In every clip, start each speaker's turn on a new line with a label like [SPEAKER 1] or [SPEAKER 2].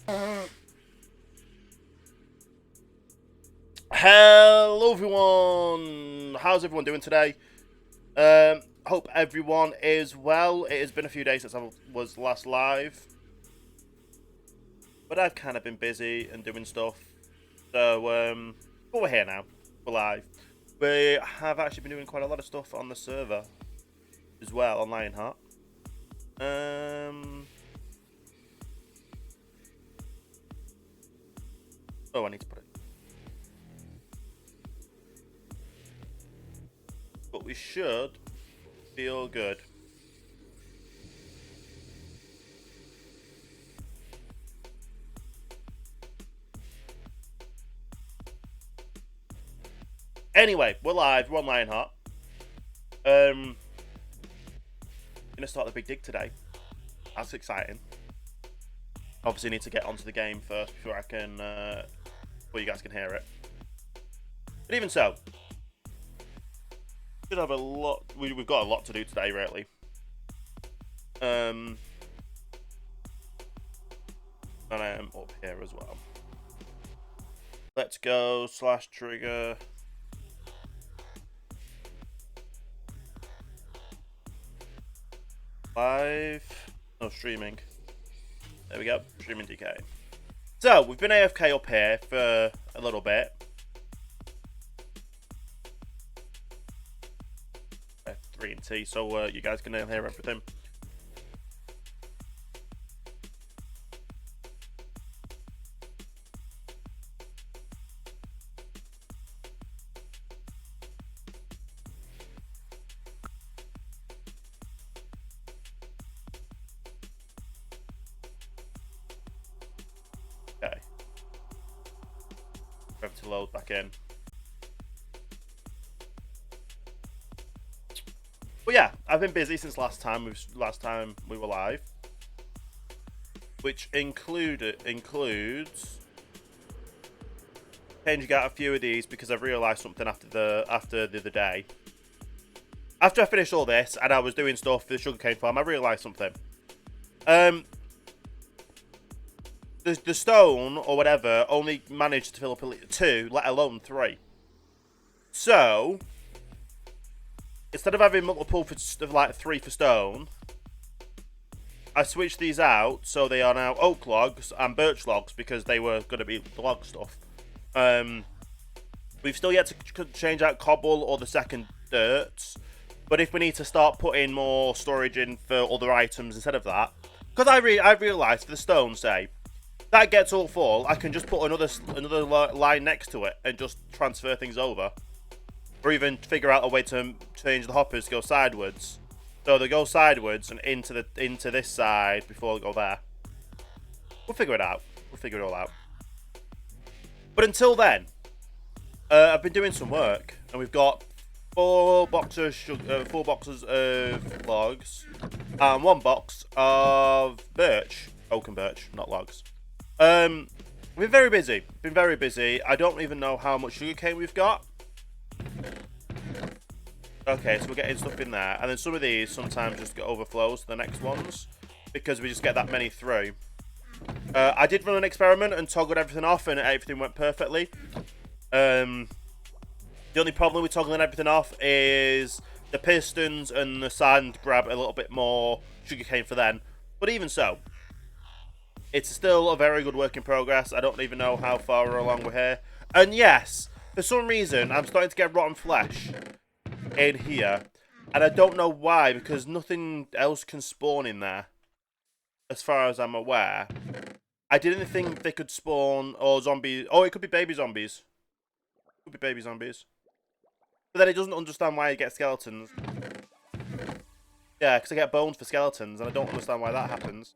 [SPEAKER 1] Hello everyone! How's everyone doing today? Hope everyone is well. It has been a few days since I was last live. But I've kind of been busy and doing stuff. So, but we're here now. We're live. We have actually been doing quite a lot of stuff on the server as well, on Lionheart. Oh, I need to put it. But we should feel good. Anyway, we're live. We're on Lionheart. Gonna start the big dig today. That's exciting. Obviously, need to get onto the game first before I can, before you guys can hear it. But even so, should have a lot. We've got a lot to do today, really. And I am up here as well. Let's go /trigger. Live. No, streaming. There we go. Streaming DK. So, we've been AFK up here for a little bit. F3 and T, so you guys can hear everything. Okay. Have to load back in. But yeah, I've been busy since last time we were live, which includes changing out a few of these because I've realised something after the other day. After I finished all this and I was doing stuff for the sugarcane farm, I realised something. The stone or whatever only managed to fill up 2, let alone 3. So instead of having multiple for like 3 for stone, I switched these out so they are now oak logs and birch logs because they were going to be the log stuff. We've still yet to change out cobble or the second dirt, but if we need to start putting more storage in for other items instead of that, because I realised for the stone, say that gets all full, I can just put another line next to it and just transfer things over. Or even figure out a way to change the hoppers to go sideways. So they go sideways and into this side before they go there. We'll figure it out. We'll figure it all out. But until then, I've been doing some work, and we've got 4 boxes of logs, and 1 box of birch, oak and birch, not logs. We've been very busy. I don't even know how much sugarcane we've got. Okay, so we're getting stuff in there, and then some of these sometimes just get overflows to the next ones because we just get that many through. I did run an experiment and toggled everything off, and everything went perfectly. The only problem with toggling everything off is the pistons and the sand grab a little bit more sugarcane for them. But even so, it's still a very good work in progress. I don't even know how far along we're here. And yes, for some reason, I'm starting to get rotten flesh in here, and I don't know why, because nothing else can spawn in there as far as I'm aware. I didn't think they could spawn or zombies. Oh, it could be baby zombies. But then it doesn't understand why you get skeletons. Yeah, because I get bones for skeletons, and I don't understand why that happens.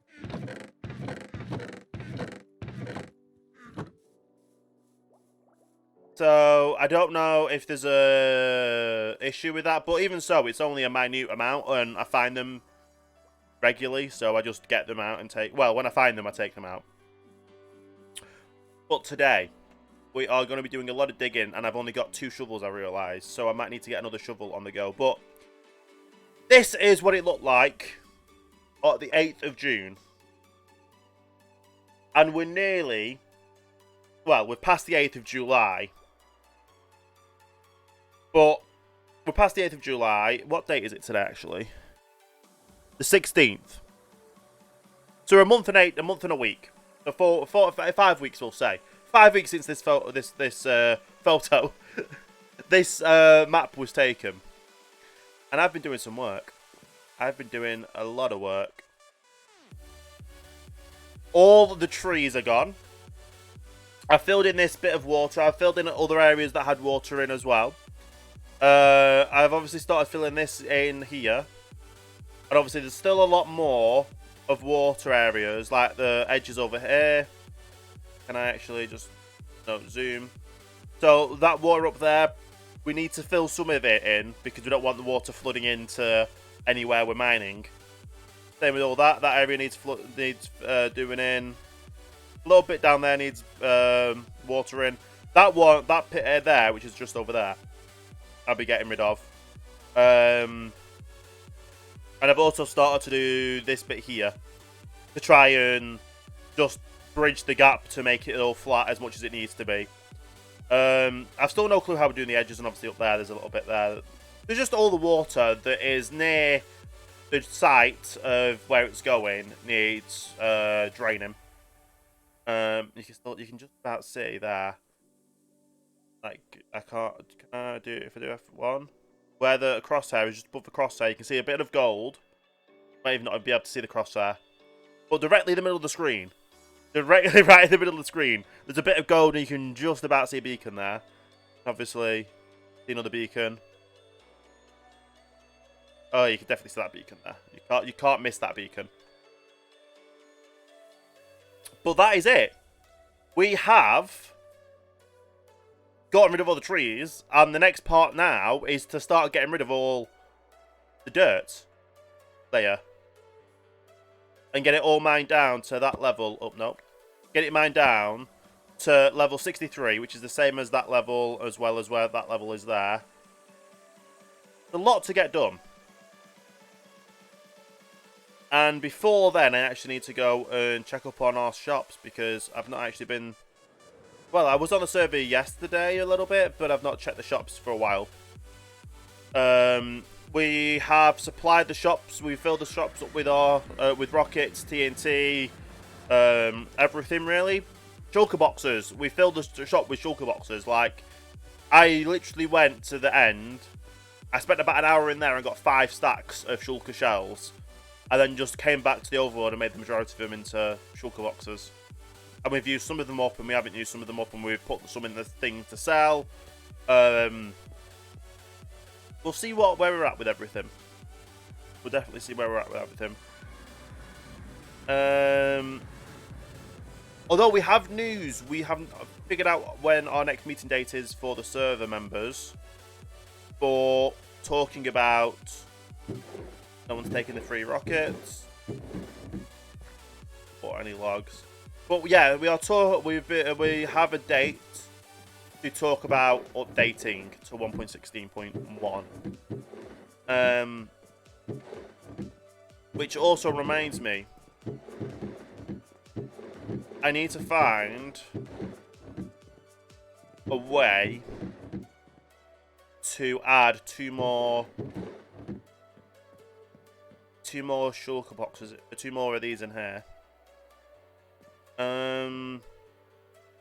[SPEAKER 1] So, I don't know if there's a issue with that, but even so, it's only a minute amount, and I find them regularly, so I just get them out and take... Well, when I find them, I take them out. But today, we are going to be doing a lot of digging, and I've only got 2 shovels, I realise, so I might need to get another shovel on the go. But this is what it looked like on the 8th of June. And we're nearly... Well, we're past the 8th of July. But we're past the 8th of July. What date is it today, actually? The 16th. So we're a month and a week. So 5 weeks, we'll say. 5 weeks since this photo, this map was taken. And I've been doing some work. I've been doing a lot of work. All the trees are gone. I filled in this bit of water. I filled in other areas that had water in as well. I've obviously started filling this in here. And obviously there's still a lot more of water areas, like the edges over here. Can I actually just zoom? So that water up there, we need to fill some of it in because we don't want the water flooding into anywhere we're mining. Same with all that. That area needs doing in. A little bit down there needs water in. That pit there, which is just over there, I'll be getting rid of. And I've also started to do this bit here to try and just bridge the gap to make it all flat as much as it needs to be. I've still no clue how we're doing the edges, and obviously up there there's a little bit there. There's just all the water that is near the site of where it's going needs draining. You can just about see there. Like can I do it if I do F1? Where the crosshair is just above the crosshair, you can see a bit of gold. Might even not be able to see the crosshair. But directly in the middle of the screen. Directly right in the middle of the screen. There's a bit of gold and you can just about see a beacon there. Obviously, see another beacon. Oh, you can definitely see that beacon there. You can't miss that beacon. But that is it. We have gotten rid of all the trees, and the next part now is to start getting rid of all the dirt layer. And get it all mined down to that level. Oh, no. Get it mined down to level 63, which is the same as that level, as well as where that level is there. There's a lot to get done. And before then, I actually need to go and check up on our shops, because I've not actually been... Well, I was on the server yesterday a little bit, but I've not checked the shops for a while. We have supplied the shops. We filled the shops up with our with rockets, TNT, everything really. Shulker boxes. We filled the shop with shulker boxes. Like, I literally went to the end. I spent about an hour in there and got 5 stacks of shulker shells, and then just came back to the overworld and made the majority of them into shulker boxes. And we've used some of them up, and we haven't used some of them up, and we've put some in the thing to sell. We'll see where we're at with everything. We'll definitely see where we're at with everything. Although we have news, we haven't figured out when our next meeting date is for the server members. For talking about... No one's taking the free rockets. Or any logs. But yeah, we have a date to talk about updating to 1.16.1. Which also reminds me, I need to find a way to add two more shulker boxes, 2 more of these in here.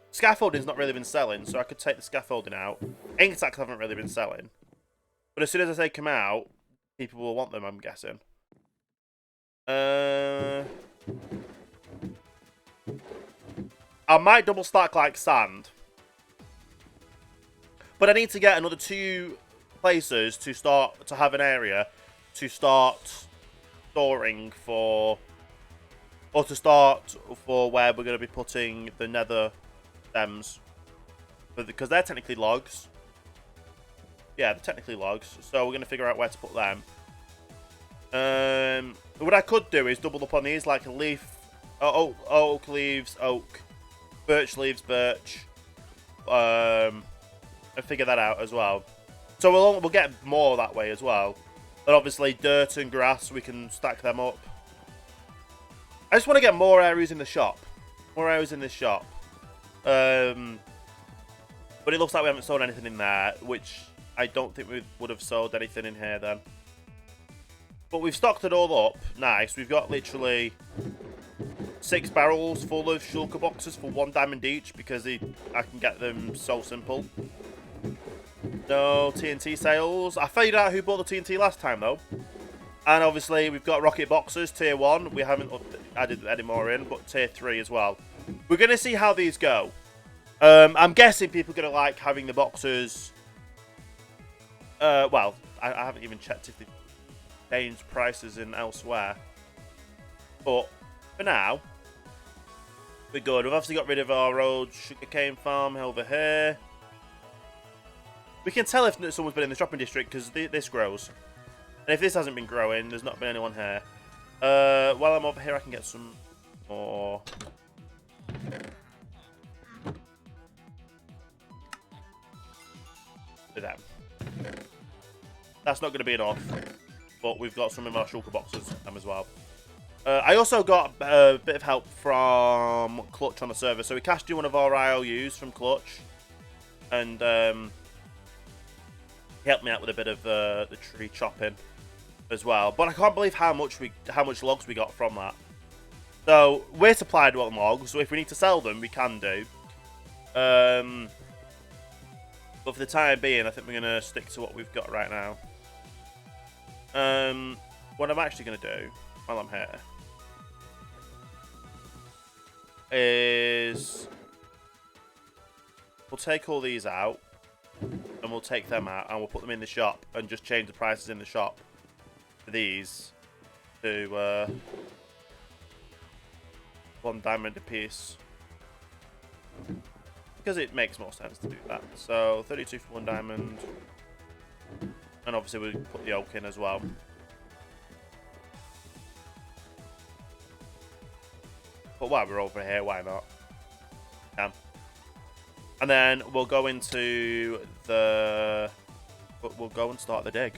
[SPEAKER 1] Scaffolding's not really been selling, so I could take the scaffolding out. Ink sacks haven't really been selling. But as soon as I take them out, people will want them, I'm guessing. I might double stack like sand. But I need to get another 2 places to have an area to start storing for... Or to start for where we're going to be putting the nether stems. Because they're technically logs. Yeah, they're technically logs. So we're going to figure out where to put them. What I could do is double up on these, like a leaf. Oak leaves, oak. Birch leaves, birch. And figure that out as well. So we'll get more that way as well. And obviously dirt and grass, we can stack them up. I just want to get more areas in the shop. More arrows in this shop. But it looks like we haven't sold anything in there, which I don't think we would have sold anything in here then. But we've stocked it all up. Nice. We've got literally 6 barrels full of shulker boxes for 1 diamond each because I can get them so simple. No TNT sales. I figured out who bought the TNT last time though. And obviously we've got rocket boxes, tier 1. We haven't added any more in, but tier 3 as well. We're going to see how these go. I'm guessing people are going to like having the boxes. Well, I haven't even checked if they've changed prices in elsewhere. But for now, we're good. We've obviously got rid of our old sugarcane farm over here. We can tell if someone's been in the shopping district because this grows. And if this hasn't been growing, there's not been anyone here. While I'm over here, I can get some more. For them. That's not going to be enough. But we've got some of our shulker boxes as well. I also got a bit of help from Clutch on the server. So we cashed in one of our IOUs from Clutch. And he helped me out with a bit of the tree chopping as well. But I can't believe how much logs we got from that. So we're supplied with logs. So if we need to sell them, we can do. But for the time being, I think we're going to stick to what we've got right now. What I'm actually going to do while I'm here is we'll take all these out and we'll take them out and we'll put them in the shop and just change the prices in the shop for these to 1 diamond a piece. Because it makes more sense to do that. So 32 for 1 diamond. And obviously we'll put the oak in as well. But while we're over here, why not? Yeah. And then we'll go into the... We'll go and start the dig.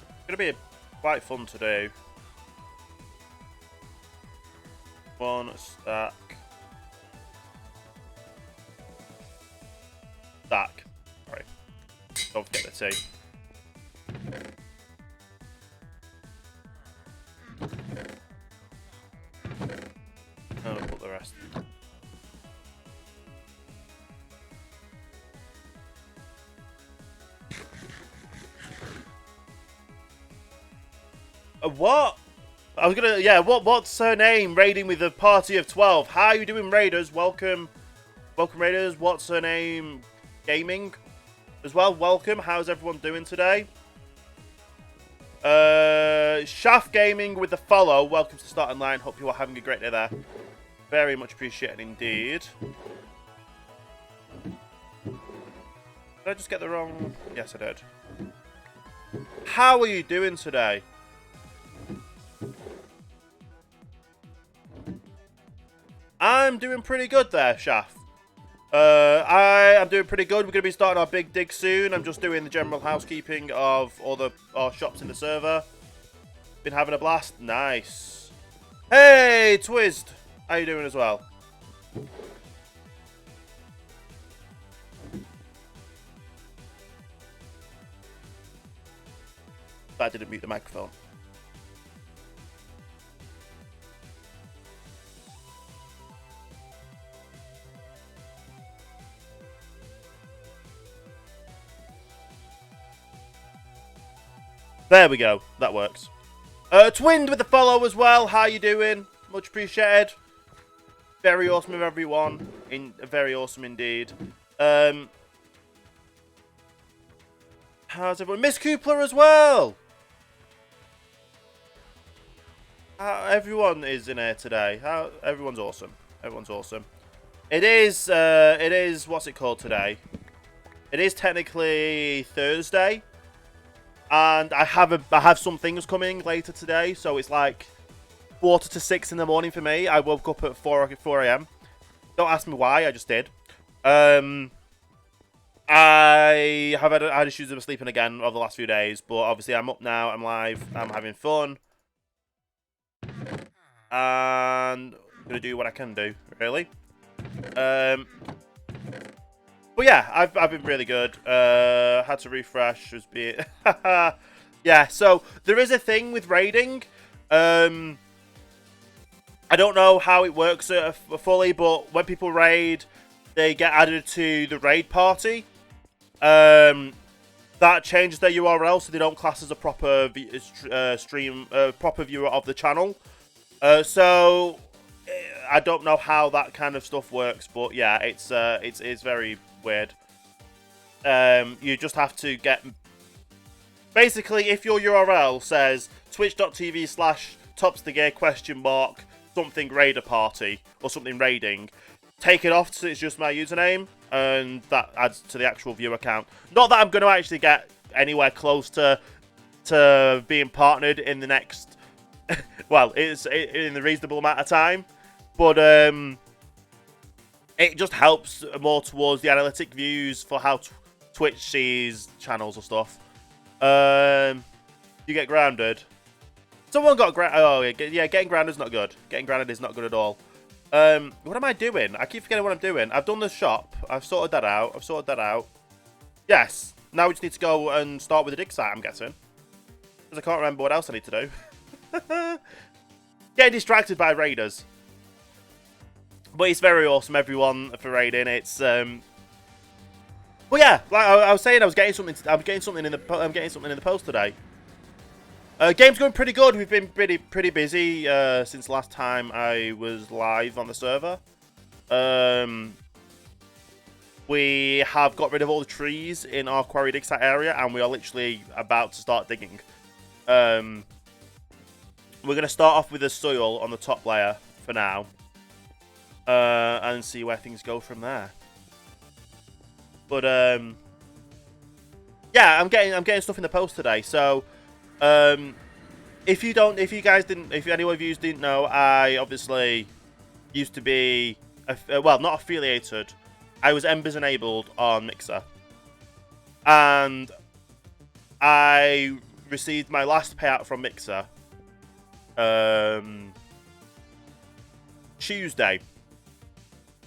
[SPEAKER 1] It's going to be quite fun to do. 1 stack. Sorry. Don't forget the tea. And I'll put the rest. What? I was gonna, yeah, what's her name? Raiding with a party of 12. How are you doing, Raiders? Welcome, Raiders. What's her name? Gaming as well. Welcome. How's everyone doing today? Shaft Gaming with the follow. Welcome to Starting Line. Hope you are having a great day there. Very much appreciated indeed. Did I just get the wrong? Yes, I did. How are you doing today? I'm doing pretty good there, Shaft. I am doing pretty good. We're going to be starting our big dig soon. I'm just doing the general housekeeping of all our shops in the server. Been having a blast. Nice. Hey, Twist. How you doing as well? I didn't mute the microphone. There we go. That works. Twinned with the follow as well. How you doing? Much appreciated. Very awesome of everyone. Very awesome indeed. How's everyone? Miss Coopler as well. Everyone is in here today. Everyone's awesome. Everyone's awesome. It is. What's it called today? It is technically Thursday. And I have some things coming later today, so it's like 5:45 in the morning for me. I woke up at 4 a.m. Don't ask me why, I just did. I had issues with sleeping again over the last few days, but obviously I'm up now, I'm live, I'm having fun. And I'm going to do what I can do, really. But yeah, I've been really good. Had to refresh. Was be yeah. So there is a thing with raiding. I don't know how it works fully, but when people raid, they get added to the raid party. That changes their URL, so they don't class as a proper proper viewer of the channel. So I don't know how that kind of stuff works, but yeah, it's very weird. You just have to get... Basically, if your URL says twitch.tv/TopStiGear ? Something raider party or something raiding, take it off so it's just my username, and that adds to the actual viewer count. Not that I'm going to actually get anywhere close to being partnered in the next... well, it's in the reasonable amount of time, but it just helps more towards the analytic views for how Twitch sees channels or stuff. You get grounded. Someone got grounded. Oh, yeah, getting grounded is not good. Getting grounded is not good at all. What am I doing? I keep forgetting what I'm doing. I've done the shop. I've sorted that out. Yes. Now we just need to go and start with the dig site, I'm guessing. Because I can't remember what else I need to do. Getting distracted by raiders. But it's very awesome, everyone, for raiding. It's But yeah, like I was saying, I'm getting something in the post today. Game's going pretty good. We've been pretty busy since last time I was live on the server. We have got rid of all the trees in our quarry dig site area, and we are literally about to start digging. We're going to start off with the soil on the top layer for now, and see where things go from there. But yeah, I'm getting stuff in the post today. So if anyone of you didn't know, I obviously used to be well, not affiliated. I was Embers enabled on Mixer, and I received my last payout from Mixer Tuesday.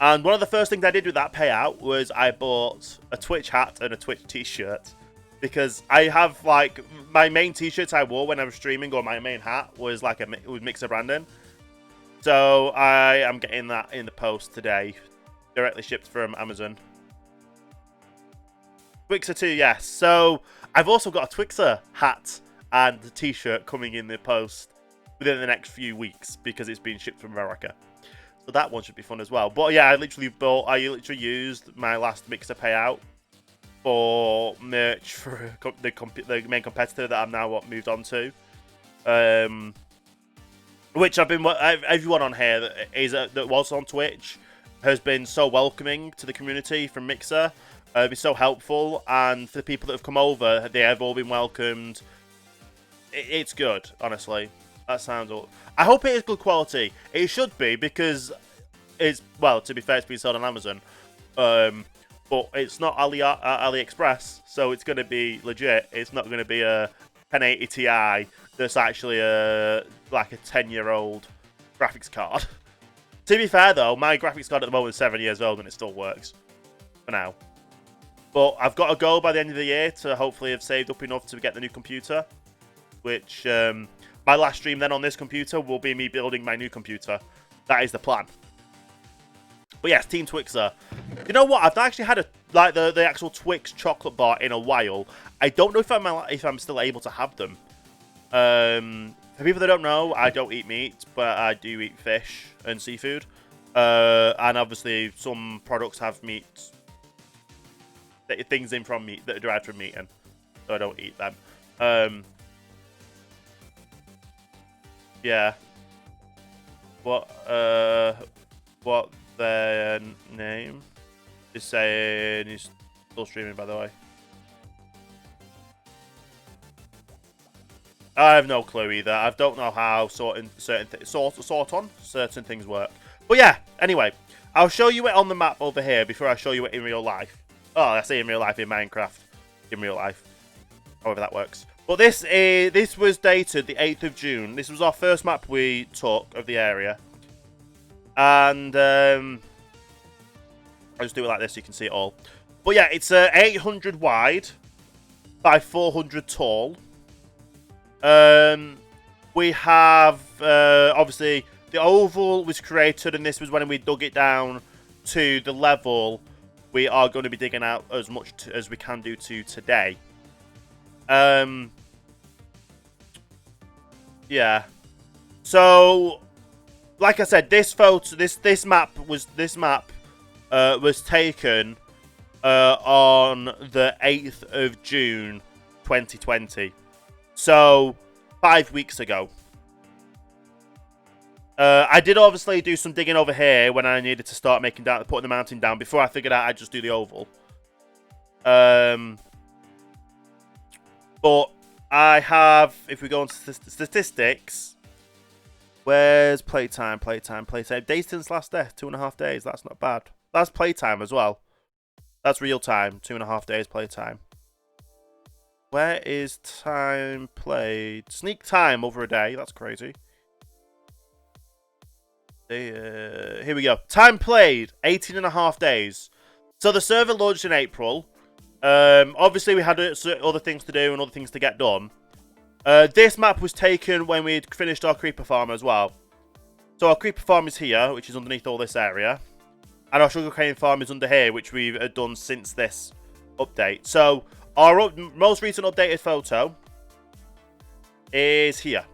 [SPEAKER 1] And one of the first things I did with that payout was I bought a Twitch hat and a Twitch t-shirt. Because I have, like, my main t-shirts I wore when I was streaming, or my main hat, was like with Mixer branding. So I am getting that in the post today. Directly shipped from Amazon. Twixer too, yes. So I've also got a Twixer hat and a t-shirt coming in the post within the next few weeks, because it's been shipped from America. So that one should be fun as well. But yeah, I literally used my last Mixer payout for merch for the main competitor that I'm now moved on to. Which everyone on here that was on Twitch has been so welcoming to the community from Mixer. Been so helpful, and for the people that have come over, they have all been welcomed. It's good, honestly. That sounds all. I hope it is good quality. It should be, because it's, well, to be fair, it's been sold on Amazon. But it's not AliExpress, so it's going to be legit. It's not going to be a 1080 Ti that's actually like a 10-year-old graphics card. To be fair, though, my graphics card at the moment is 7 years old and it still works for now. But I've got to go by the end of the year to hopefully have saved up enough to get the new computer, which my last stream then on this computer will be me building my new computer. That is the plan. But yes, Team Twixer. You know what? I've not actually had the actual Twix chocolate bar in a while. I don't know if I'm still able to have them. For people that don't know, I don't eat meat, but I do eat fish and seafood. And obviously, some products have meat, things in from meat that are derived from meat, and so I don't eat them. Yeah. What their name? Is saying he's still streaming, by the way. I have no clue either. I don't know how certain things work. But yeah, anyway, I'll show you it on the map over here before I show you it in real life. Oh, I say in real life, in Minecraft. In real life. However that works. But this was dated the 8th of June. This was our first map we took of the area. And I'll just do it like this so you can see it all. But yeah, it's 800 wide by 400 tall. We have, obviously, the oval was created, and this was when we dug it down to the level we are going to be digging out as much as we can do to today. Yeah. So, like I said, this map was taken on the 8th of June, 2020. So, 5 weeks ago. I did obviously do some digging over here when I needed to start putting the mountain down before I figured out I'd just do the oval. But I have, if we go on statistics, where's playtime? Days since last day, 2.5 days. That's not bad. That's playtime as well. That's real time, 2.5 days playtime. Where is time played? Sneak time over a day. That's crazy. Here we go. Time played, 18.5 days. So the server launched in April. Obviously, we had other things to do and other things to get done. This map was taken when we'd finished our creeper farm as well. So our creeper farm is here, which is underneath all this area. And our sugarcane farm is under here, which we've done since this update. So our most recent updated photo is here.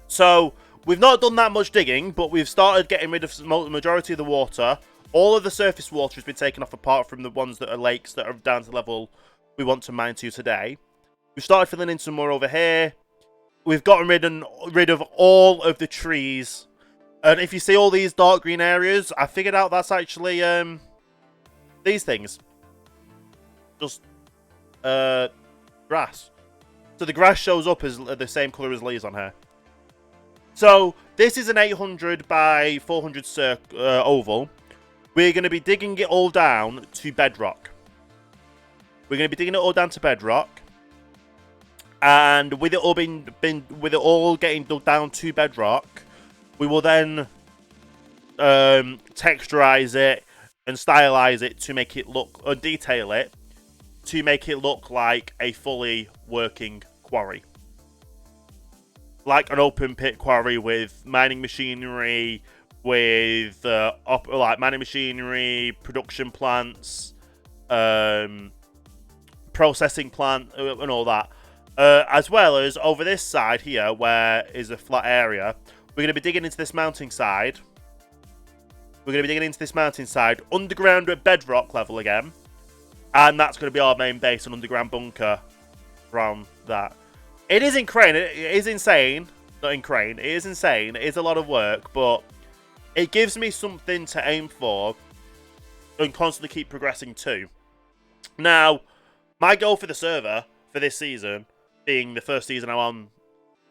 [SPEAKER 1] So we've not done that much digging, but we've started getting rid of the majority of the water. All of the surface water has been taken off, apart from the ones that are lakes that are down to the level we want to mine to today. We've started filling in some more over here. We've gotten rid of all of the trees. And if you see all these dark green areas, I figured out that's actually these things. Just grass. So the grass shows up as the same colour as leaves on here. So this is an 800 by 400 oval. We're going to be digging it all down to bedrock. We're going to be digging it all down to bedrock. And with it all getting dug down to bedrock, we will then texturize it and stylize it to make it look, or detail it to make it look like a fully working quarry. Like an open pit quarry with mining machinery, with mining machinery, production plants, processing plant, and all that. As well as over this side here, where is a flat area, we're going to be digging into this mountain side. We're going to be digging into this mountain side, underground at bedrock level again. And that's going to be our main base, an underground bunker from that. It is in Crane. It is insane. Not in Crane. It is insane. It is a lot of work, but it gives me something to aim for and constantly keep progressing to. Now, my goal for the server for this season, being the first season I'm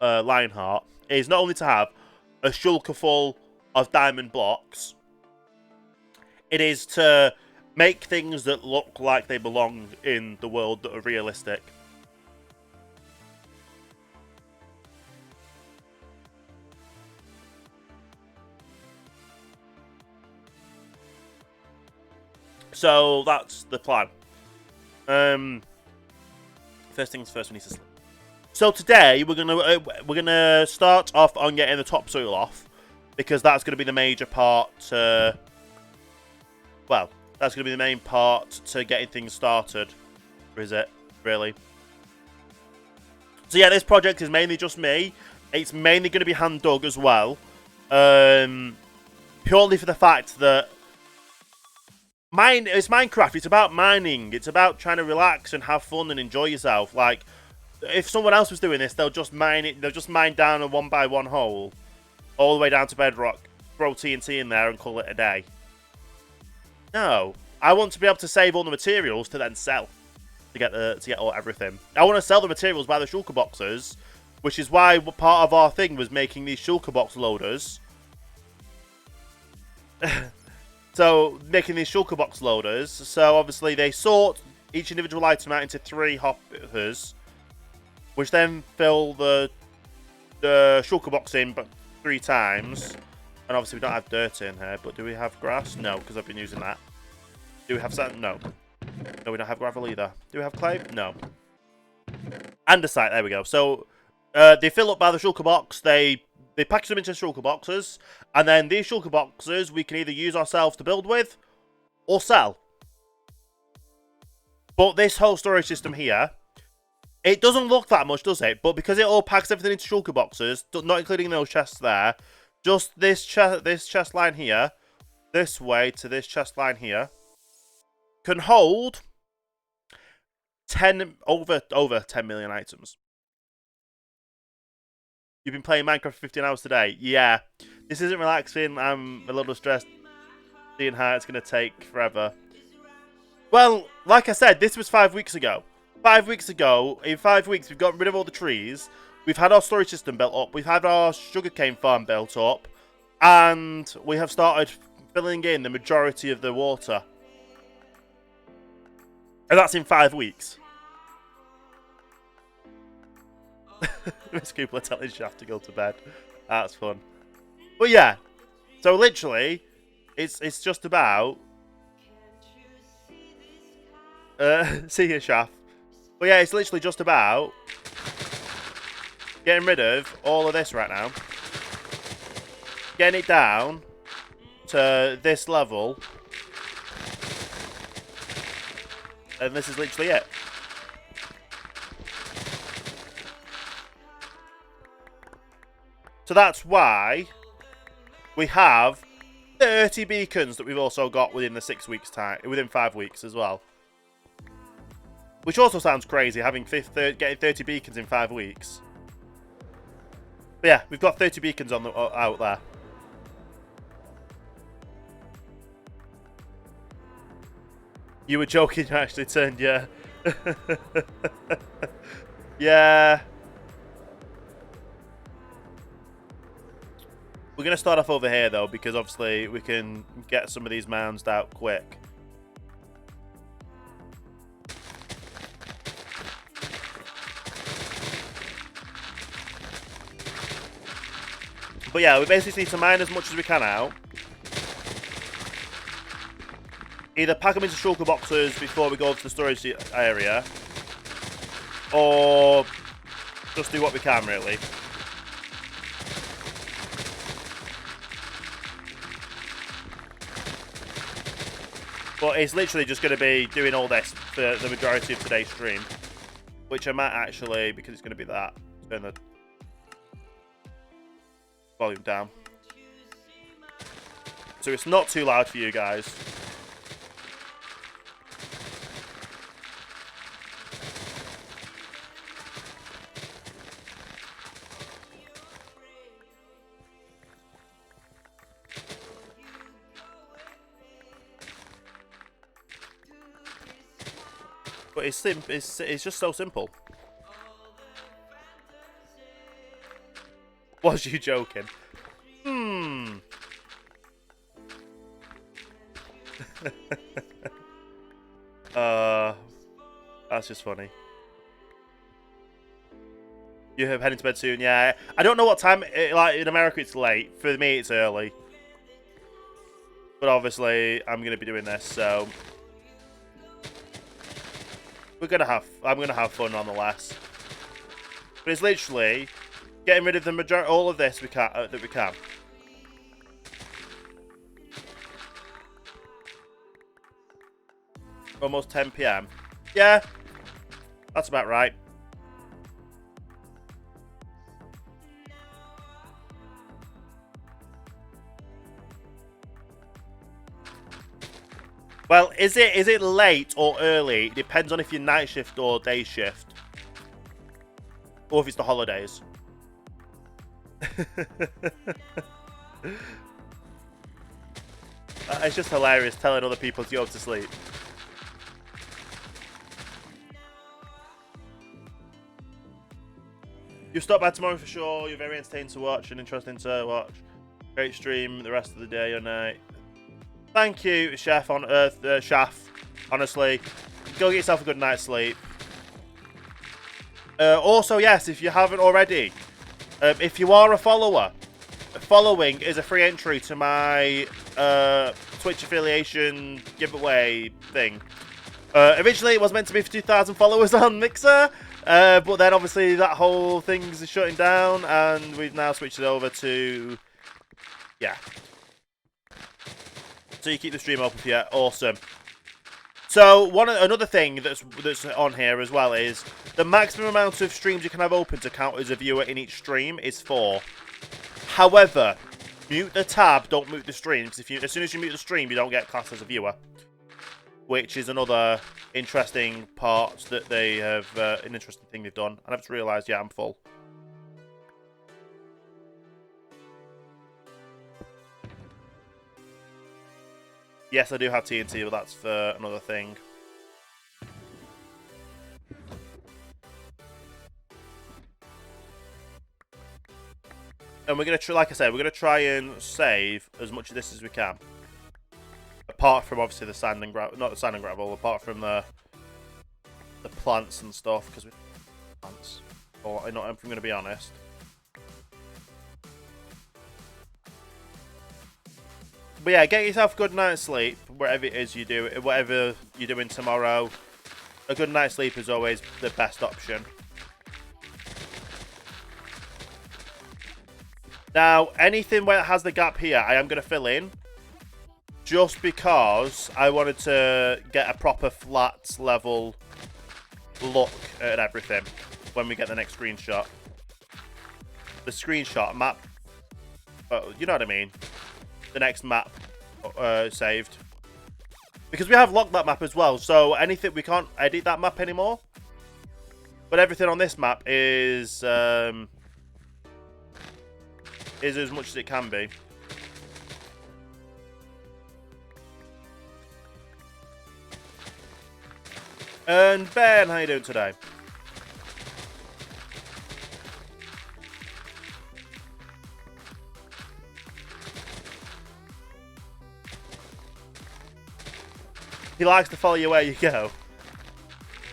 [SPEAKER 1] on Lionheart, is not only to have a shulker full of diamond blocks, it is to make things that look like they belong in the world, that are realistic. So that's the plan. First things first, we need to sleep. So today we're gonna start off on getting the topsoil off, because that's gonna be the major part. Well, that's gonna be the main part to getting things started. Or is it really? So yeah, this project is mainly just me. It's mainly gonna be hand dug as well, purely for the fact that it's Minecraft. It's about mining. It's about trying to relax and have fun and enjoy yourself. Like, if someone else was doing this, they'll just mine it. They'll just mine down a 1x1 hole, all the way down to bedrock, throw TNT in there, and call it a day. No, I want to be able to save all the materials to then sell to get everything. I want to sell the materials by the shulker boxes, which is why part of our thing was making these shulker box loaders. So, making these shulker box loaders. So, obviously, they sort each individual item out into 3 hoppers. which then fill the shulker box in but 3 times. And obviously we don't have dirt in here, but do we have grass? No, because I've been using that. Do we have sand? No. No, we don't have gravel either. Do we have clay? No. Andesite, there we go. So they fill up by the shulker box. They package them into shulker boxes, and then these shulker boxes we can either use ourselves to build with or sell. But this whole storage system here, it doesn't look that much, does it? But because it all packs everything into shulker boxes, not including those chests there, just this chest line here, this way to this chest line here, can hold over 10 million items. You've been playing Minecraft for 15 hours today? Yeah. This isn't relaxing. I'm a little stressed seeing how it's going to take forever. Well, like I said, this was 5 weeks ago. 5 weeks ago, in 5 weeks, we've gotten rid of all the trees. We've had our storage system built up. We've had our sugarcane farm built up. And we have started filling in the majority of the water. And that's in 5 weeks. Miss Cooper telling Shaft to go to bed. That's fun. But yeah. So literally, it's just about... see you, Shaft. But yeah, it's literally just about getting rid of all of this right now. Getting it down to this level. And this is literally it. So that's why we have 30 beacons that we've also got within the 6 weeks time, within 5 weeks as well. Which also sounds crazy, having getting 30 beacons in 5 weeks. But yeah, we've got 30 beacons on out there. You were joking, you actually turned, yeah. Yeah. We're going to start off over here, though, because obviously we can get some of these mounds out quick. But yeah, we basically need to mine as much as we can out. Either pack them into shulker boxes before we go to the storage area, or just do what we can, really. But it's literally just going to be doing all this for the majority of today's stream. Which I might actually, because it's going to be that, turn the volume down. So it's not too loud for you guys. But it's just so simple. Was you joking? That's just funny. You have heading to bed soon, yeah. I don't know what time. Like in America, it's late. For me, it's early. But obviously, I'm gonna be doing this, so I'm gonna have fun nonetheless. But it's literally getting rid of the majority, all of this that we can. Almost 10 PM. Yeah, that's about right. Well, is it late or early? It depends on if you're night shift or day shift. Or if it's the holidays. It's just hilarious telling other people to go to sleep. You'll stop by tomorrow for sure. You're very entertaining to watch and interesting to watch. Great stream the rest of the day or night. Thank you, Chef on Earth, Chef. Honestly, go get yourself a good night's sleep. Also, yes, if you haven't already, if you are a follower, following is a free entry to my Twitch affiliation giveaway thing. Originally, it was meant to be for 2,000 followers on Mixer, but then obviously that whole thing's shutting down, and we've now switched it over to, yeah. So you keep the stream open for you. Awesome. So another thing that's on here as well is the maximum amount of streams you can have open to count as a viewer in each stream is 4. However, mute the tab, don't mute the stream, because as soon as you mute the stream, you don't get classed as a viewer. Which is another interesting part that they have, an interesting thing they've done. And I've just realised, yeah, I'm full. Yes, I do have TNT, but that's for another thing. And we're going to try, like I said, we're going to try and save as much of this as we can. Apart from, obviously, the sand and gravel. Not the sand and gravel, apart from the plants and stuff, because we plants. Or, not, if I'm going to be honest. But yeah, get yourself a good night's sleep, whatever it is you do, whatever you're doing tomorrow. A good night's sleep is always the best option. Now, anything where it has the gap here, I am going to fill in. Just because I wanted to get a proper flat level look at everything when we get the next screenshot. The screenshot map, you know what I mean? The next map saved. Because we have locked that map as well, so anything, we can't edit that map anymore. But everything on this map is as much as it can be. And Ben, how you doing today? He likes to follow you where you go.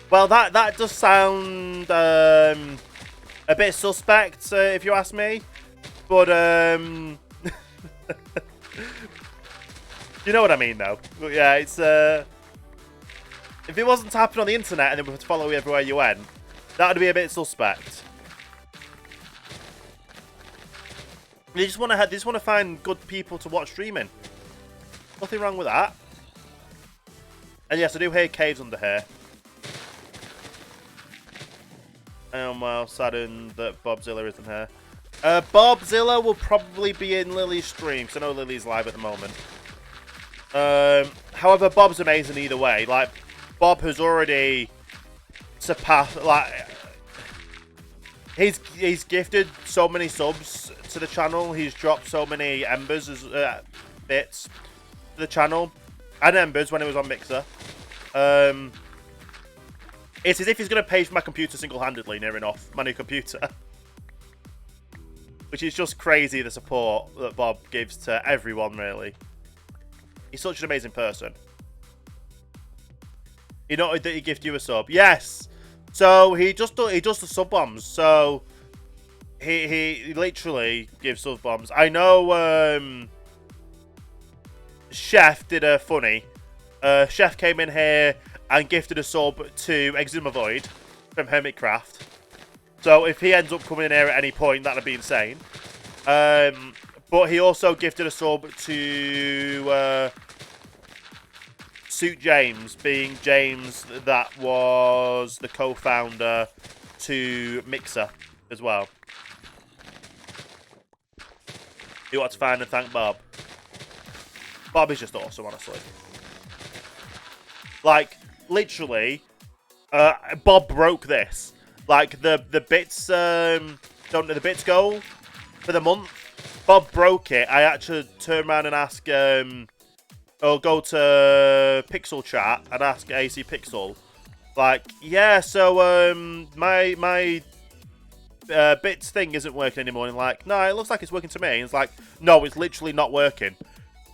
[SPEAKER 1] Well, that does sound a bit suspect, if you ask me. But you know what I mean, though. But yeah, it's if it wasn't happening on the internet and then we were to follow you everywhere you went, that would be a bit suspect. They just want to find good people to watch streaming. Nothing wrong with that. And yes, I do hear caves under here. I'm well saddened that Bobzilla isn't here. Bobzilla will probably be in Lily's stream, because I know Lily's live at the moment. However, Bob's amazing either way. Like, Bob has already surpassed, like, he's gifted so many subs to the channel. He's dropped so many embers as bits to the channel, and embers when it was on Mixer. It's as if he's going to pay for my computer single-handedly, near enough, my new computer. Which is just crazy, the support that Bob gives to everyone, really. He's such an amazing person. You know that he gifted you a sub? Yes! So, he does the sub bombs. So, he literally gives sub bombs. I know, Chef did a funny. Chef came in here and gifted a sub to Exumavoid from Hermitcraft. So if he ends up coming in here at any point, that'd be insane. But he also gifted a sub to Suit James, being James that was the co-founder to Mixer as well. You want to find and thank Bob. Bob is just awesome, honestly. Like, literally, Bob broke this. Like, the bits, don't know, the bits goal for the month, Bob broke it. I actually turned around and asked, or go to Pixel chat and ask AC Pixel, like, yeah, so, my bits thing isn't working anymore. And like, no, it looks like it's working to me. And it's like, no, it's literally not working.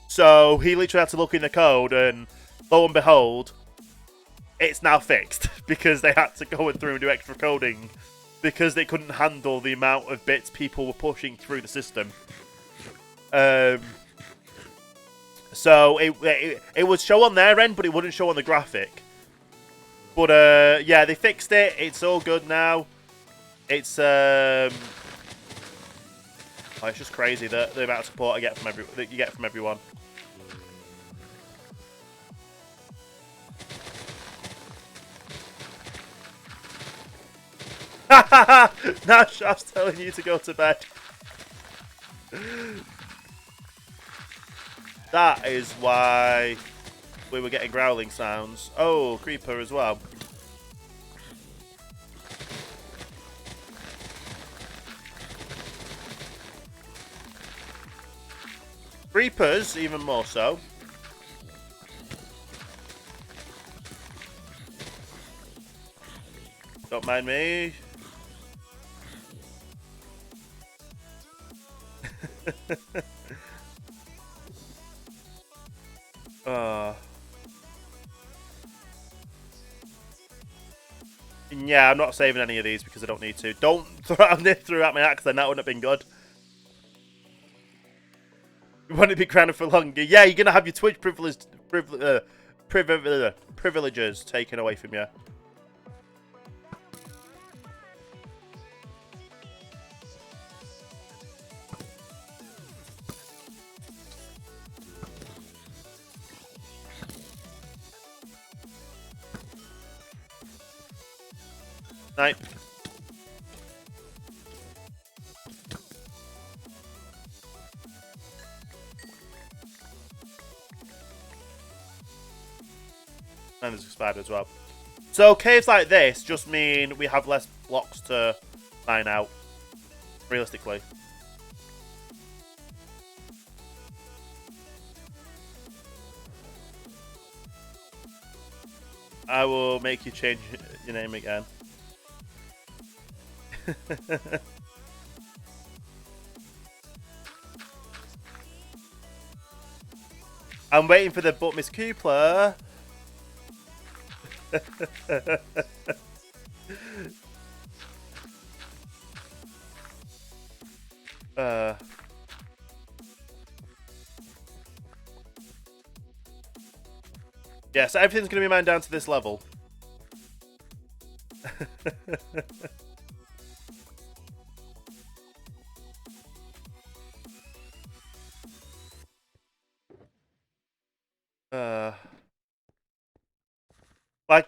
[SPEAKER 1] So he literally had to look in the code, and lo and behold, it's now fixed because they had to go through and do extra coding because they couldn't handle the amount of bits people were pushing through the system. So it would show on their end, but it wouldn't show on the graphic. But yeah, they fixed it. It's all good now. It's it's just crazy the amount of support I get from that you get from everyone. Now Shaf's telling you to go to bed. That is why we were getting growling sounds. Oh, creeper as well. Creepers, even more so. Don't mind me. Yeah, I'm not saving any of these because I don't need to. Don't throw out my axe then, that wouldn't have been good. You want to be grounded for longer? Yeah, you're going to have your Twitch privileges taken away from you. Right. And there's a spider as well. So caves like this just mean we have less blocks to mine out, realistically. I will make you change your name again. I'm waiting for the but Miss Coopler. Yeah, so everything's going to be mined down to this level.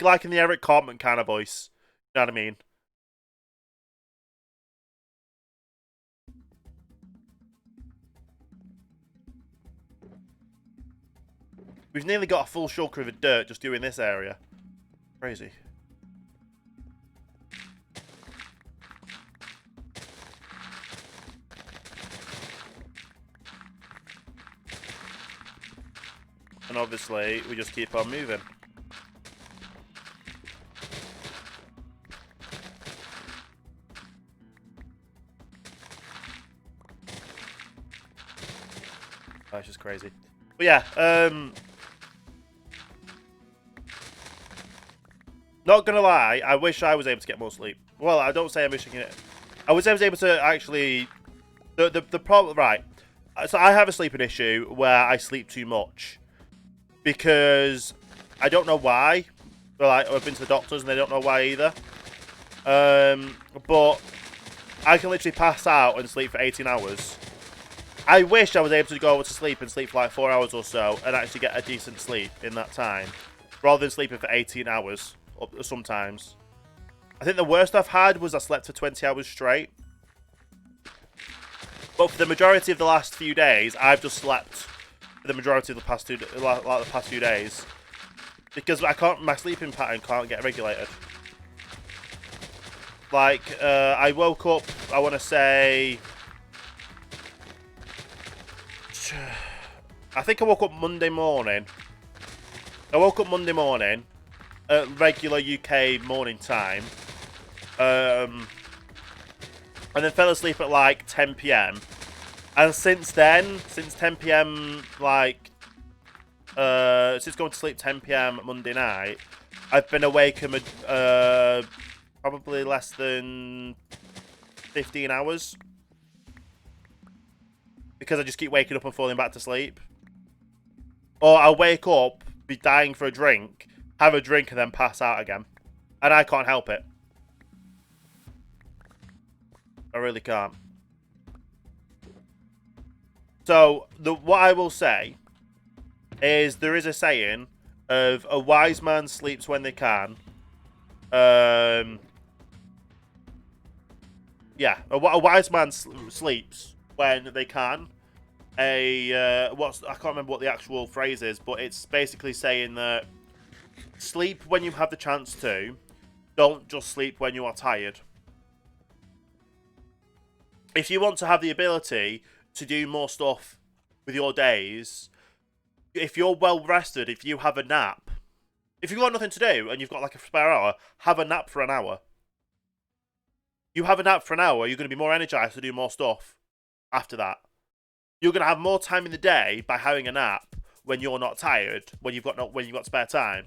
[SPEAKER 1] Like in the Eric Cartman kind of voice. You know what I mean? We've nearly got a full shulker of dirt just doing this area. Crazy. And obviously, we just keep on moving. Oh, it's just crazy. But yeah, not gonna lie, I wish I was able to get more sleep. Well, I don't say I wish I can. I was able to actually. The problem, right? So I have a sleeping issue where I sleep too much because I don't know why. Well, I've been to the doctors and they don't know why either. But I can literally pass out and sleep for 18 hours. I wish I was able to go to sleep and sleep for like 4 hours or so and actually get a decent sleep in that time, rather than sleeping for 18 hours sometimes. I think the worst I've had was I slept for 20 hours straight. But for the majority of the last few days, I've just slept for the majority of the past few days because my sleeping pattern can't get regulated. Like I woke up, I want to say. I think I woke up Monday morning. I woke up Monday morning at regular UK morning time. And then fell asleep at like 10 PM. And since then, since 10 PM, like, since going to sleep 10 PM Monday night, I've been awake Probably less than 15 hours. Because I just keep waking up and falling back to sleep. Or I'll wake up, be dying for a drink, have a drink and then pass out again. And I can't help it. I really can't. So, what I will say is there is a saying of a wise man sleeps when they can. Yeah, a wise man sleeps when they can. I can't remember what the actual phrase is, but it's basically saying that sleep when you have the chance to. Don't just sleep when you are tired. If you want to have the ability to do more stuff with your days, if you're well rested, if you have a nap, if you've got nothing to do and you've got like a spare hour, have a nap for an hour. You have a nap for an hour, you're going to be more energized to do more stuff after that. You're going to have more time in the day by having a nap when you're not tired, when you've got spare time.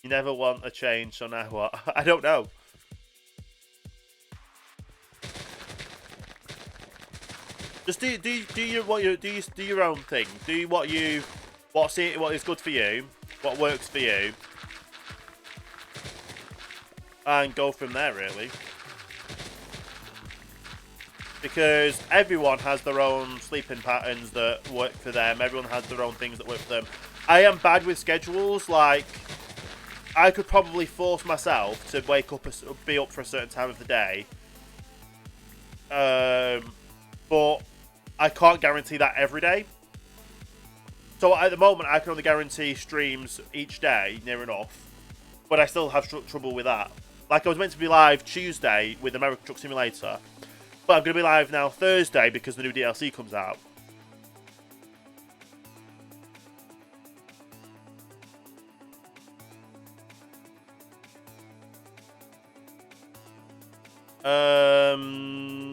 [SPEAKER 1] You never want a change, so now what? I don't know. Just do your own thing. Do what is good for you, what works for you, and go from there really. Because everyone has their own sleeping patterns that work for them. Everyone has their own things that work for them. I am bad with schedules. Like, I could probably force myself to be up for a certain time of the day. But I can't guarantee that every day. So at the moment, I can only guarantee streams each day, near enough. But I still have trouble with that. Like, I was meant to be live Tuesday with American Truck Simulator. But I'm going to be live now Thursday because the new DLC comes out.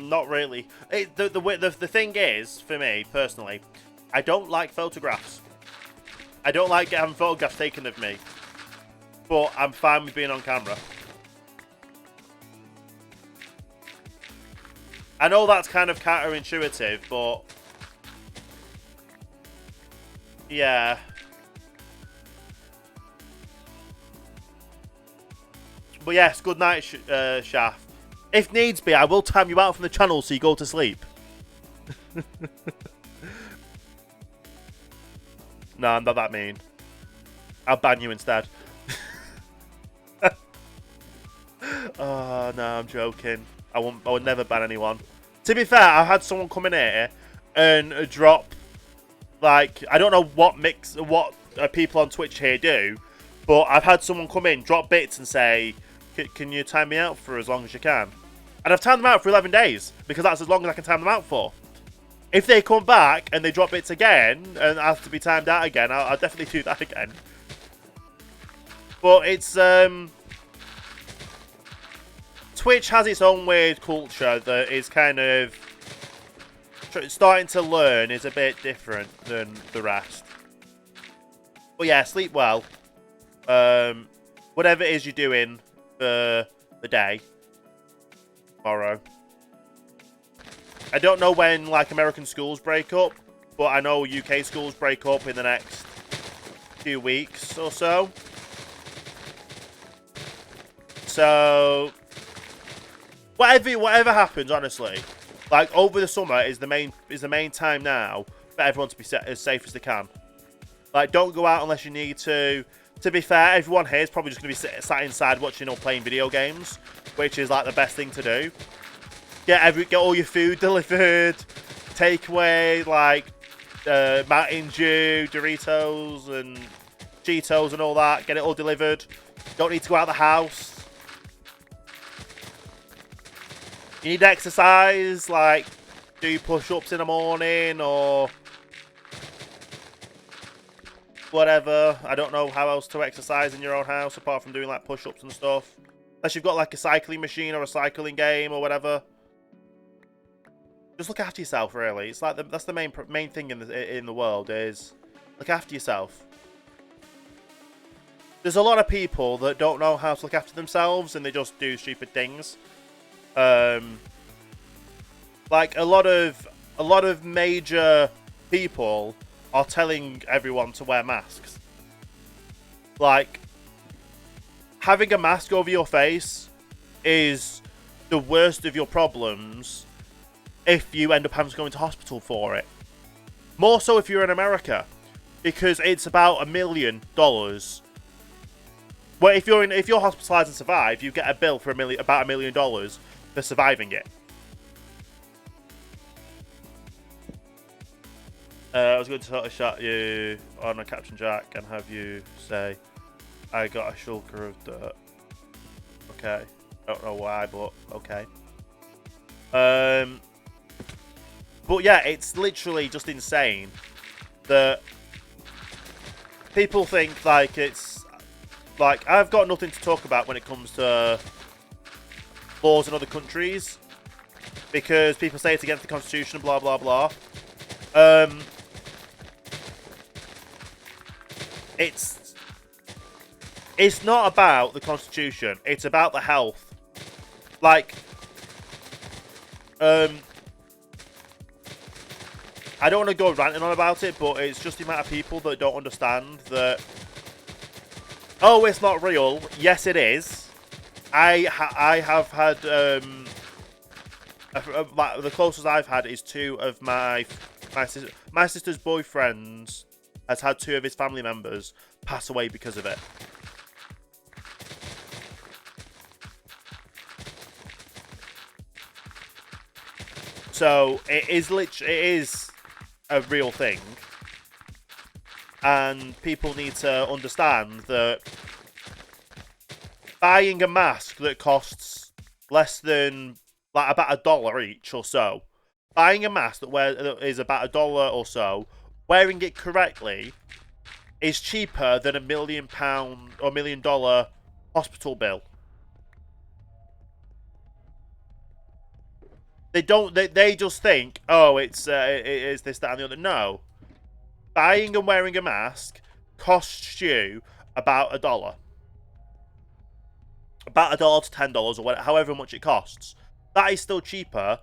[SPEAKER 1] Not really. The thing is, for me, personally, I don't like photographs. I don't like having photographs taken of me. But I'm fine with being on camera. I know that's kind of counterintuitive, but... yeah. But yes, good night, Shaft. If needs be, I will time you out from the channel so you go to sleep. No, I'm not that mean. I'll ban you instead. Oh, no, I'm joking. I would never ban anyone. To be fair, I had someone come in here and drop, like, I don't know what people on Twitch here do, but I've had someone come in, drop bits and say, can you time me out for as long as you can? And I've timed them out for 11 days, because that's as long as I can time them out for. If they come back and they drop bits again, and have to be timed out again, I'll definitely do that again. But it's, Twitch has its own weird culture that is kind of starting to learn is a bit different than the rest. But yeah, sleep well. Whatever it is you're doing for the day, tomorrow. I don't know when like American schools break up, but I know UK schools break up in the next few weeks or so. So whatever happens, honestly, like over the summer is the main time now for everyone to be as safe as they can. Like, don't go out unless you need to. To be fair, everyone here is probably just going to be sat inside watching or playing video games, which is like the best thing to do. Get all your food delivered, takeaway, like Mountain Dew, Doritos, and Cheetos and all that. Get it all delivered. Don't need to go out of the house. You need exercise, like do push-ups in the morning or whatever. I don't know how else to exercise in your own house apart from doing like push-ups and stuff. Unless you've got like a cycling machine or a cycling game or whatever. Just look after yourself, really. It's like that's the main thing in the world is look after yourself. there's a lot of people that don't know how to look after themselves and they just do stupid things. Like a lot of major people are telling everyone to wear masks. Like, having a mask over your face is the worst of your problems if you end up having to go into hospital for it. More so if you're in America, because it's about $1 million. Well, if you're hospitalized and survive, you get a bill for about $1 million for surviving it. I was going to sort of shot you on a Captain Jack and have you say, I got a shulker of dirt. Okay. Don't know why, but okay. But yeah, it's literally just insane that people think like it's like I've got nothing to talk about when it comes to laws in other countries because people say it's against the Constitution, blah blah blah. It's not about the Constitution. It's about the health. Like, I don't want to go ranting on about it, but it's just the amount of people that don't understand that. Oh, it's not real. Yes, it is. I have had the closest I've had is two of my sister's boyfriends has had two of his family members pass away because of it. So it is a real thing, and people need to understand that buying a mask that costs less than like about $1 each or so, buying a mask that is about $1 or so, wearing it correctly is cheaper than £1 million or $1 million hospital bill. They just think, oh, it is this, that, and the other. No. Buying and wearing a mask costs you about $1. About $1 to $10 or whatever, however much it costs. That is still cheaper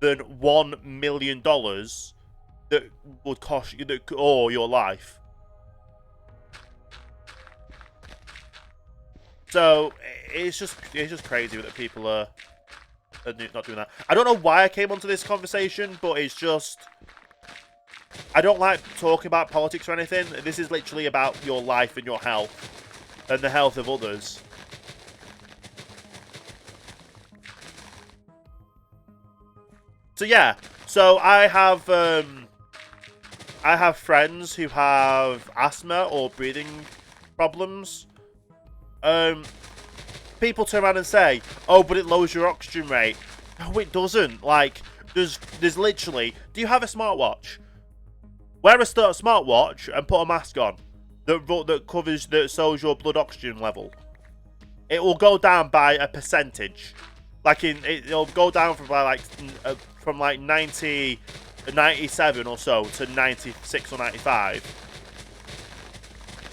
[SPEAKER 1] than $1 million that would cost you or your life. So it's just crazy that people are not doing that. I don't know why I came onto this conversation, but it's just I don't like talking about politics or anything. This is literally about your life and your health and the health of others. So yeah, so I have friends who have asthma or breathing problems. People turn around and say, "Oh, but it lowers your oxygen rate." No, it doesn't. Like, there's literally. Do you have a smartwatch? Wear a smartwatch and put a mask on that shows your blood oxygen level. It will go down by a percentage. Like it'll go down from like 97 or so to 96 or 95.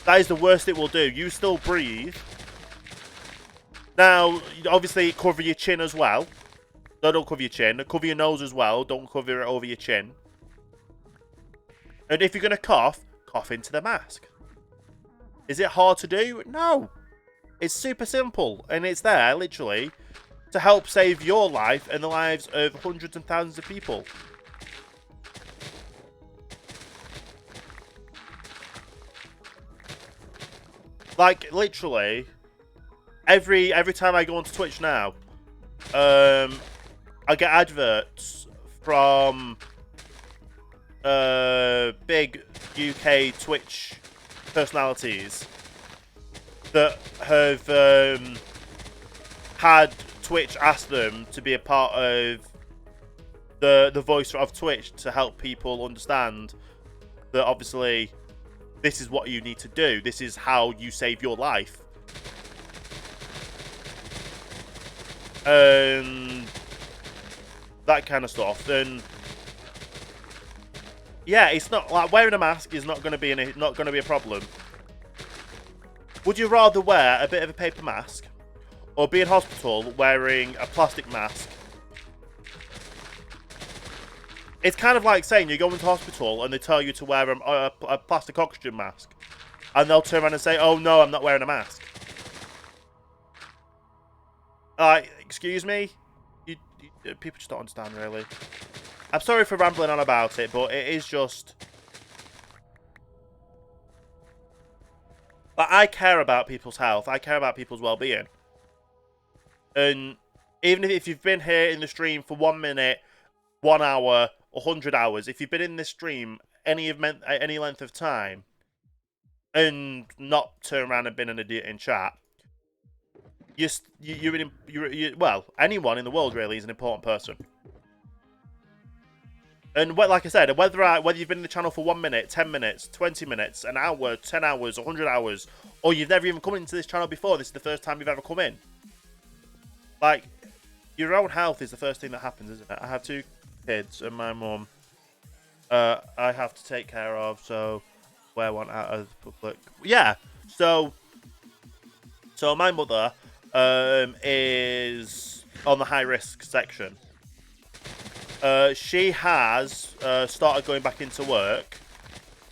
[SPEAKER 1] That is the worst it will do. You still breathe. Now, obviously, cover your chin as well. No, don't cover your chin. Cover your nose as well. Don't cover it over your chin. And if you're going to cough into the mask. Is it hard to do? No. It's super simple. And it's there, literally, to help save your life and the lives of hundreds and thousands of people. Like, literally, every time I go onto Twitch now, I get adverts from big UK Twitch personalities that have had Twitch ask them to be a part of the voice of Twitch to help people understand that obviously this is what you need to do. This is how you save your life. That kind of stuff. Then yeah, it's not like wearing a mask is not going to be a problem. Would you rather wear a bit of a paper mask or be in hospital wearing a plastic mask? It's kind of like saying you go into hospital and they tell you to wear a plastic oxygen mask. And they'll turn around and say, oh no, I'm not wearing a mask. Excuse me? People just don't understand, really. I'm sorry for rambling on about it, but it is just... Like, I care about people's health. I care about people's well-being. And even if you've been here in the stream for 1 minute, 1 hour, 100 hours, if you've been in this stream any length of time and not turn around and been an idiot in chat, well, anyone in the world really is an important person. And like I said, whether you've been in the channel for 1 minute, 10 minutes, 20 minutes, an hour, 10 hours, 100 hours, or you've never even come into this channel before, this is the first time you've ever come in. Like, your own health is the first thing that happens, isn't it? I have 2 kids and my mum I have to take care of, so wear one out of the public. Yeah, so my mother is on the high risk section. She has started going back into work,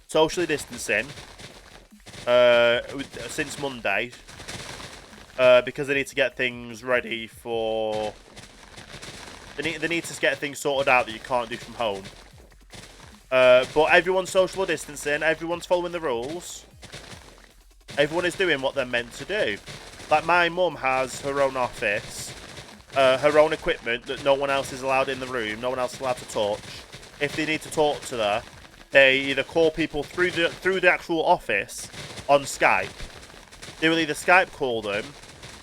[SPEAKER 1] socially distancing, since Monday, because they need to get things ready for... They need to get things sorted out that you can't do from home. But everyone's social distancing, everyone's following the rules. Everyone is doing what they're meant to do. Like, my mum has her own office, her own equipment that no one else is allowed in the room, no one else is allowed to touch. If they need to talk to her, they either call people through the actual office on Skype. They will either Skype call them,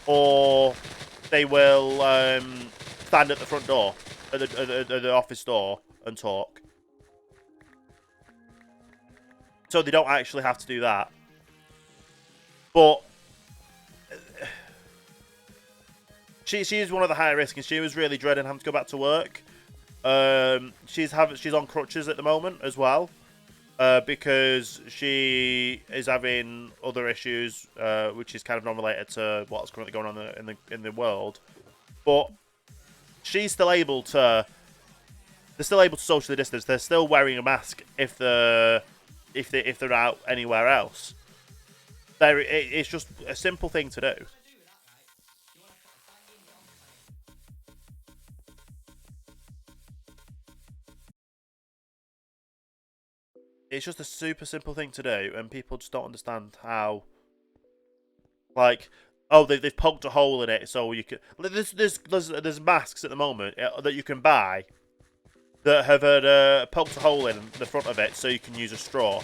[SPEAKER 1] or they will stand at the front door, at the office door, and talk. So they don't actually have to do that. But she is one of the high risk, and she was really dreading having to go back to work. She's on crutches at the moment as well, because she is having other issues, which is kind of non-related to what's currently going on in the world. But she's still able to. They're still able to socially distance. They're still wearing a mask if they're out anywhere else. It's just a simple thing to do. It's just a super simple thing to do, and people just don't understand how. Like, oh, they've poked a hole in it, so you can. There's masks at the moment that you can buy that have poked a hole in the front of it, so you can use a straw.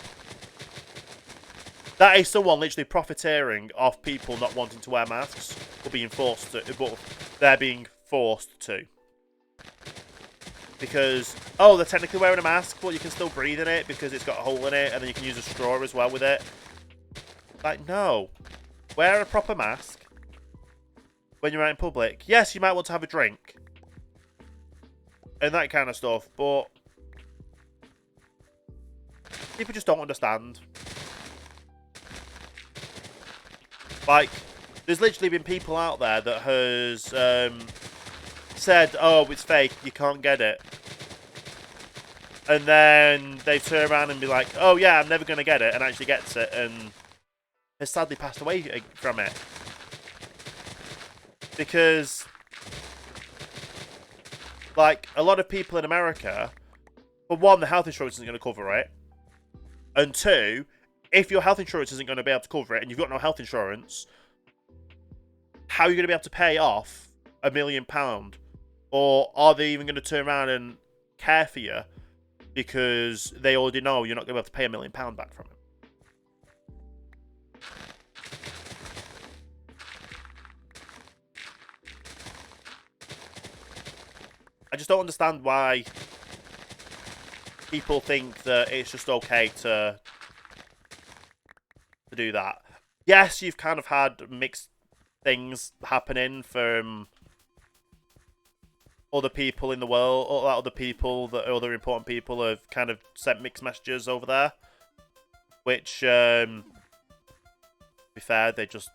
[SPEAKER 1] That is someone literally profiteering off people not wanting to wear masks, or being forced to, but they're being forced to. Because, oh, they're technically wearing a mask, but you can still breathe in it because it's got a hole in it, and then you can use a straw as well with it. Like, no. Wear a proper mask when you're out in public. Yes, you might want to have a drink and that kind of stuff, but people just don't understand. Like, there's literally been people out there that has said, oh, it's fake, you can't get it. And then they turn around and be like, oh yeah, I'm never going to get it, and actually gets it, and has sadly passed away from it. Because, like, a lot of people in America, for one, the health insurance isn't going to cover it. And two, if your health insurance isn't going to be able to cover it and you've got no health insurance, how are you going to be able to pay off £1 million? Or are they even going to turn around and care for you because they already know you're not going to be able to pay £1 million back from it? I just don't understand why people think that it's just okay to do that. Yes, you've kind of had mixed things happening from other people in the world, or other important people have kind of sent mixed messages over there, which be fair, they just...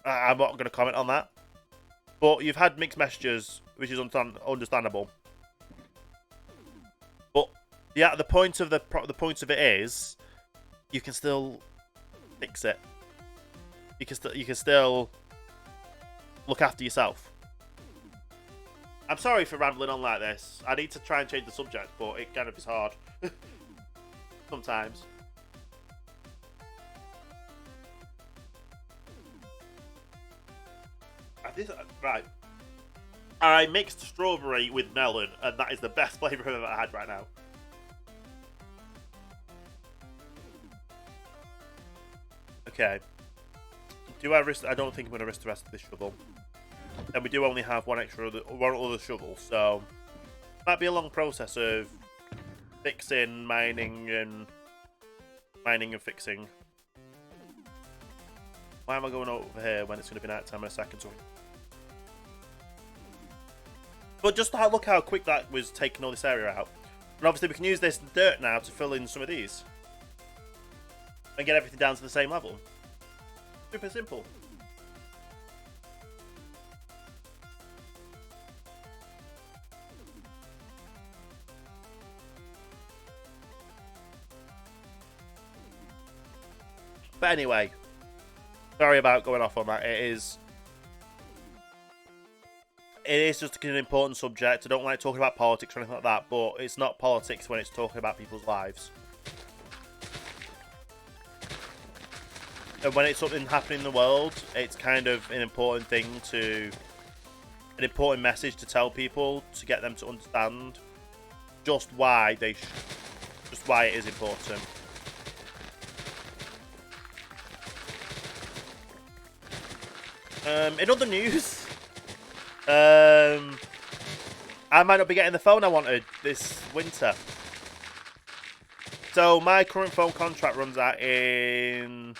[SPEAKER 1] I'm not going to comment on that. But you've had mixed messages, which is understandable. But yeah, the point of it is, you can still fix it. You can still look after yourself. I'm sorry for rambling on like this. I need to try and change the subject, but it kind of is hard sometimes. Right. I mixed strawberry with melon, and that is the best flavour I've ever had right now. Okay. I don't think I'm going to risk the rest of this shovel. And we do only have one other shovel, so might be a long process of fixing, mining and fixing. Why am I going over here when it's going to be night time in a second? But just look how quick that was taking all this area out. And obviously we can use this dirt now to fill in some of these. And get everything down to the same level. Super simple. But anyway, sorry about going off on that. It is just an important subject. I don't like talking about politics or anything like that, but it's not politics when it's talking about people's lives. And when it's something happening in the world, it's kind of an important message to tell people, to get them to understand just why it is important. In other news, I might not be getting the phone I wanted this winter. So my current phone contract runs out in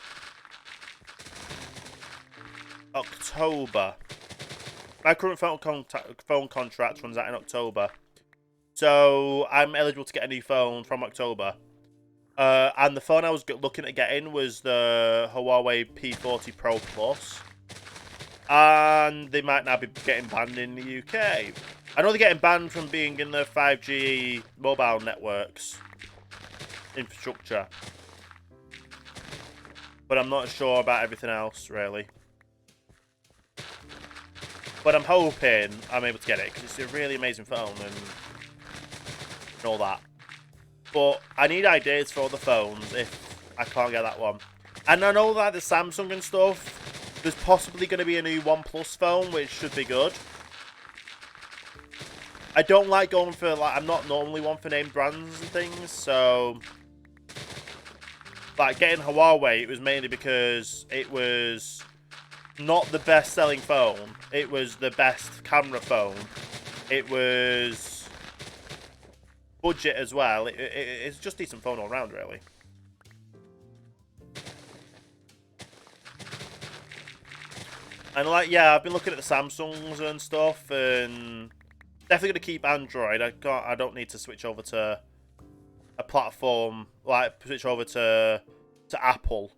[SPEAKER 1] October. My current phone contract runs out in October. So I'm eligible to get a new phone from October. And the phone I was looking at getting was the Huawei P40 Pro Plus. And they might now be getting banned in the UK. I know they're getting banned from being in the 5G mobile networks infrastructure. But I'm not sure about everything else, really. But I'm hoping I'm able to get it, because it's a really amazing phone and all that. But I need ideas for other phones if I can't get that one. And I know that the Samsung and stuff, there's possibly going to be a new OnePlus phone, which should be good. I don't like going for, I'm not normally one for named brands and things, so... getting Huawei, it was mainly because it was not the best-selling phone. It was the best camera phone. It was budget as well. It's just a decent phone all around, really. And I've been looking at the Samsungs and stuff, and definitely gonna keep Android. I don't need to switch over to a platform switch over to Apple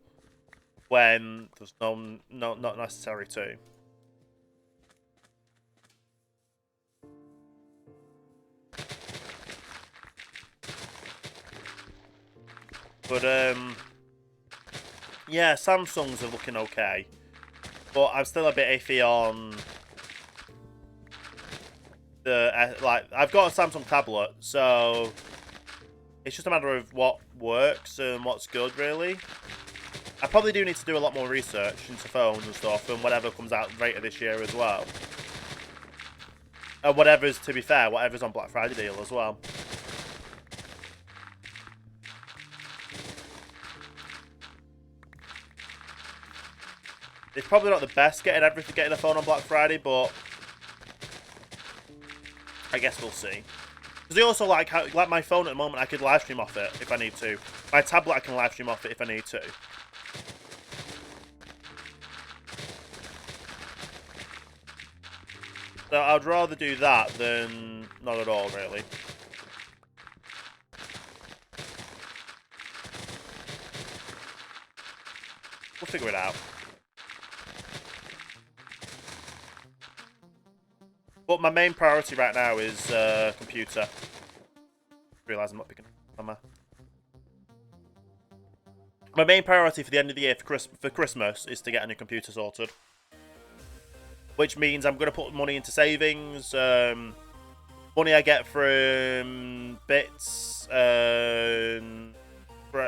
[SPEAKER 1] when there's not necessary to. But Samsungs are looking okay. But I'm still a bit iffy on the I've got a Samsung tablet, so it's just a matter of what works and what's good, really. I probably do need to do a lot more research into phones and stuff, and whatever comes out later this year as well. And to be fair, whatever's on Black Friday deal as well. It's probably not the best getting a phone on Black Friday, but I guess we'll see. Because they also like my phone at the moment, I could live stream off it if I need to. My tablet, I can live stream off it if I need to. So I'd rather do that than not at all, really. figure it out. But my main priority right now is computer. Realise I'm not picking on my main priority for the end of the year for Christmas is to get a new computer sorted. Which means I'm going to put money into savings, money I get from bits,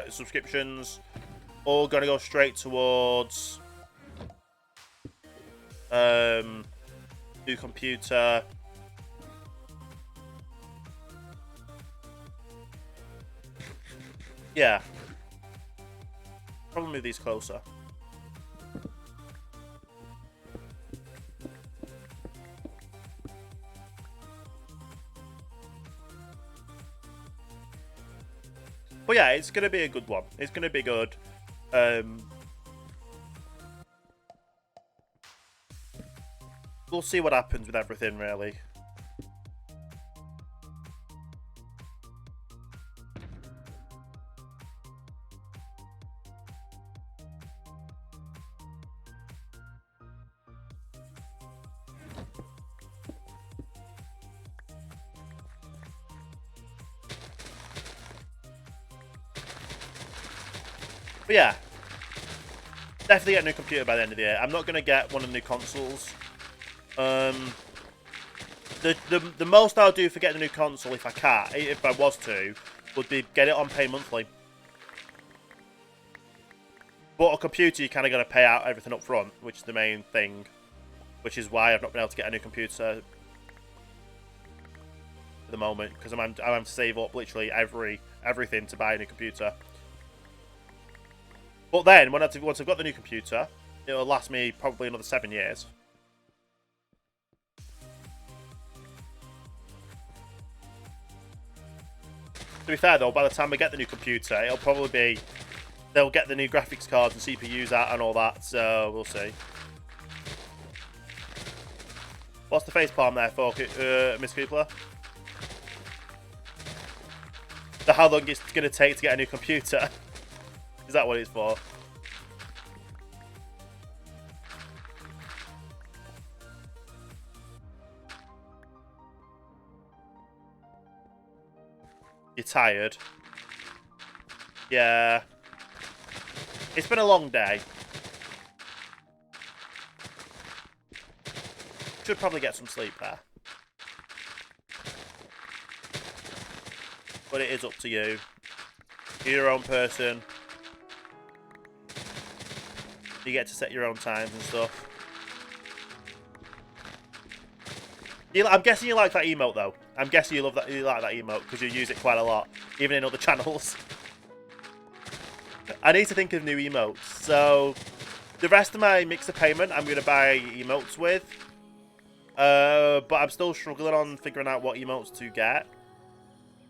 [SPEAKER 1] subscriptions, all going to go straight towards new computer. Yeah. Probably move these closer. But yeah, it's going to be a good one. It's going to be good. We'll see what happens with everything, really. But yeah, definitely get a new computer by the end of the year. I'm not going to get one of the new consoles. The most I'll do for getting a new console, if I was to, would be get it on pay monthly. But a computer, you kind of got to pay out everything up front, which is the main thing. Which is why I've not been able to get a new computer at the moment, because I'm having to save up literally everything to buy a new computer. But then, once I've got the new computer, it'll last me probably another 7 years. To be fair though, by the time I get the new computer, it'll probably be... They'll get the new graphics cards and CPUs out and all that, so we'll see. What's the facepalm there for, Miss Cooper? So how long it's going to take to get a new computer? Is that what it's for? You're tired? Yeah. It's been a long day. Should probably get some sleep there. But it is up to you. You're your own person. You get to set your own times and stuff. I'm guessing you like that emote though. I'm guessing you like that emote because you use it quite a lot, even in other channels. I need to think of new emotes. So the rest of my mixer payment, I'm gonna buy emotes with. But I'm still struggling on figuring out what emotes to get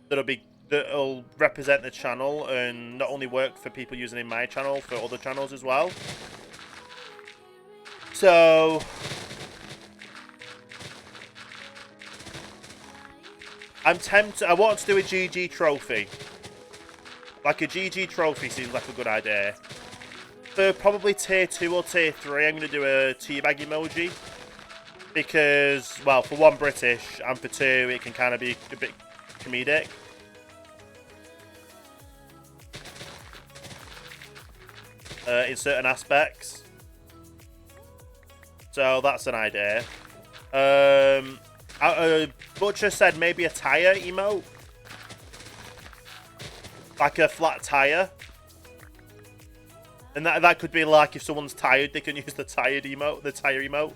[SPEAKER 1] that'll represent the channel and not only work for people using in my channel, for other channels as well. So I'm tempted. I want to do a GG trophy. Like a GG trophy seems like a good idea. For probably tier 2 or tier 3, I'm going to do a teabag emoji. Because, well, for one, British, and for two, it can kind of be a bit comedic. In certain aspects. So that's an idea. Butcher said maybe a tyre emote. Like a flat tyre. And that could be like if someone's tired, they can use the tired emote, the tyre emote.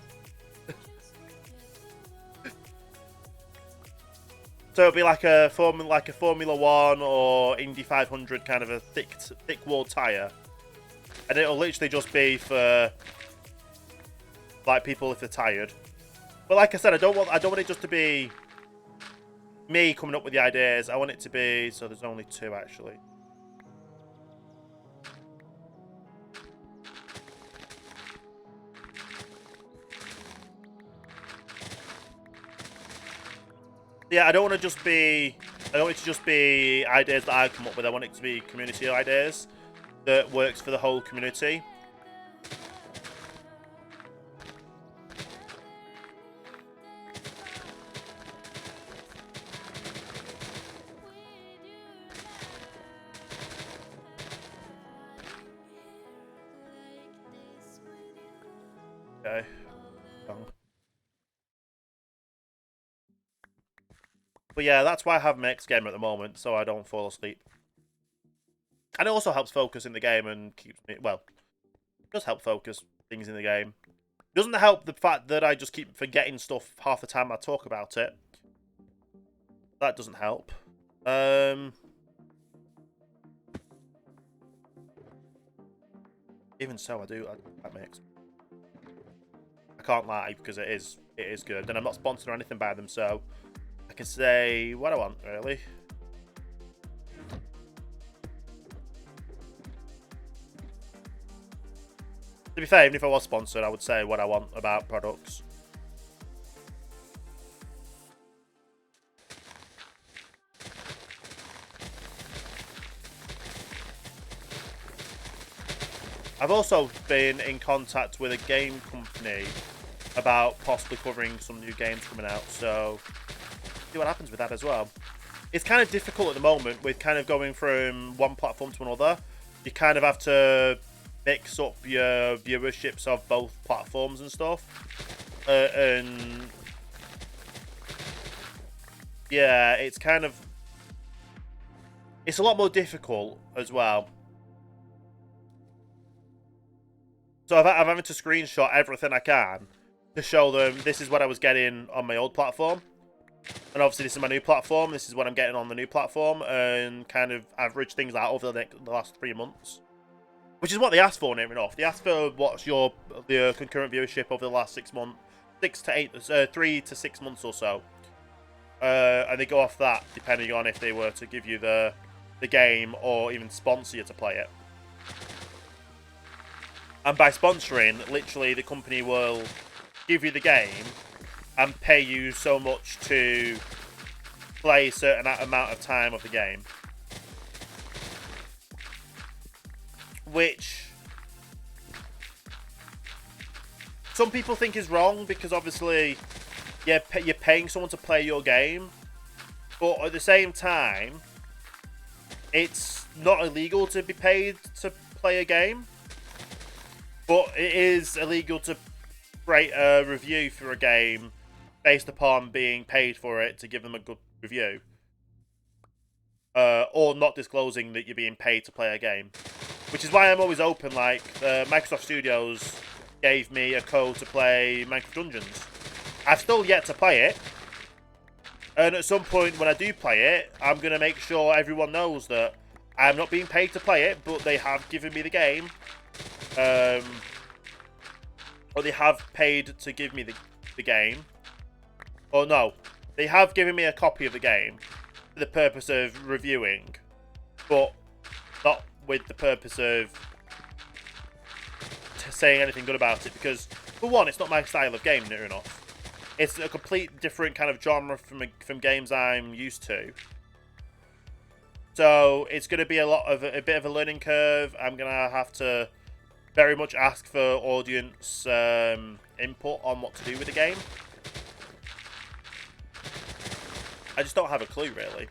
[SPEAKER 1] So it'll be like a Formula 1 or Indy 500 kind of a thick wall tyre. And it'll literally just be for like people if they're tired. But like I said, I don't want it just to be me coming up with the ideas. I want it to be, so there's only 2 actually. Yeah, I don't want it to just be ideas that I come up with. I want it to be community ideas that works for the whole community. Okay. But yeah, that's why I have my X game at the moment, so I don't fall asleep. And it also helps focus in the game and keeps me, well, it does help focus things in the game. It doesn't help the fact that I just keep forgetting stuff half the time I talk about it. That doesn't help. Even so, I like my X. I can't lie because it is good, and I'm not sponsored or anything by them, so I can say what I want, really. To be fair, even if I was sponsored, I would say what I want about products. I've also been in contact with a game company about possibly covering some new games coming out, so see what happens with that as well. It's kind of difficult at the moment with kind of going from one platform to another. You kind of have to mix up your viewerships of both platforms and stuff. And yeah, it's kind of... It's a lot more difficult as well. So I'm having to screenshot everything I can to show them this is what I was getting on my old platform. And obviously this is my new platform. This is what I'm getting on the new platform. And kind of average things out over the last 3 months. Which is what they asked for, near enough. They asked for what's the concurrent viewership over the last 6 months. 3 to 6 months or so. And they go off that depending on if they were to give you the game or even sponsor you to play it. And by sponsoring, literally the company will give you the game and pay you so much to play a certain amount of time of the game. Which some people think is wrong because obviously you're paying someone to play your game. But at the same time, it's not illegal to be paid to play a game. But it is illegal to write a review for a game based upon being paid for it to give them a good review. Or not disclosing that you're being paid to play a game. Which is why I'm always open, like, Microsoft Studios gave me a code to play Minecraft Dungeons. I've still yet to play it. And at some point when I do play it, I'm going to make sure everyone knows that I'm not being paid to play it, but they have given me the game. Or they have paid to give me the game. Or no, they have given me a copy of the game for the purpose of reviewing, but not with the purpose of saying anything good about it, because for one, it's not my style of game, near enough. It's a complete different kind of genre from games I'm used to. So it's going to be a bit of a learning curve. I'm going to have to very much ask for audience input on what to do with the game. I just don't have a clue, really.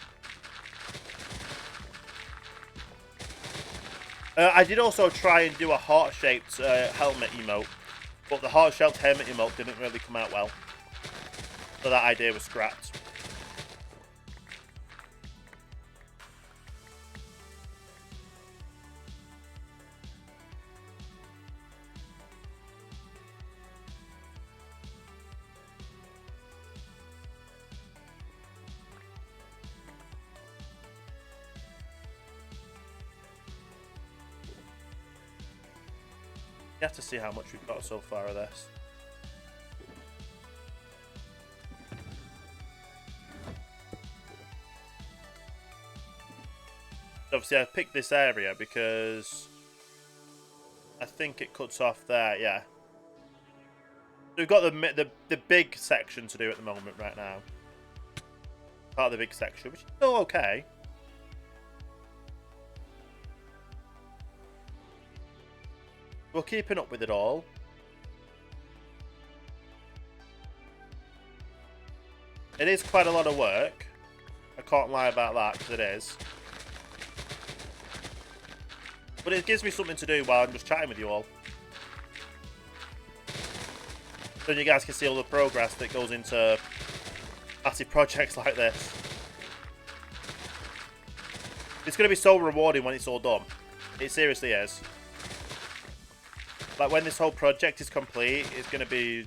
[SPEAKER 1] I did also try and do a heart-shaped helmet emote, but the heart-shaped helmet emote didn't really come out well. So that idea was scrapped. You have to see how much we've got so far of this. Obviously, I picked this area because I think it cuts off there. Yeah. So we've got the big section to do at the moment right now. Part of the big section, which is still okay. We're keeping up with it all. It is quite a lot of work. I can't lie about that, because it is. But it gives me something to do while I'm just chatting with you all. So you guys can see all the progress that goes into massive projects like this. It's going to be so rewarding when it's all done. It seriously is. Like, when this whole project is complete, it's going to be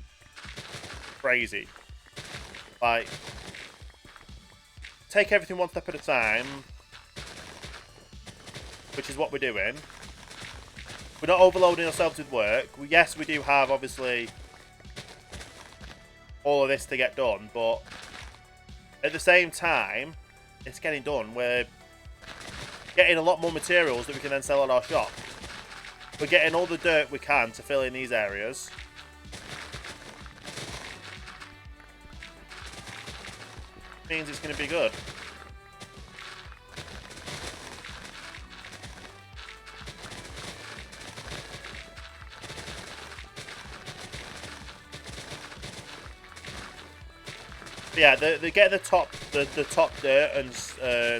[SPEAKER 1] crazy. Like, take everything one step at a time, which is what we're doing. We're not overloading ourselves with work. Yes, we do have, obviously, all of this to get done, but at the same time, it's getting done. We're getting a lot more materials that we can then sell at our shop. We're getting all the dirt we can to fill in these areas. Means it's going to be good. But yeah, the get the top dirt and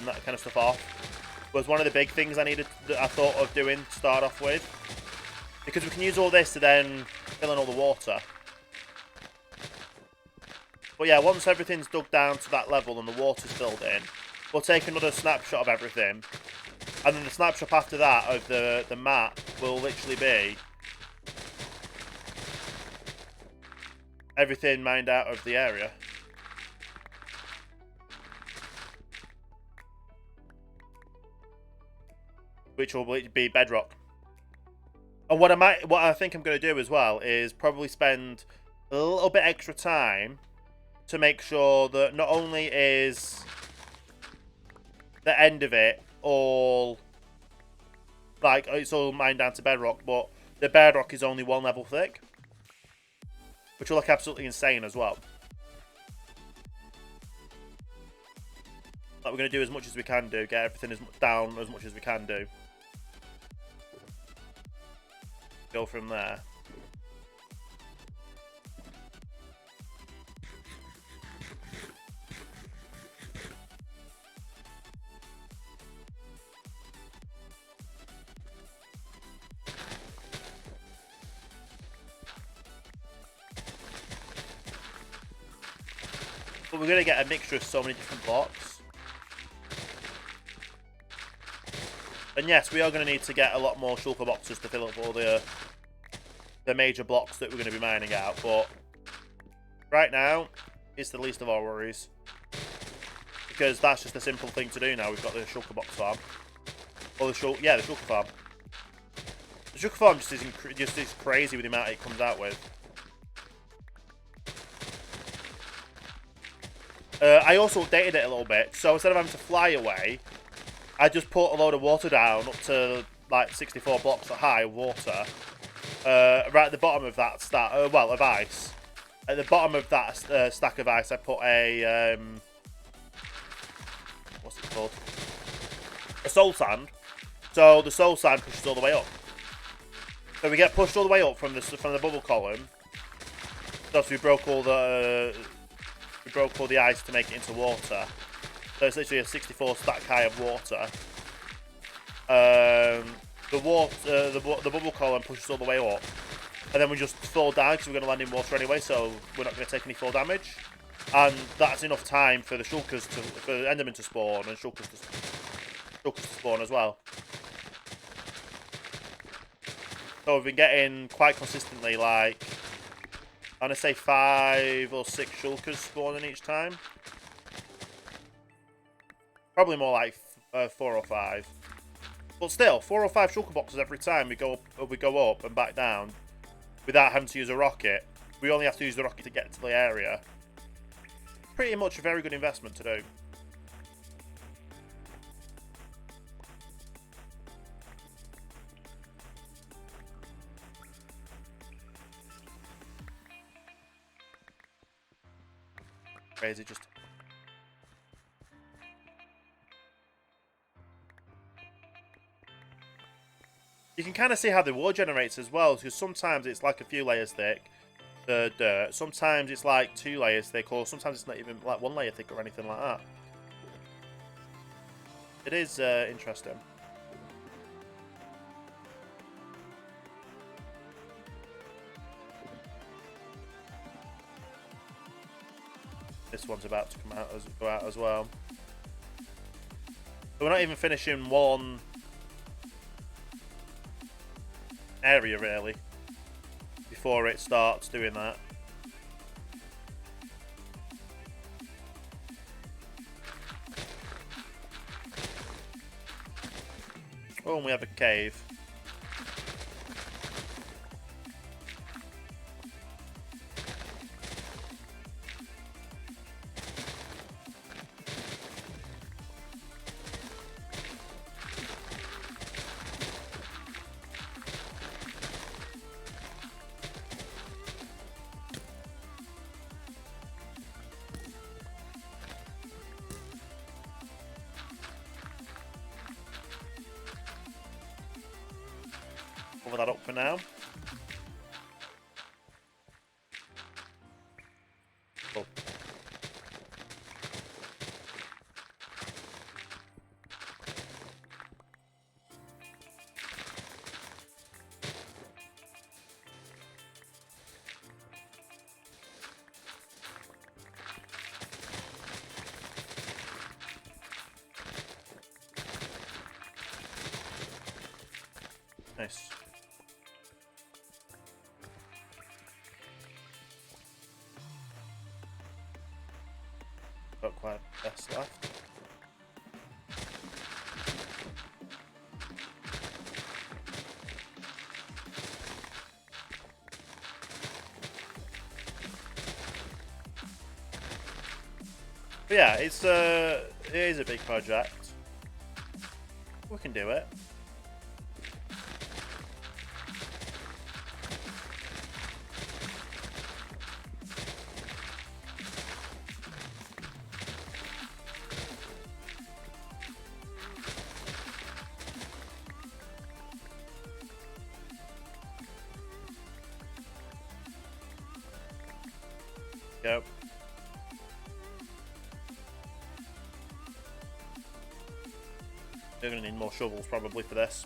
[SPEAKER 1] that kind of stuff off was one of the big things I thought of doing to start off with, because we can use all this to then fill in all the water. But yeah, once everything's dug down to that level and the water's filled in, we'll take another snapshot of everything, and then the snapshot after that of the map will literally be everything mined out of the area. Which will be bedrock. And what I think I'm going to do as well is probably spend a little bit extra time to make sure that not only is the end of it all, like, it's all mined down to bedrock, but the bedrock is only 1 level thick, which will look absolutely insane as well. Like, we're going to do as much as we can do, get everything down as much as we can do. Go from there. But we're going to get a mixture of so many different blocks. And yes, we are going to need to get a lot more shulker boxes to fill up all the major blocks that we're going to be mining out. But right now, it's the least of our worries, because that's just a simple thing to do now. We've got the shulker box farm, or the shulker farm. The shulker farm just is crazy with the amount it comes out with. I also updated it a little bit, so instead of having to fly away, I just put a load of water down up to like 64 blocks high water. Right at the bottom of that of ice. At the bottom of that stack of ice, I put a what's it called? A soul sand. So the soul sand pushes all the way up. So we get pushed all the way up from the bubble column. So we broke all the ice to make it into water. So it's literally a 64 stack high of water. The bubble column pushes all the way up, and then we just fall down because we're going to land in water anyway, so we're not going to take any fall damage. And that's enough time for the shulkers for Endermen to spawn and shulkers to spawn as well. So we've been getting quite consistently, like, I'm going to say 5 or 6 shulkers spawning each time. Probably more like 4 or 5. But still, 4 or 5 shulker boxes every time we go up and back down without having to use a rocket. We only have to use the rocket to get to the area. Pretty much a very good investment to do. Crazy, just... You can kind of see how the wood generates as well, because sometimes it's like a few layers thick, the dirt. Sometimes it's like 2 layers thick, or sometimes it's not even like 1 layer thick or anything like that. It is interesting. This one's about to go out as well. So we're not even finishing one area really before it starts doing that. Oh, and we have a cave. Cover that up for now. Cool. Nice. Got quite less left. But yeah, it is a big project. We can do it. Go. You're going to need more shovels probably for this.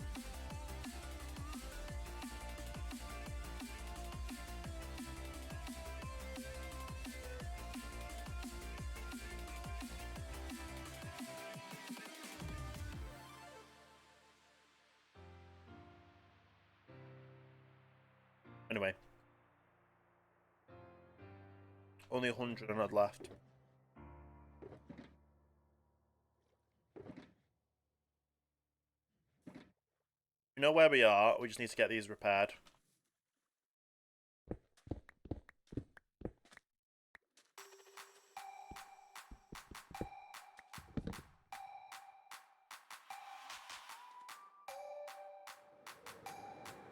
[SPEAKER 1] Anyway. Only 100 and odd left. You know where we are, we just need to get these repaired.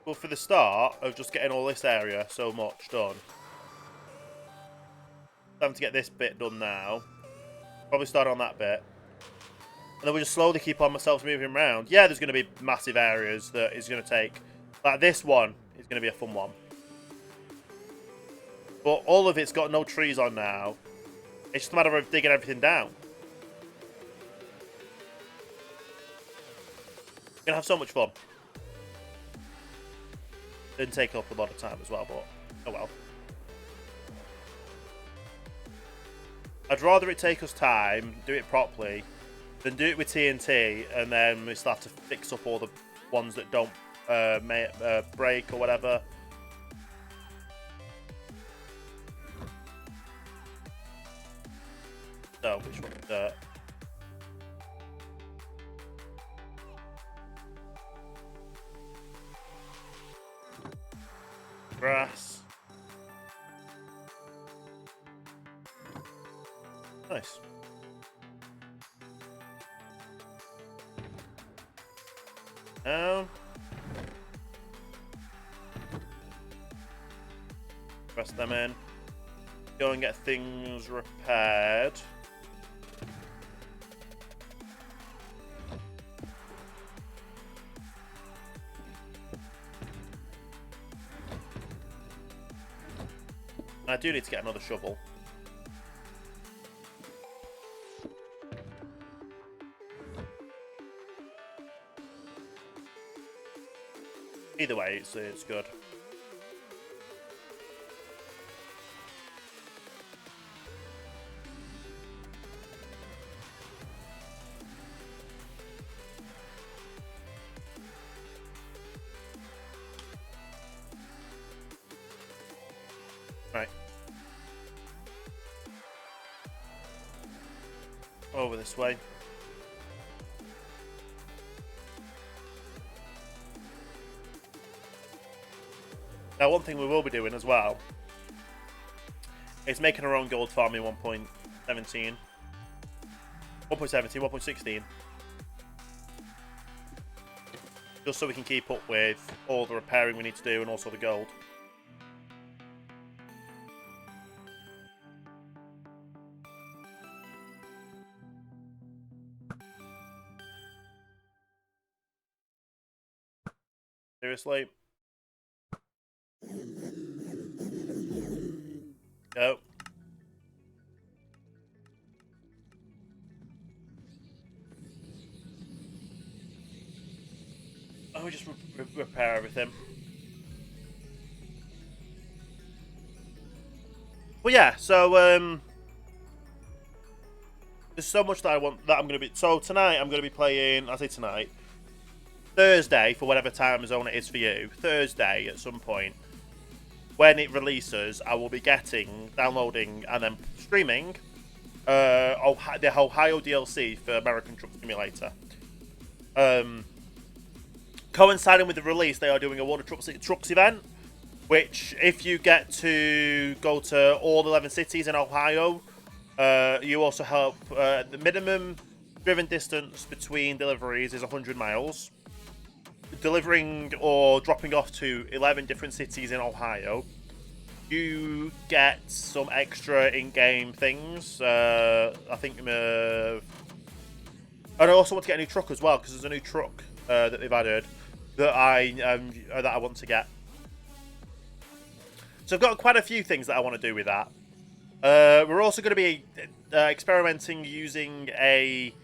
[SPEAKER 1] But for the start of just getting all this area so much done, having to get this bit done now. Probably start on that bit. And then we just slowly keep on ourselves moving around. Yeah, there's going to be massive areas that is going to take. Like this one is going to be a fun one. But all of it's got no trees on now. It's just a matter of digging everything down. We're going to have so much fun. Didn't take up a lot of time as well, but oh well. I'd rather it take us time, do it properly, than do it with TNT, and then we still have to fix up all the ones that don't break or whatever. So, which one's dirt? Grass. Nice. Press them in. Go and get things repaired. I do need to get another shovel. Either way, it's good. over this way. Now, one thing we will be doing as well is making our own gold farm in 1.17. 1.16. Just so we can keep up with all the repairing we need to do and also the gold. Seriously? Go. Oh, we just repair everything. Well, yeah, so, there's so much that I want, that I'm going to be, so tonight I'm going to be playing, I say tonight, Thursday, for whatever time zone it is for you, Thursday at some point, when it releases, I will be downloading, and then streaming, the Ohio DLC for American Truck Simulator. Coinciding with the release, they are doing a World of Trucks event, which, if you get to go to all 11 cities in Ohio, you also help. The minimum driven distance between deliveries is 100 miles. Delivering or dropping off to 11 different cities in Ohio, you get some extra in-game things. I think, and I also want to get a new truck as well, because there's a new truck that they've added that I want to get. So I've got quite a few things that I want to do with that. We're also going to be experimenting using a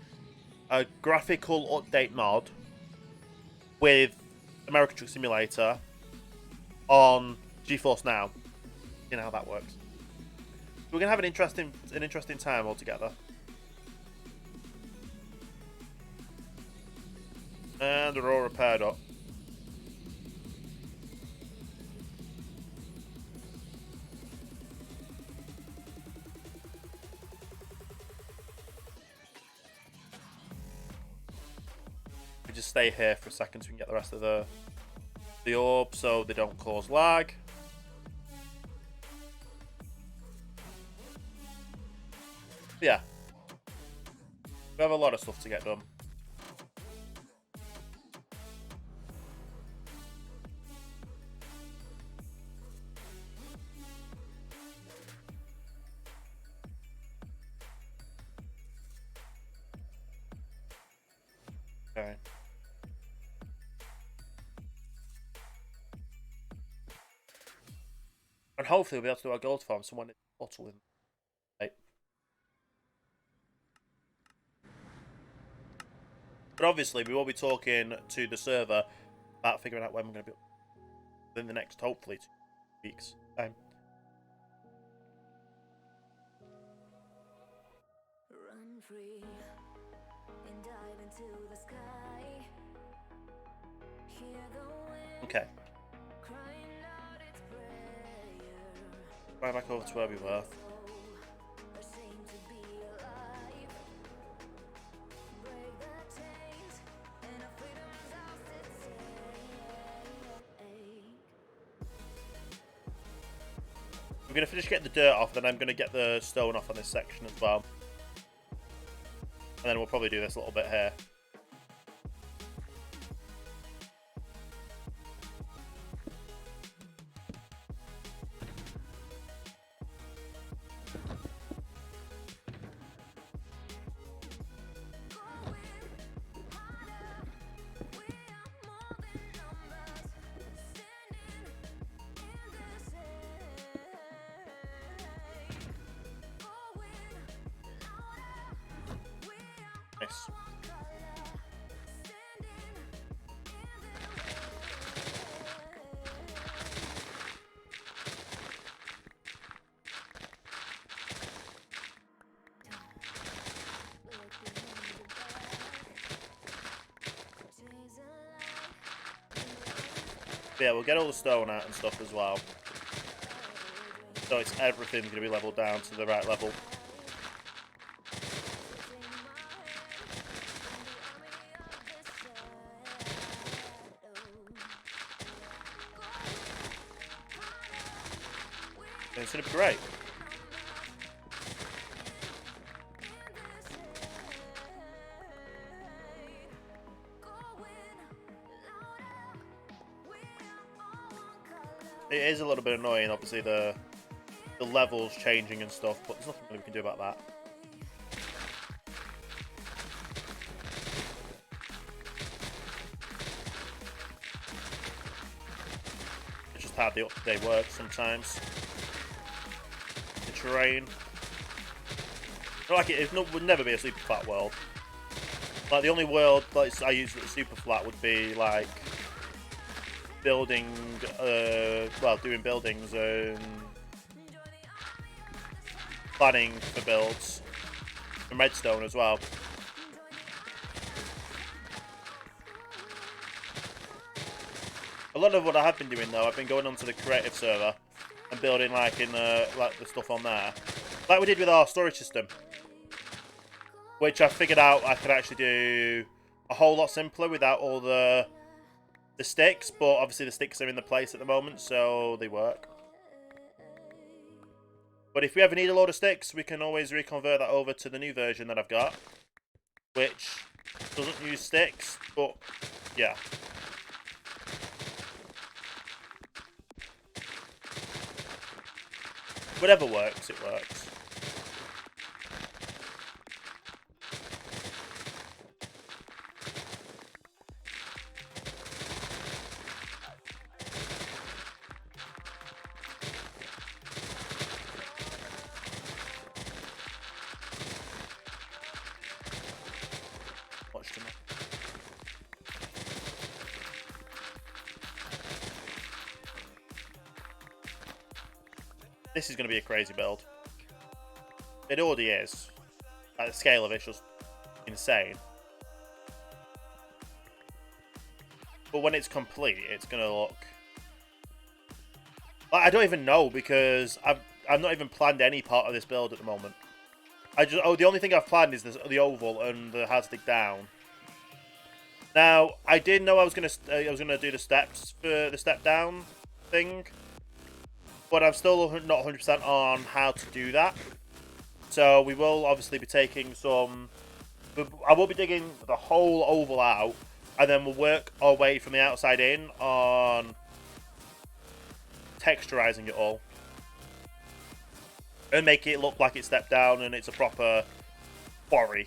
[SPEAKER 1] graphical update mod with American Truck Simulator on GeForce Now. You know how that works. We're gonna have an interesting time altogether. And they're all repaired up. We just stay here for a second so we can get the rest of the orb so they don't cause lag. Yeah. We have a lot of stuff to get done. Okay. And hopefully we'll be able to do our gold farm someone bottle in. Right. But obviously we will be talking to the server about figuring out when we're going to be within the next, hopefully, 2 weeks. Run free and dive into the sky. Okay. Right back over to where we were. We're going to finish getting the dirt off, then I'm going to get the stone off on this section as well. And then we'll probably do this a little bit here. Nice. Yeah, we'll get all the stone out and stuff as well. So it's everything's going to be leveled down to the right level. going to be great. It is a little bit annoying, obviously, the levels changing and stuff, but there's nothing really we can do about that. It's just how the update works sometimes. The terrain. Like it would never be a super flat world. Like the only world like I use that's super flat would be like building, well, doing buildings and planning for builds, and redstone as well. A lot of what I have been doing though, I've been going onto the creative server and building like in the stuff on there, like we did with our storage system, which I figured out I could actually do a whole lot simpler without all the sticks, but obviously the sticks are in the place at the moment, so they work. But if we ever need a load of sticks, we can always reconvert that over to the new version that I've got, which doesn't use sticks, but yeah. Whatever works, it works. Watch them. This is going to be a crazy build. It already is. Like, the scale of it's just insane. But when it's complete, it's going to look... Like, I don't even know, because I've not even planned any part of this build at the moment. The only thing I've planned is the oval and the how to dig down. Now, I did know I was gonna do the steps for the step down thing, but I'm still not 100% on how to do that. So we will obviously be taking some... I will be digging the whole oval out, and then we'll work our way from the outside in on texturizing it all. And make it look like it's stepped down and it's a proper quarry.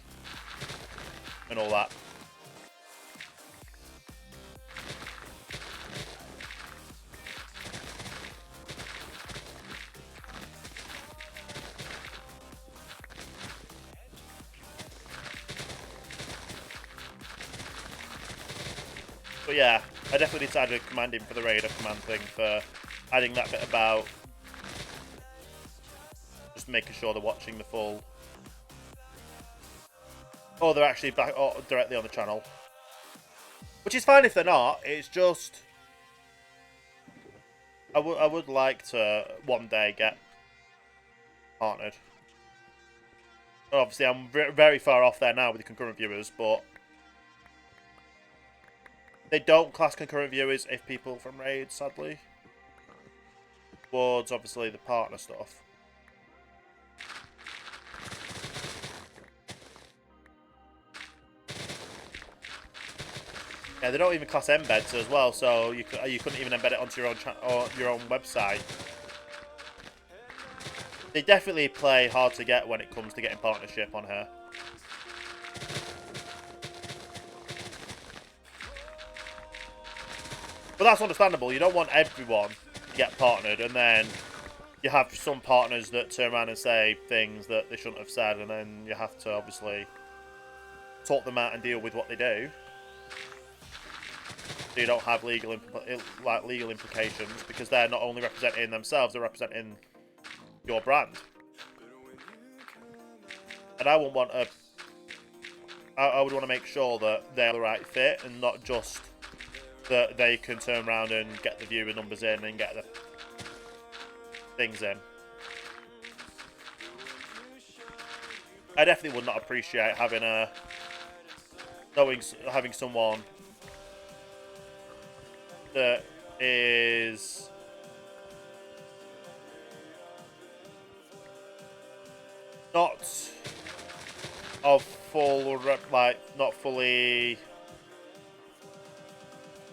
[SPEAKER 1] And all that. But yeah, I definitely decided to command him for the Raider command thing, for adding that bit about just making sure they're watching the full... Oh, they're actually back directly on the channel. Which is fine if they're not, it's just... I would like to one day get partnered. Obviously, I'm very far off there now with the concurrent viewers, but... They don't class concurrent viewers if people from Raid, sadly. Towards, obviously, the partner stuff. Yeah, they don't even class embeds as well, so you couldn't even embed it onto your own website. They definitely play hard to get when it comes to getting partnership on her. But that's understandable. You don't want everyone to get partnered, and then you have some partners that turn around and say things that they shouldn't have said, and then you have to obviously talk them out and deal with what they do. So you don't have legal implications, because they're not only representing themselves, they're representing your brand. And I would want to make sure that they're the right fit, and not just that they can turn around and get the viewer numbers in and get the things in. I definitely would not appreciate having having someone that is not of full, like, not fully...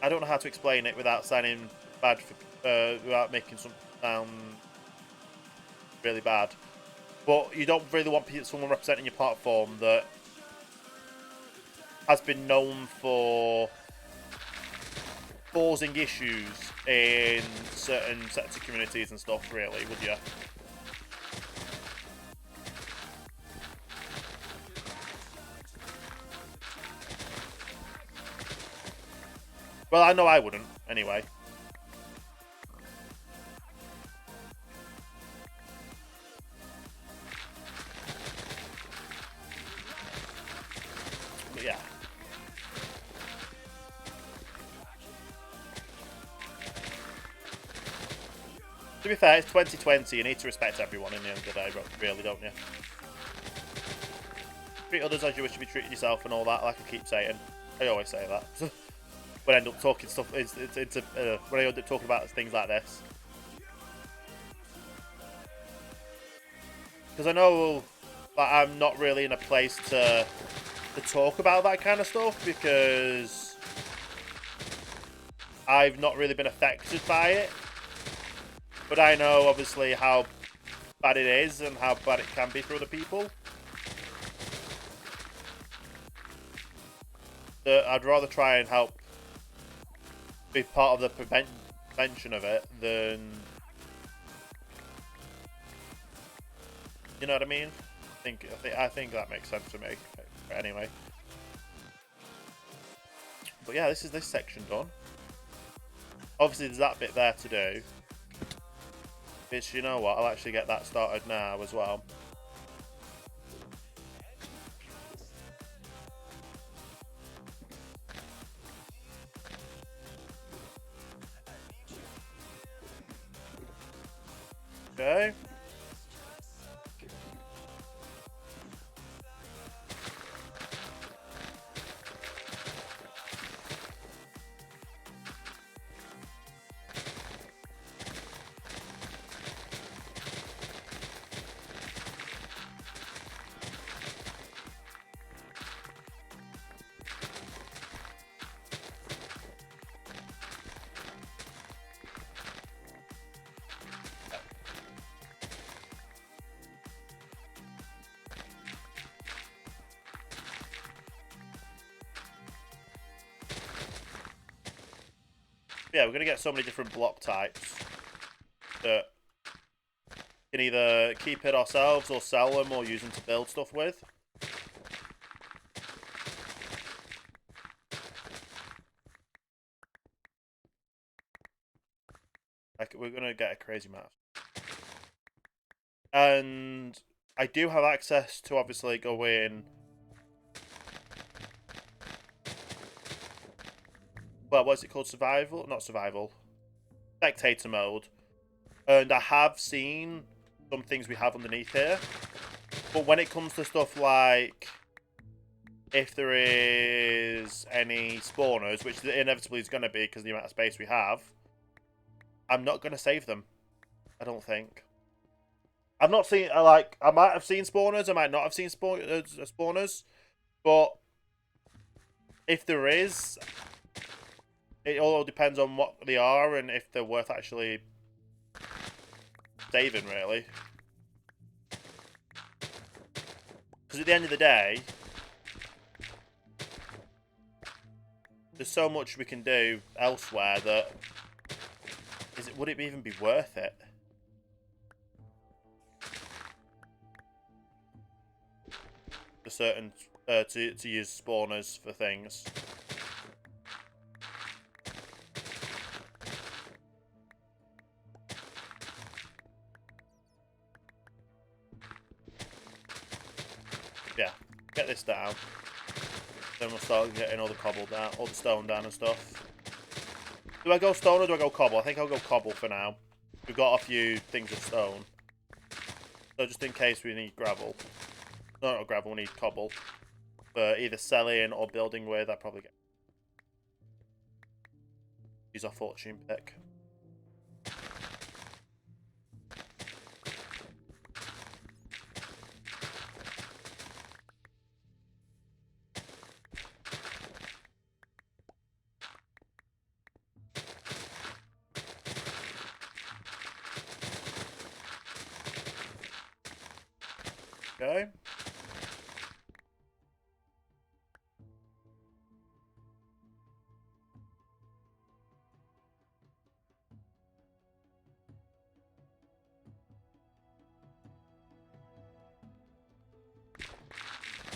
[SPEAKER 1] I don't know how to explain it without sounding bad, without making some sound really bad. But you don't really want someone representing your platform that has been known for causing issues in certain sets of communities and stuff, really, would you? Well, I know I wouldn't, anyway. But yeah. To be fair, it's 2020, you need to respect everyone in the end of the day, really, don't you? Treat others as you wish to be treated yourself and all that, like I keep saying. I always say that. When I end up talking stuff, when I end up talking about things like this. Because I know that I'm not really in a place to talk about that kind of stuff, because I've not really been affected by it. But I know, obviously, how bad it is and how bad it can be for other people. I'd rather try and help be part of the prevention of it than... You know what I mean? I think that makes sense to me. Anyway. But yeah, this section done. Obviously, there's that bit there to do. Which, you know what, I'll actually get that started now as well. Okay. Yeah, we're going to get so many different block types that we can either keep it ourselves or sell them or use them to build stuff with. Like, we're going to get a crazy amount. And I do have access to obviously go in... Well, what's it called? Survival? Not survival. Spectator mode. And I have seen some things we have underneath here. But when it comes to stuff like... If there is any spawners, which inevitably is going to be because of the amount of space we have, I'm not going to save them. I don't think. I've not seen... Like, I might have seen spawners. I might not have seen spawners. But if there is... It all depends on what they are and if they're worth actually saving, really. Because at the end of the day, there's so much we can do elsewhere that... would it even be worth it? For certain... to use spawners for things. Yeah, get this down. Then we'll start getting all the cobble down, all the stone down and stuff. Do I go stone or do I go cobble? I think I'll go cobble for now. We've got a few things of stone. So just in case we need gravel. No, not gravel, we need cobble. For either selling or building with, I probably get... Use our fortune pick. Okay.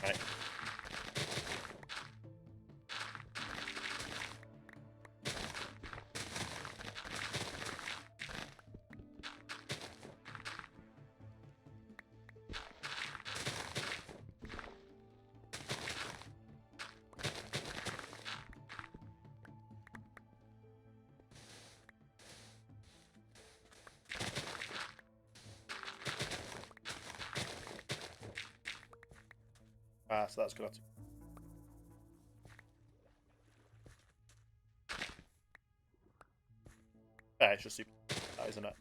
[SPEAKER 1] Right. Ah, so that's gonna have to. Yeah, it's just super, that, isn't it?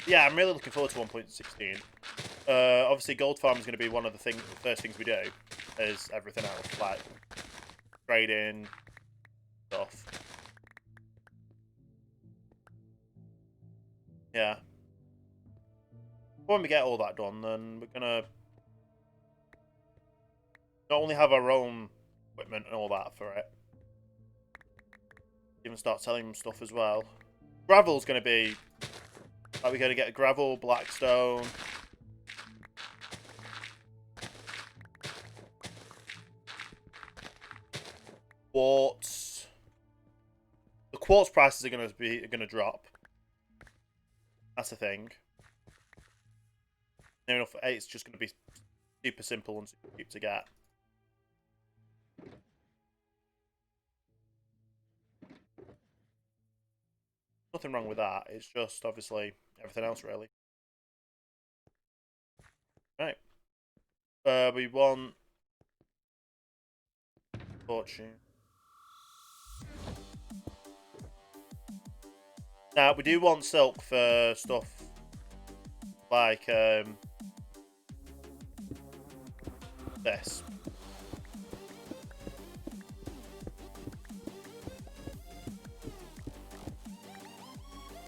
[SPEAKER 1] Yeah, I'm really looking forward to 1.16. Obviously, gold farm is going to be one of the first things we do, is everything else, like trading stuff. Yeah. When we get all that done, then we're gonna not only have our own equipment and all that for it, even start selling them stuff as well. Gravel's going to be like, we're going to get gravel, blackstone. Quartz. The quartz prices are going to drop. That's the thing. Near enough, it's just going to be super simple and super cheap to get. Nothing wrong with that. It's just obviously everything else really. Right. We want fortune. Now we do want silk for stuff like this.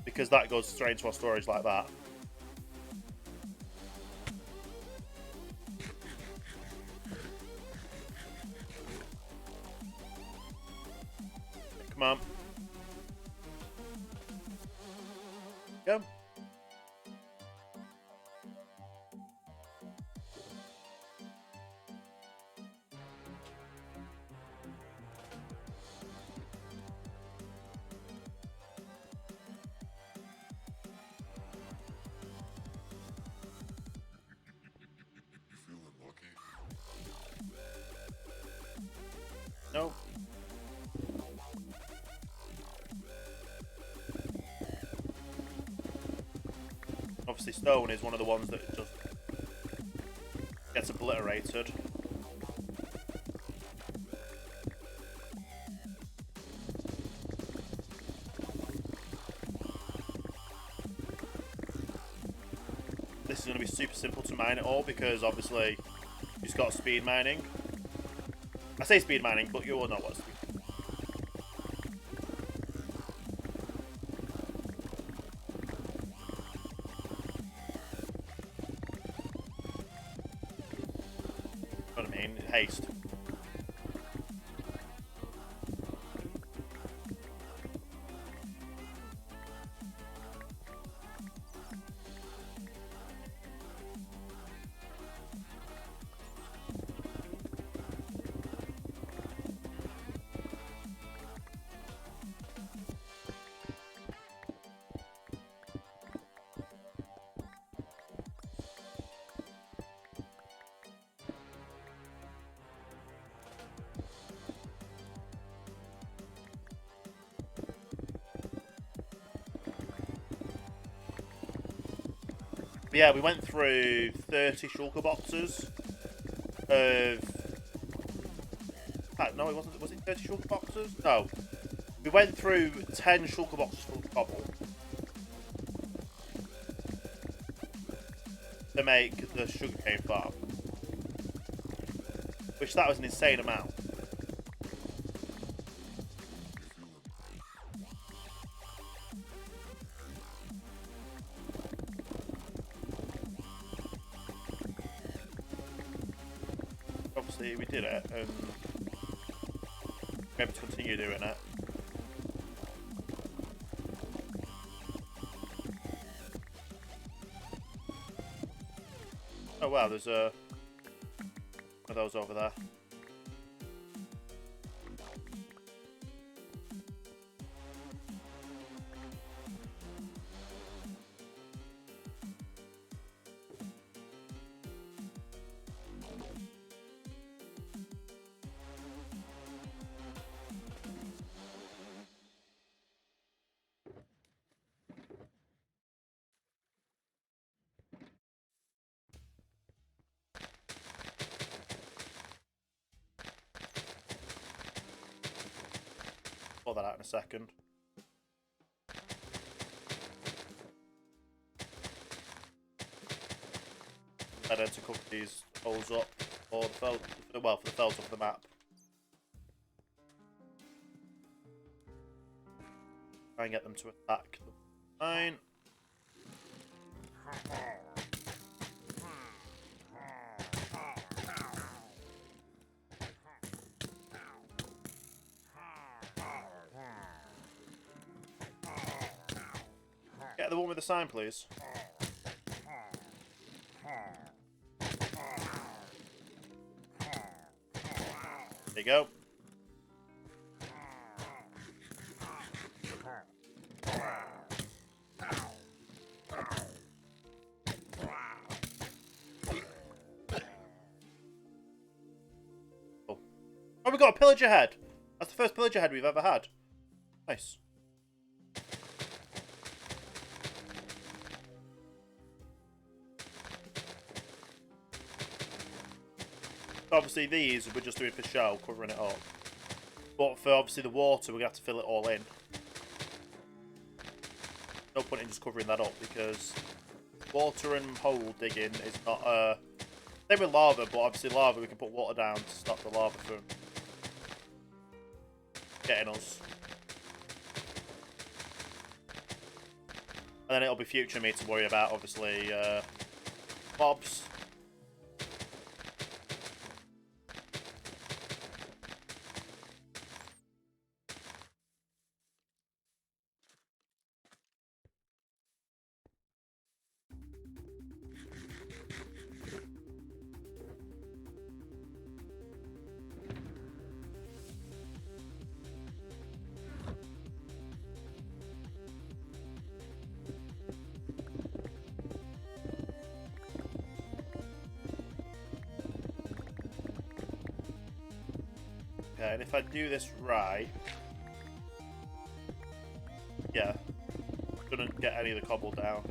[SPEAKER 1] Because that goes straight into our storage like that. Come on. Go. No. Obviously, stone is one of the ones that just gets obliterated. This is going to be super simple to mine it all because obviously it's got speed mining. I say speed mining, but you all know what speed. You know what I mean? Haste. But yeah, we went through 30 shulker boxes of... No, it wasn't. Was it 30 shulker boxes? No. We went through 10 shulker boxes full of cobble to make the sugarcane farm. Which that was an insane amount. obviously we did it, and we're able to continue doing it. Oh wow, there's one of those over there. Pull that out in a second. Better to cover these holes up for the felt, well, for the felt of the map. Try and get them to attack the mine. Get the one with the sign, please. There you go. Oh, we got a pillager head. That's the first pillager head we've ever had. Nice. Obviously these we're just doing for show, covering it up. But for obviously the water, we're going to have to fill it all in. No point in just covering that up because water and hole digging is not same with lava, but obviously lava we can put water down to stop the lava from getting us. And then it'll be future me to worry about, obviously, mobs. Okay, and if I do this right, yeah, couldn't get any of the cobble down.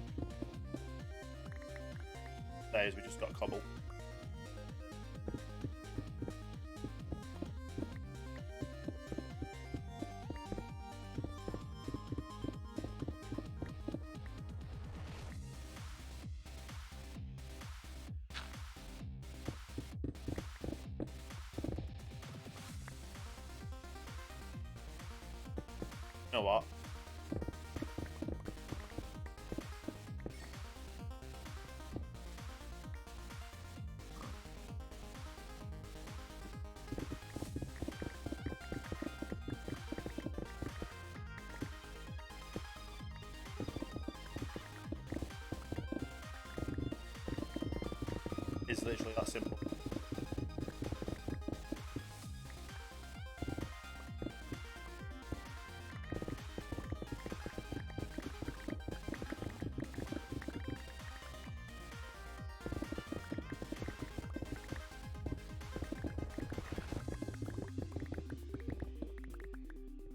[SPEAKER 1] Days we just got cobble. You know what? It's literally that simple.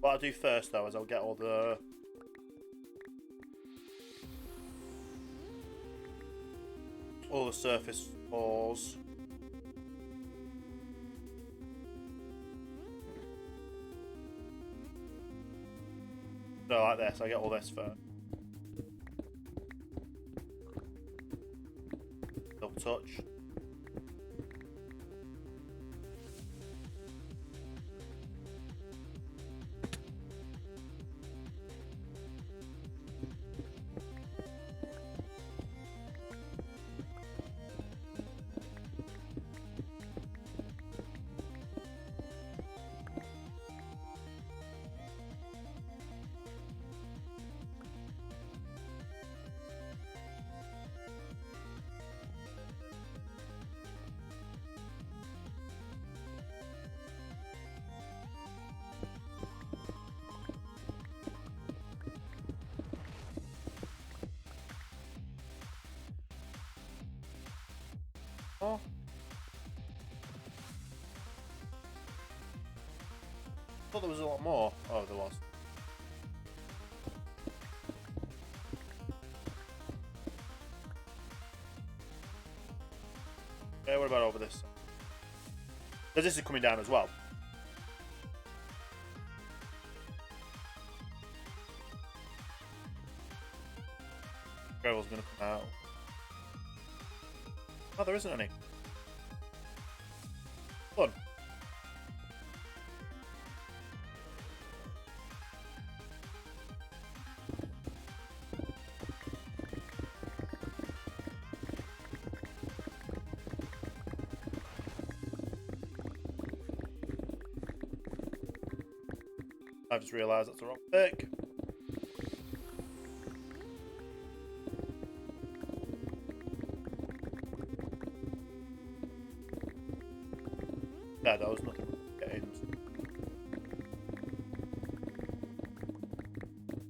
[SPEAKER 1] What I'll do first though is I'll get all the surface ores. So like this, I get all this first. Double touch. thought there was a lot more. Oh, there was. Yeah, what about over this? Because this is coming down as well. Gravel's going to come out. Oh, there isn't any. Fun. I've just realised that's the wrong pick. Yeah, that was nothing.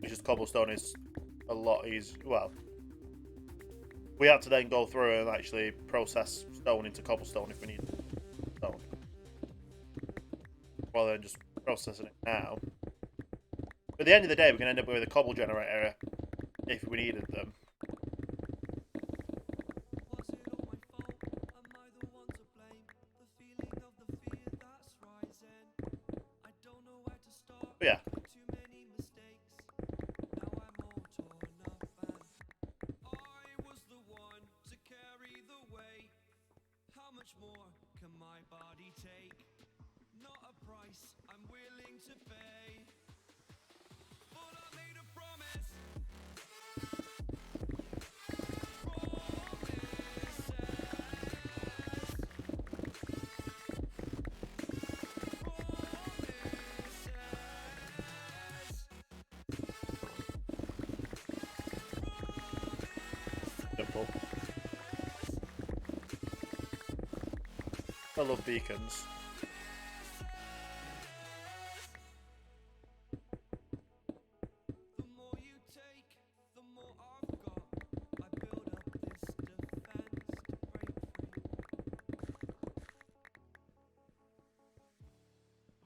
[SPEAKER 1] Which is cobblestone is a lot easier. Well, we had to then go through and actually process stone into cobblestone if we need stone. Rather than just processing it now. But at the end of the day, we're going to end up with a cobble generator if we needed them. But yeah. Simple. I love beacons.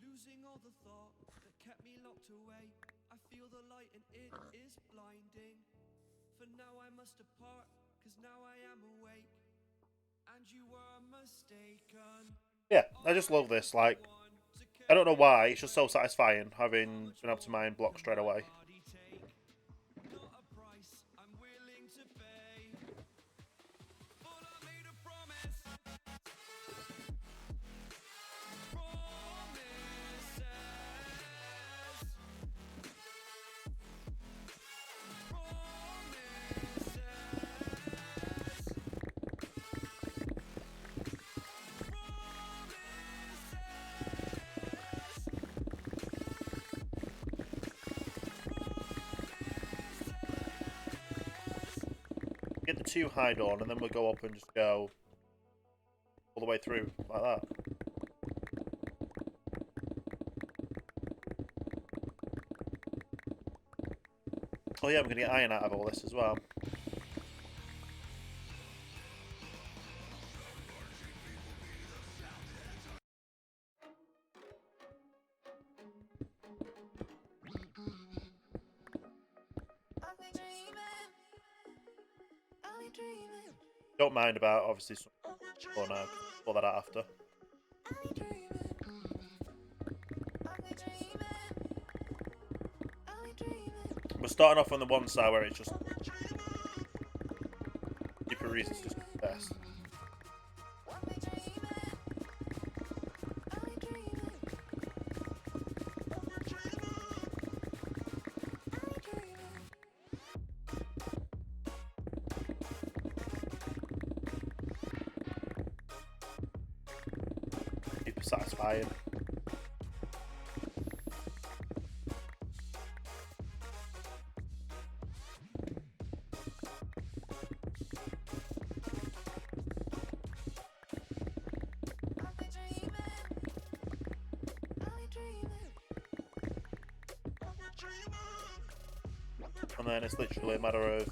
[SPEAKER 2] Losing all the thought that kept me locked away. I feel the light and it is blinding. For now I must depart, cause now I am awake. And you were mistaken.
[SPEAKER 1] Yeah, I just love this. Like, I don't know why, it's just so satisfying having been able to mine blocks straight away. Get the 2 high dawn and then we'll go up and just go all the way through like that. Oh yeah, we're going to get iron out of all this as well. Don't mind about obviously some fun now. Pull that out after. We're starting off on the one side where it's just super reasons just best. Super satisfying. And then it's literally a matter of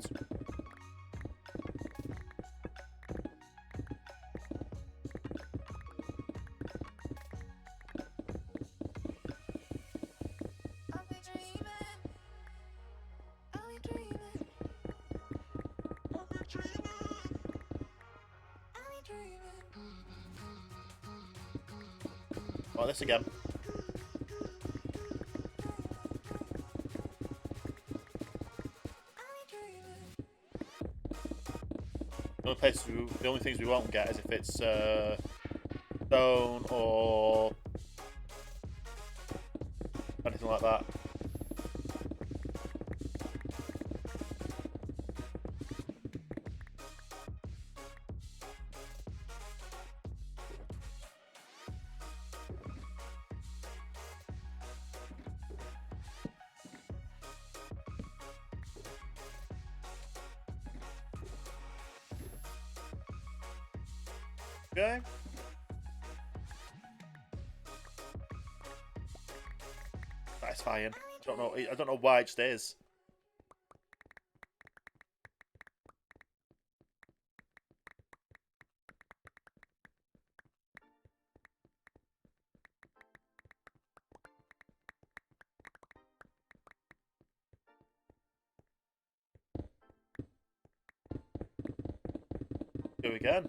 [SPEAKER 1] moment. Like this again. The only things we won't get is if it's stone or anything like that. Okay. That's fine. I don't know why it just is. Go again.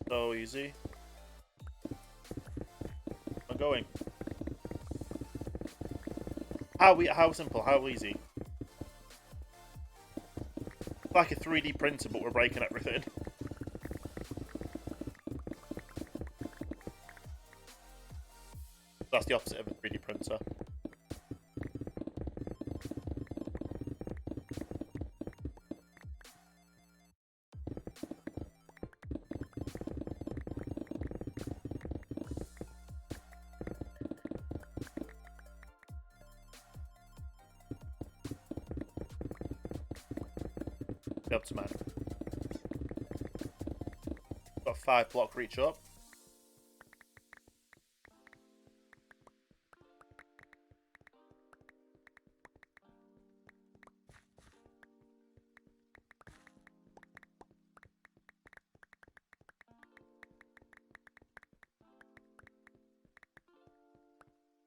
[SPEAKER 1] So easy. I'm going. How simple, how easy. It's like a 3D printer, but we're breaking everything. That's the opposite of a 3D printer. Up to man. Got 5 block reach up.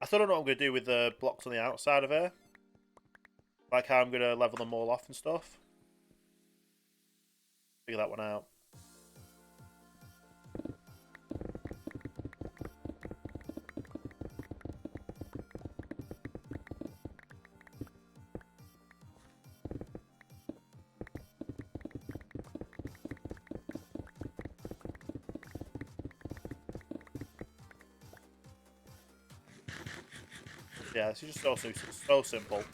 [SPEAKER 1] I still don't know what I'm going to do with the blocks on the outside of here. Like how I'm going to level them all off and stuff. Figure that one out. Yeah, this is just so simple.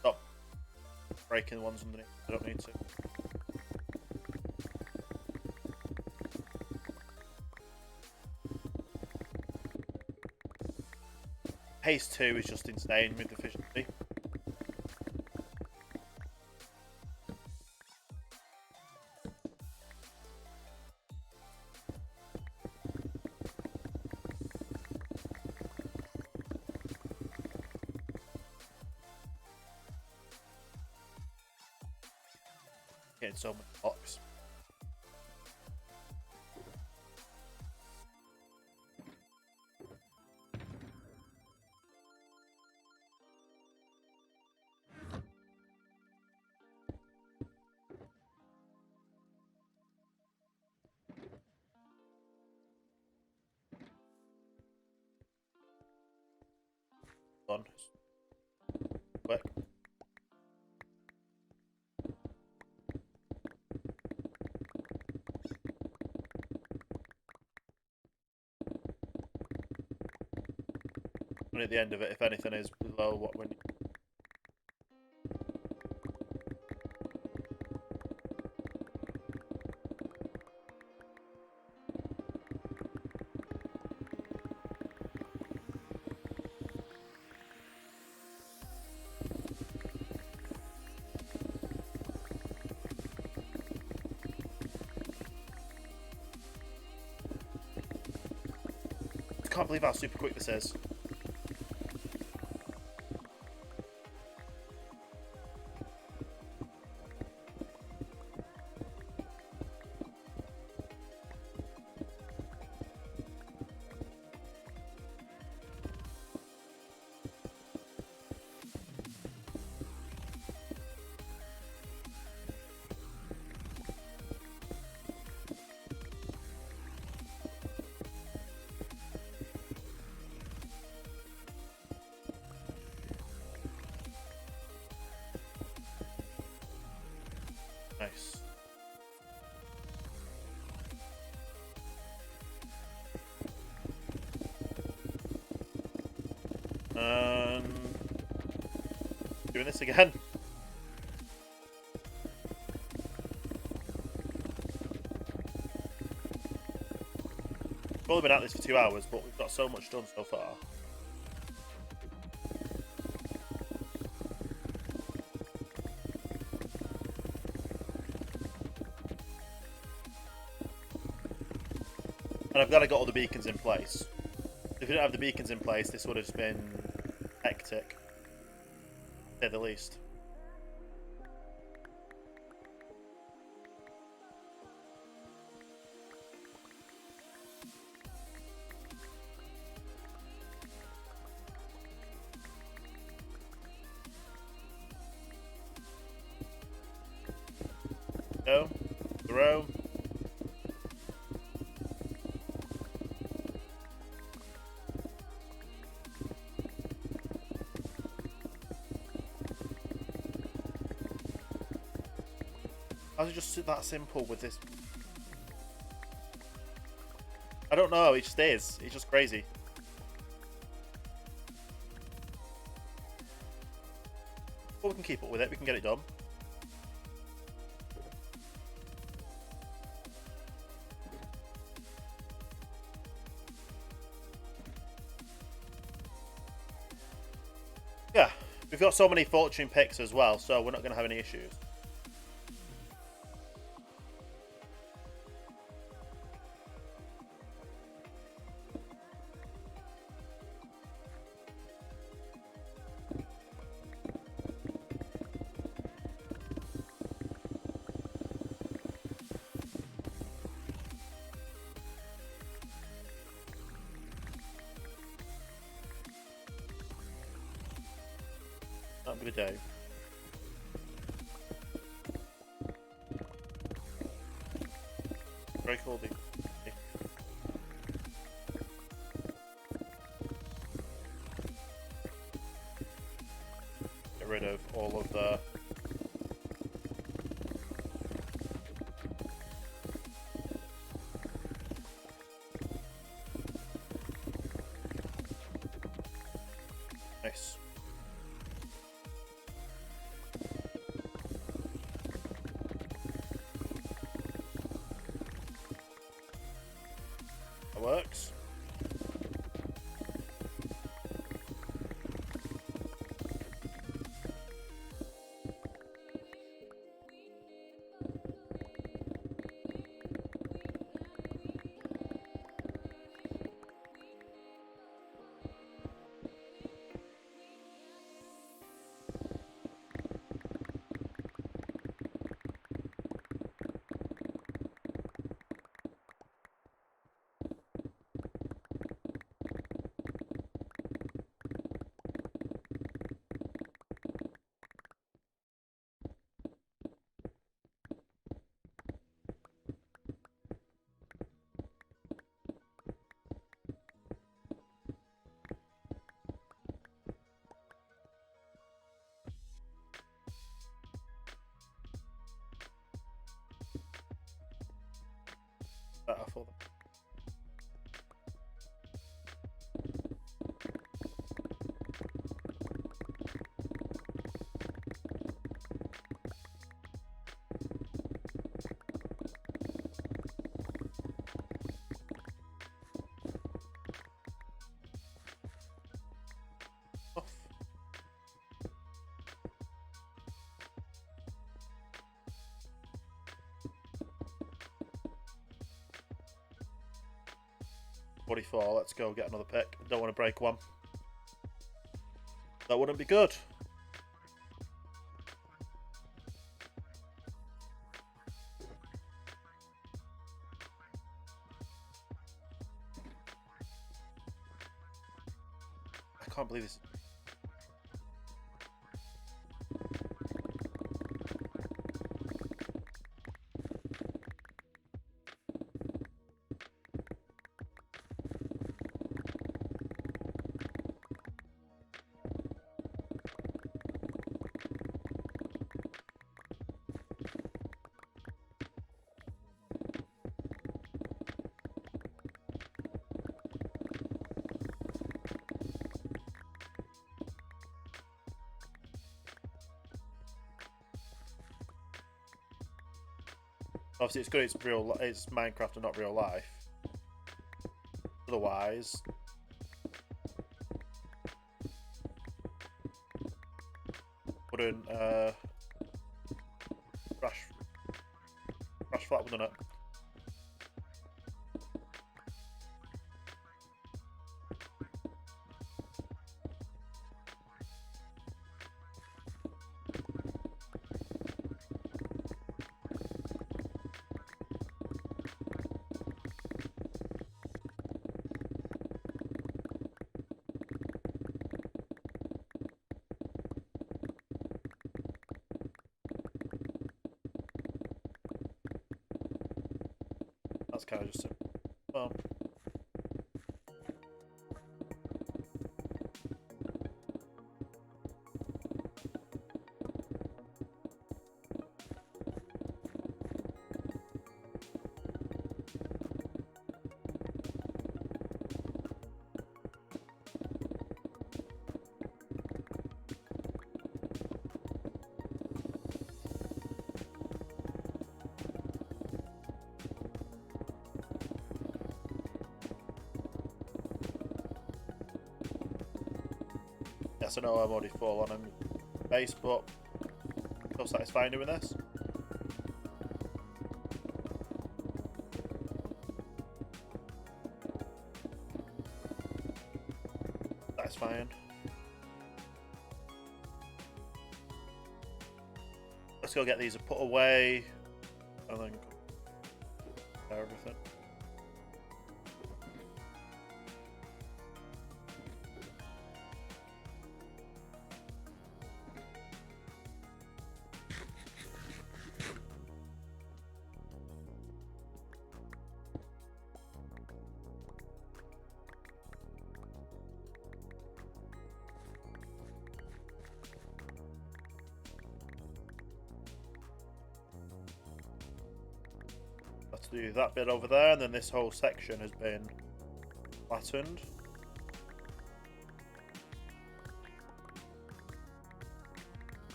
[SPEAKER 1] Stop breaking the ones underneath. I don't need to. Pace 2 is just insane with efficiency. Getting so many blocks. on. Quick. And at the end of it, if anything is below what when. I can't believe how super quick this is. Nice. Doing this again. We've only been at this for 2 hours, but we've got so much done so far. And I've got to get all the beacons in place. If we didn't have the beacons in place, this would have just been hectic, to say the least. Go, throw. How's it just that simple with this? I don't know, it just is. It's just crazy. But we can keep up with it, we can get it done. Yeah, we've got so many fortune picks as well, so we're not going to have any issues. That'll be the day. Very cool, dude. Get rid of all of the... Nice. That works. body 4. Let's go get another pick. Don't want to break one. That wouldn't be good. I can't believe this. Obviously, it's good. It's Minecraft and not real life. Otherwise, wouldn't crash flat, wouldn't it? That's kind of just well. Yes, I know I'm already full on base, but feel satisfying doing this. Satisfying. Let's go get these put away and then everything. Let's do that bit over there, and then this whole section has been flattened.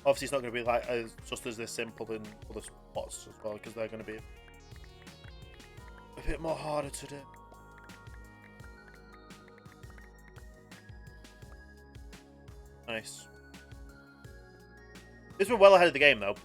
[SPEAKER 1] Obviously, it's not going to be like just as this simple in other spots as well, because they're going to be a bit more harder to do. Nice. This was well ahead of the game, though.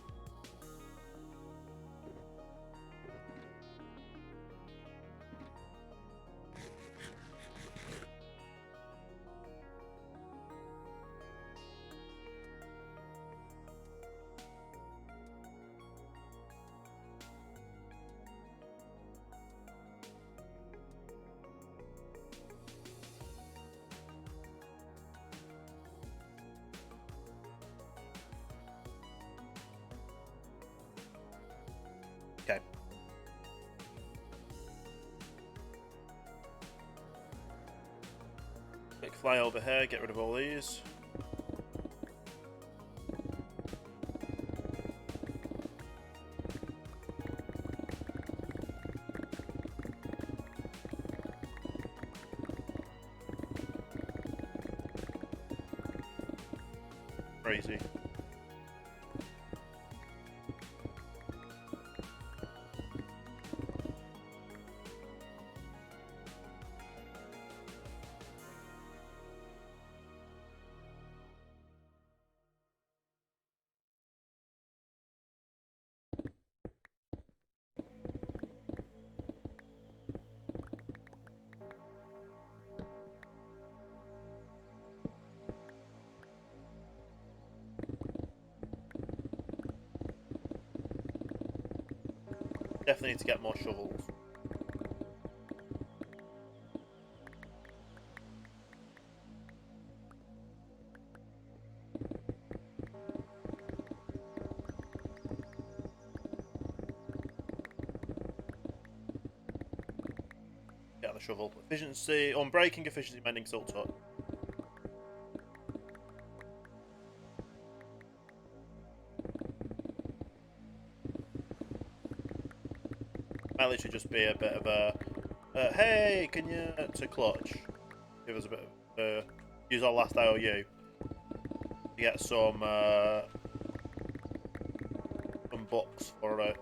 [SPEAKER 1] Okay. Quick fly over here, get rid of all these. Crazy. Definitely need to get more shovels. Get on the shovel. Efficiency, unbreaking, efficiency, mending, salt touch. Might literally just be a bit of a, hey, can you, to clutch, give us a bit of, use our last IOU to get some bucks for it.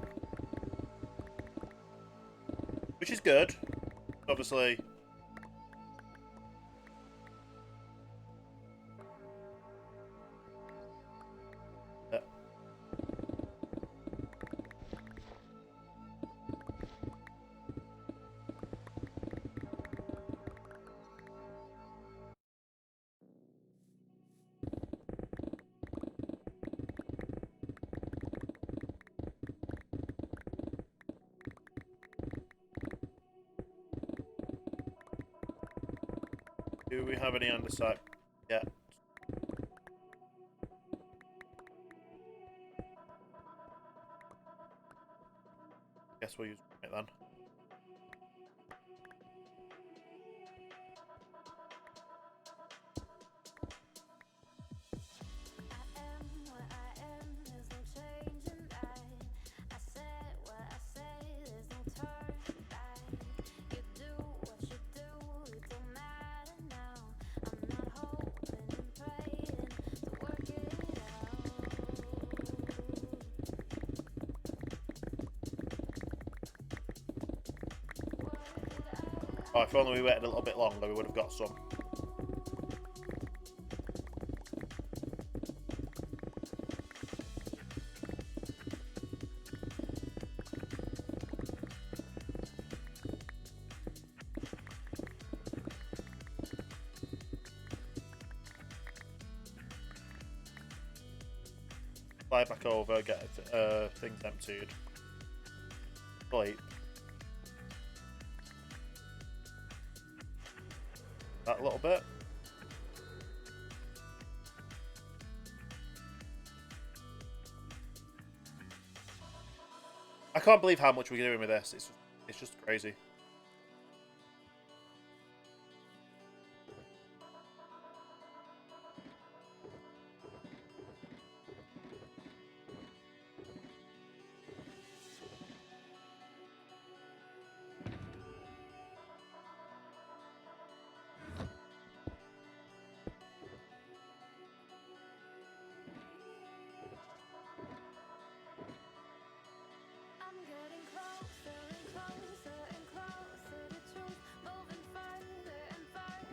[SPEAKER 1] Which is good, obviously. Do we have any underside? Yeah. Guess we'll use it then. Oh, if only we waited a little bit longer, we would have got some. Fly back over, get things emptied. Sleep. That little bit. I can't believe how much we're doing with this. It's just crazy.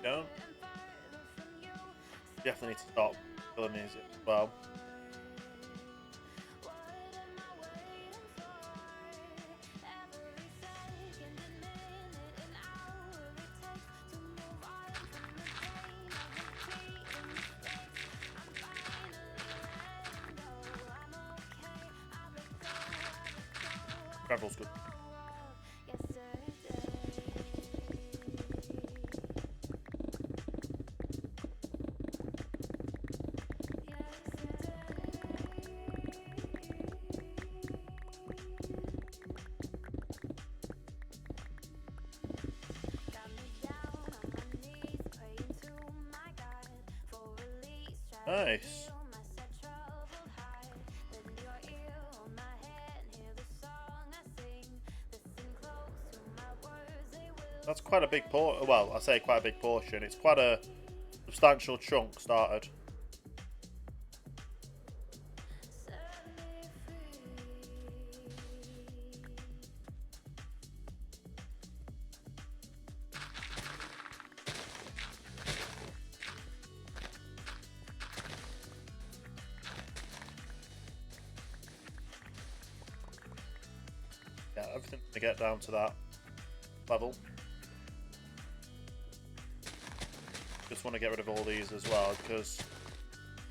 [SPEAKER 1] Don't. Definitely need to stop killing these as well. Gravel's good. Nice. That's quite a big portion. Well, I say quite a big portion. It's quite a substantial chunk started. Yeah, everything to get down to that level. Just want to get rid of all these as well because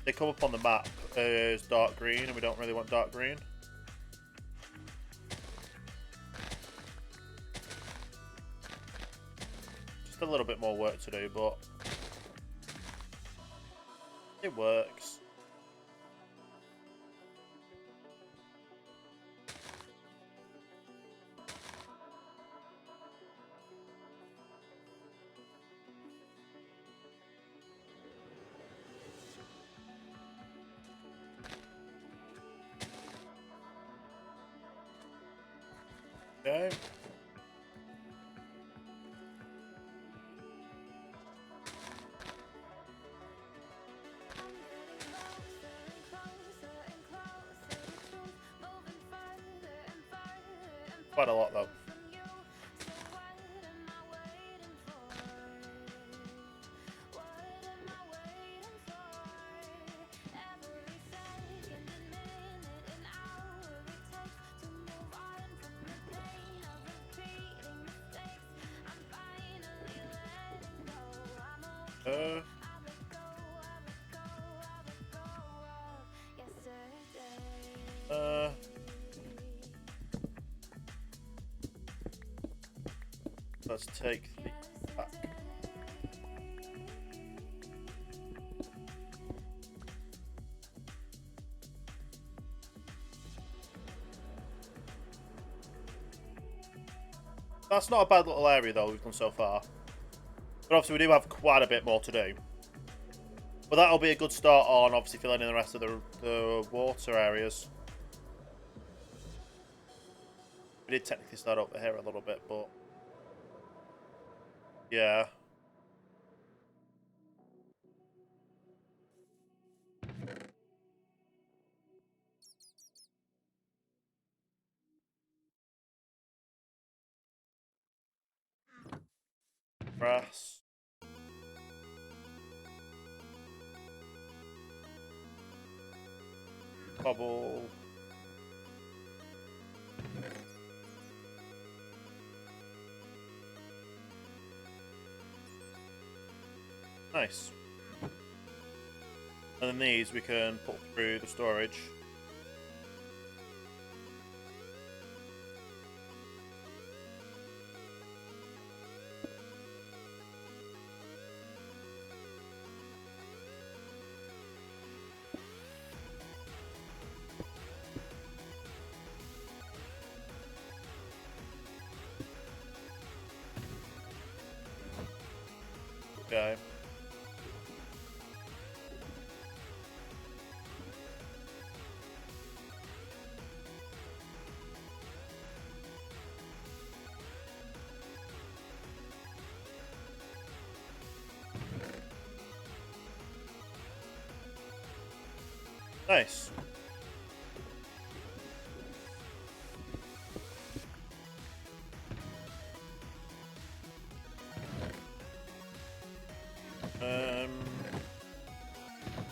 [SPEAKER 1] they come up on the map as dark green and we don't really want dark green. Still a little bit more work to do, but it works. Okay. Quite a lot though. Let's take the back. That's not a bad little area though we've done so far. But obviously we do have quite a bit more to do. But that'll be a good start on obviously filling in the rest of the water areas. We did technically start over here a little bit, but yeah. Grass. Cobble. Nice. And then these we can put through the storage. Okay. Nice.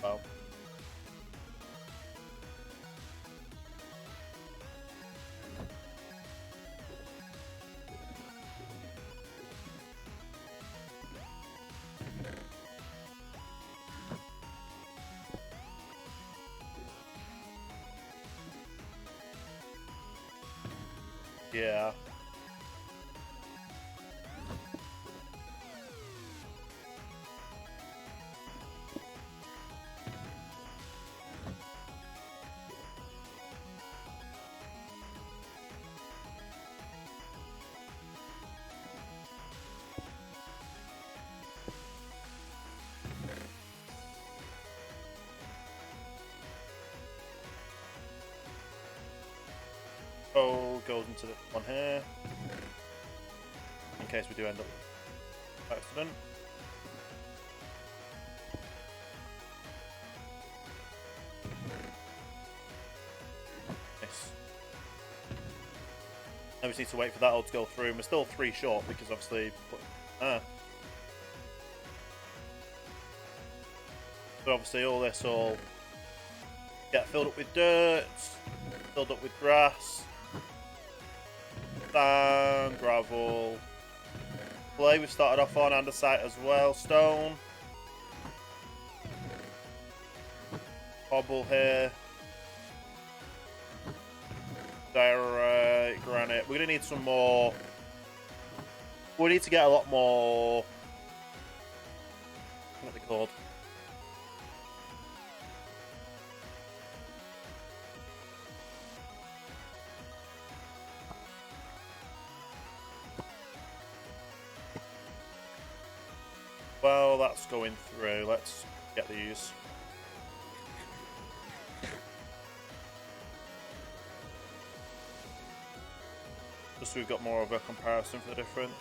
[SPEAKER 1] Well. Yeah. Oh, goes into this one here. In case we do end up with accident. Nice. Now we just need to wait for that all to go through, and we're still 3 short because obviously. So obviously all this will get filled up with dirt, filled up with grass, sand, gravel, clay we've started off on, andesite as well, stone, cobble here, diorite, granite. We're going to need some more. We need to get a lot more called. Well, that's going through. Let's get these. Just so we've got more of a comparison for the difference.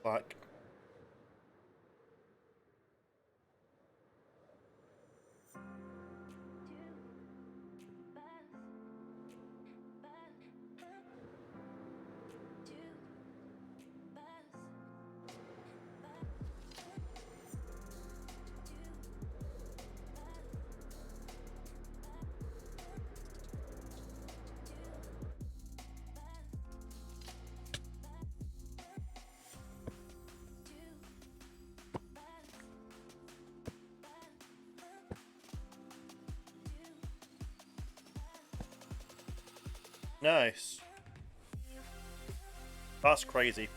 [SPEAKER 1] Like, nice. That's crazy.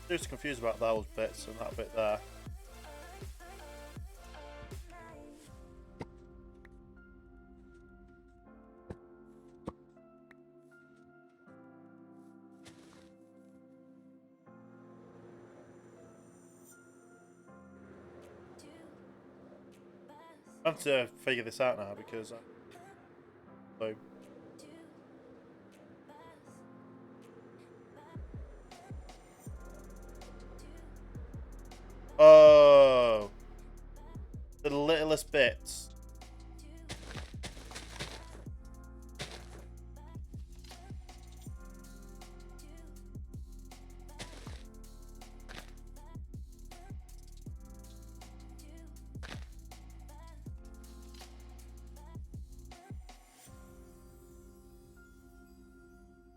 [SPEAKER 1] Just confused about those bits and that bit there. I have to figure this out now because so oh, the littlest bits.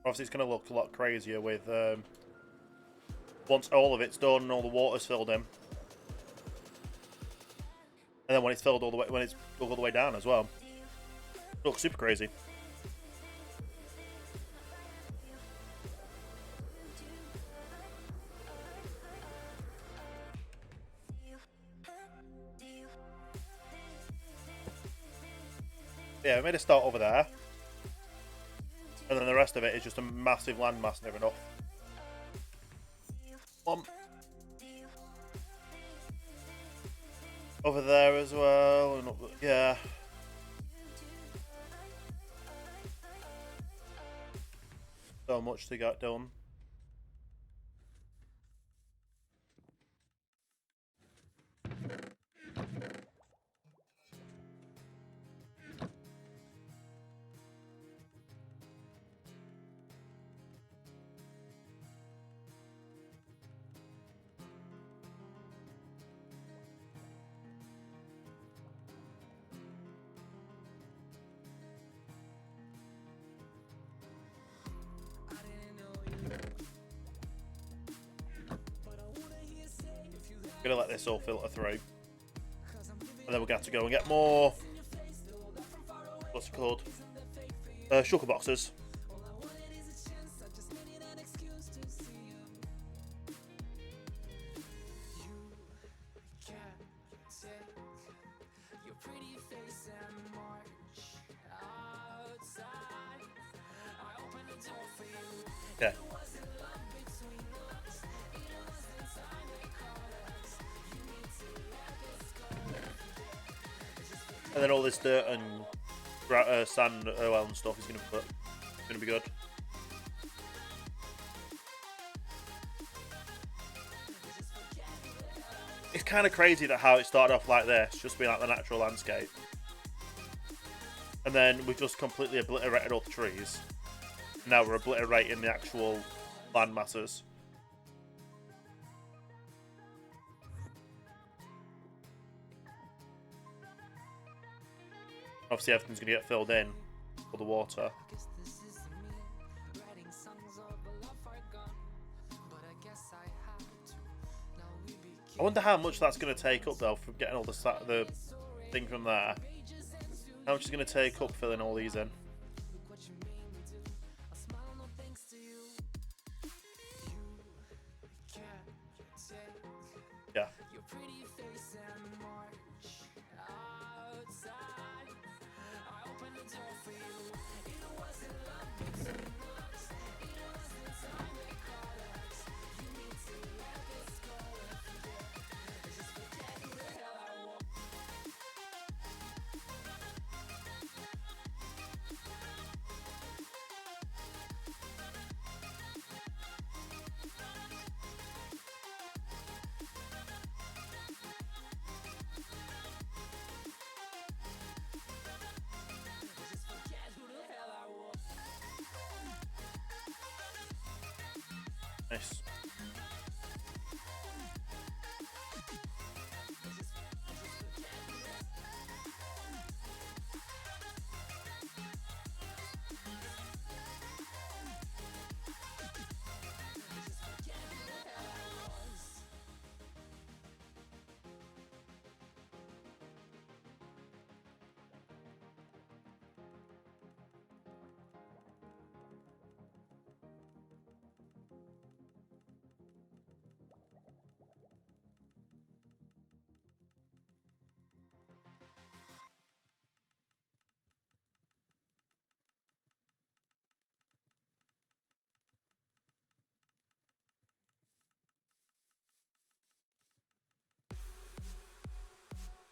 [SPEAKER 1] Obviously, it's going to look a lot crazier with once all of it's done and all the water's filled in, and then when it's filled all the way, when it's all the way down as well, it looks super crazy. Yeah, I made a start over there. And then the rest of it is just a massive landmass near enough. Over there as well, and up, yeah. So much to get done. Gonna let this all filter through, and then we're gonna have to go and get more. What's it called? Shulker boxes. Yeah. And then all this dirt and sand and stuff is gonna be good. kind of crazy that how it started off like this, just being like the natural landscape. And then we just completely obliterated all the trees. Now we're obliterating the actual land masses. Obviously everything's going to get filled in for the water. I wonder how much that's going to take up though from getting all the thing from there. How much is going to take up filling all these in? Yeah. Nice.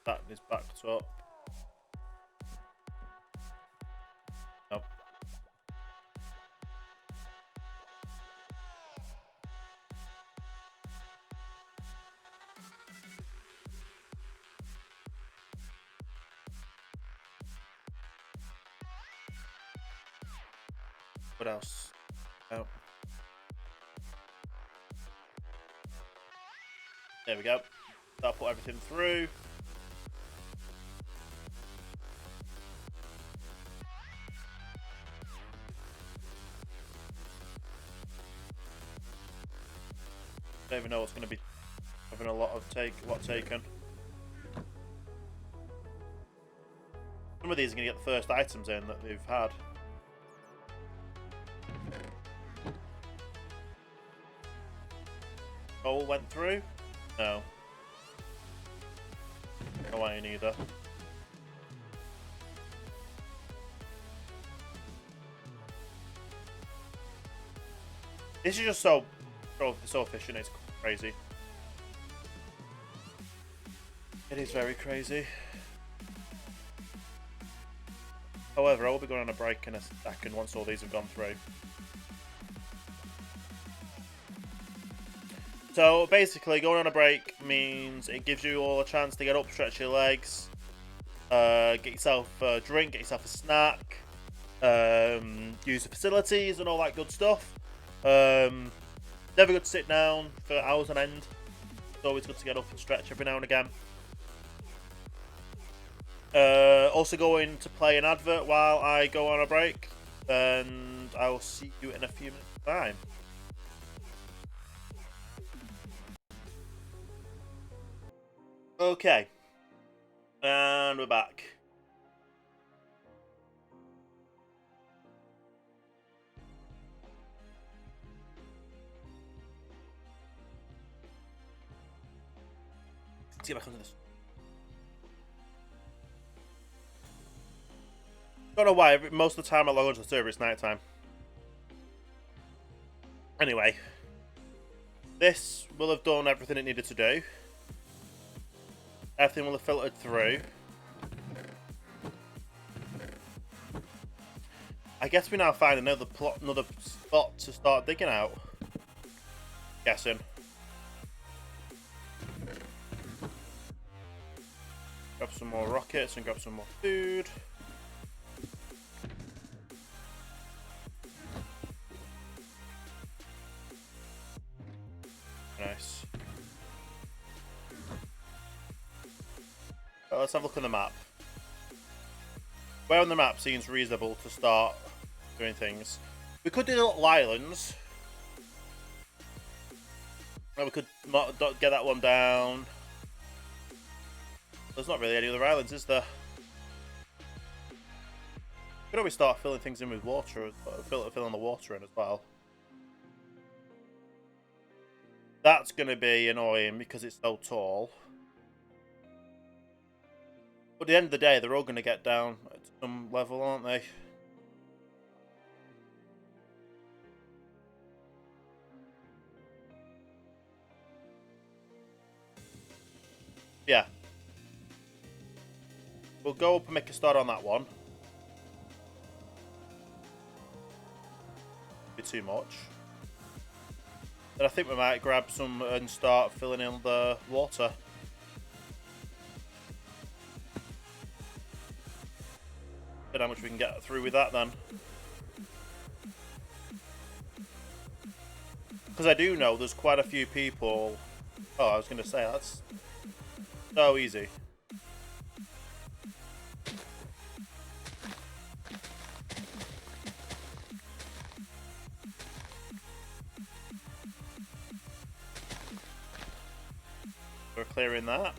[SPEAKER 1] That is backed up. Nope. What else? Oh. There we go. That'll put everything through. Don't even know what's going to be having a lot taken. Some of these are going to get the first items in that they've had. Coal went through? No. No iron either. This is just so efficient, it's crazy. It is very crazy. However, I will be going on a break in a second once all these have gone through. So basically, going on a break means it gives you all a chance to get up, stretch your legs, get yourself a drink, get yourself a snack, use the facilities and all that good stuff. Never good to sit down for hours on end. It's always good to get up and stretch every now and again. Also going to play an advert while I go on a break, and I will see you in a few minutes' time. Okay, and we're back. Let's get back onto this. Don't know why, most of the time I log onto the server, it's night time. Anyway, this will have done everything it needed to do. Everything will have filtered through. I guess we now find another spot to start digging out. Guessing. some more rockets and grab some more food. Nice. Well, let's have a look on the map. Where on the map seems reasonable to start doing things? We could do the little islands. Or we could get that one down. There's not really any other islands, is there? We could always start filling things in with water, filling the water in as well. That's going to be annoying because it's so tall. But at the end of the day, they're all going to get down at some level, aren't they? Yeah. We'll go up and make a start on that one. Be too much. Then I think we might grab some and start filling in the water. Don't know how much we can get through with that then. Because I do know there's quite a few people... Oh, I was going to say, that's so easy. We're clearing that.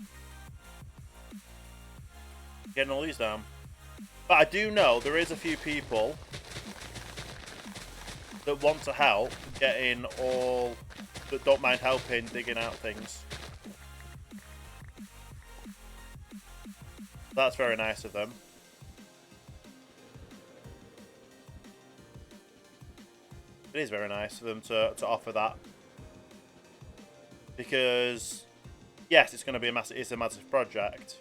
[SPEAKER 1] Getting all these down. But I do know there is a few people that want to help getting all... that don't mind helping digging out things. That's very nice of them. It is very nice of them to offer that. Because... yes, it's going to be a massive project,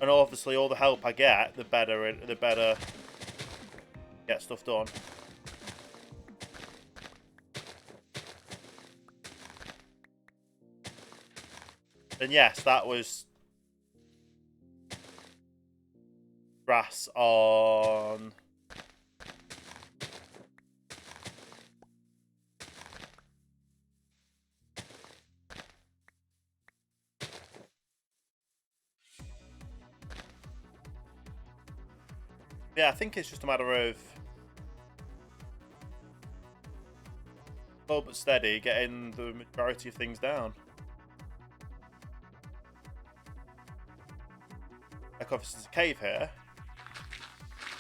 [SPEAKER 1] and obviously all the help I get, the better get stuff done. And yes, that was grass on. Yeah, I think it's just a matter of slow but steady, getting the majority of things down. Like obviously there's a cave here,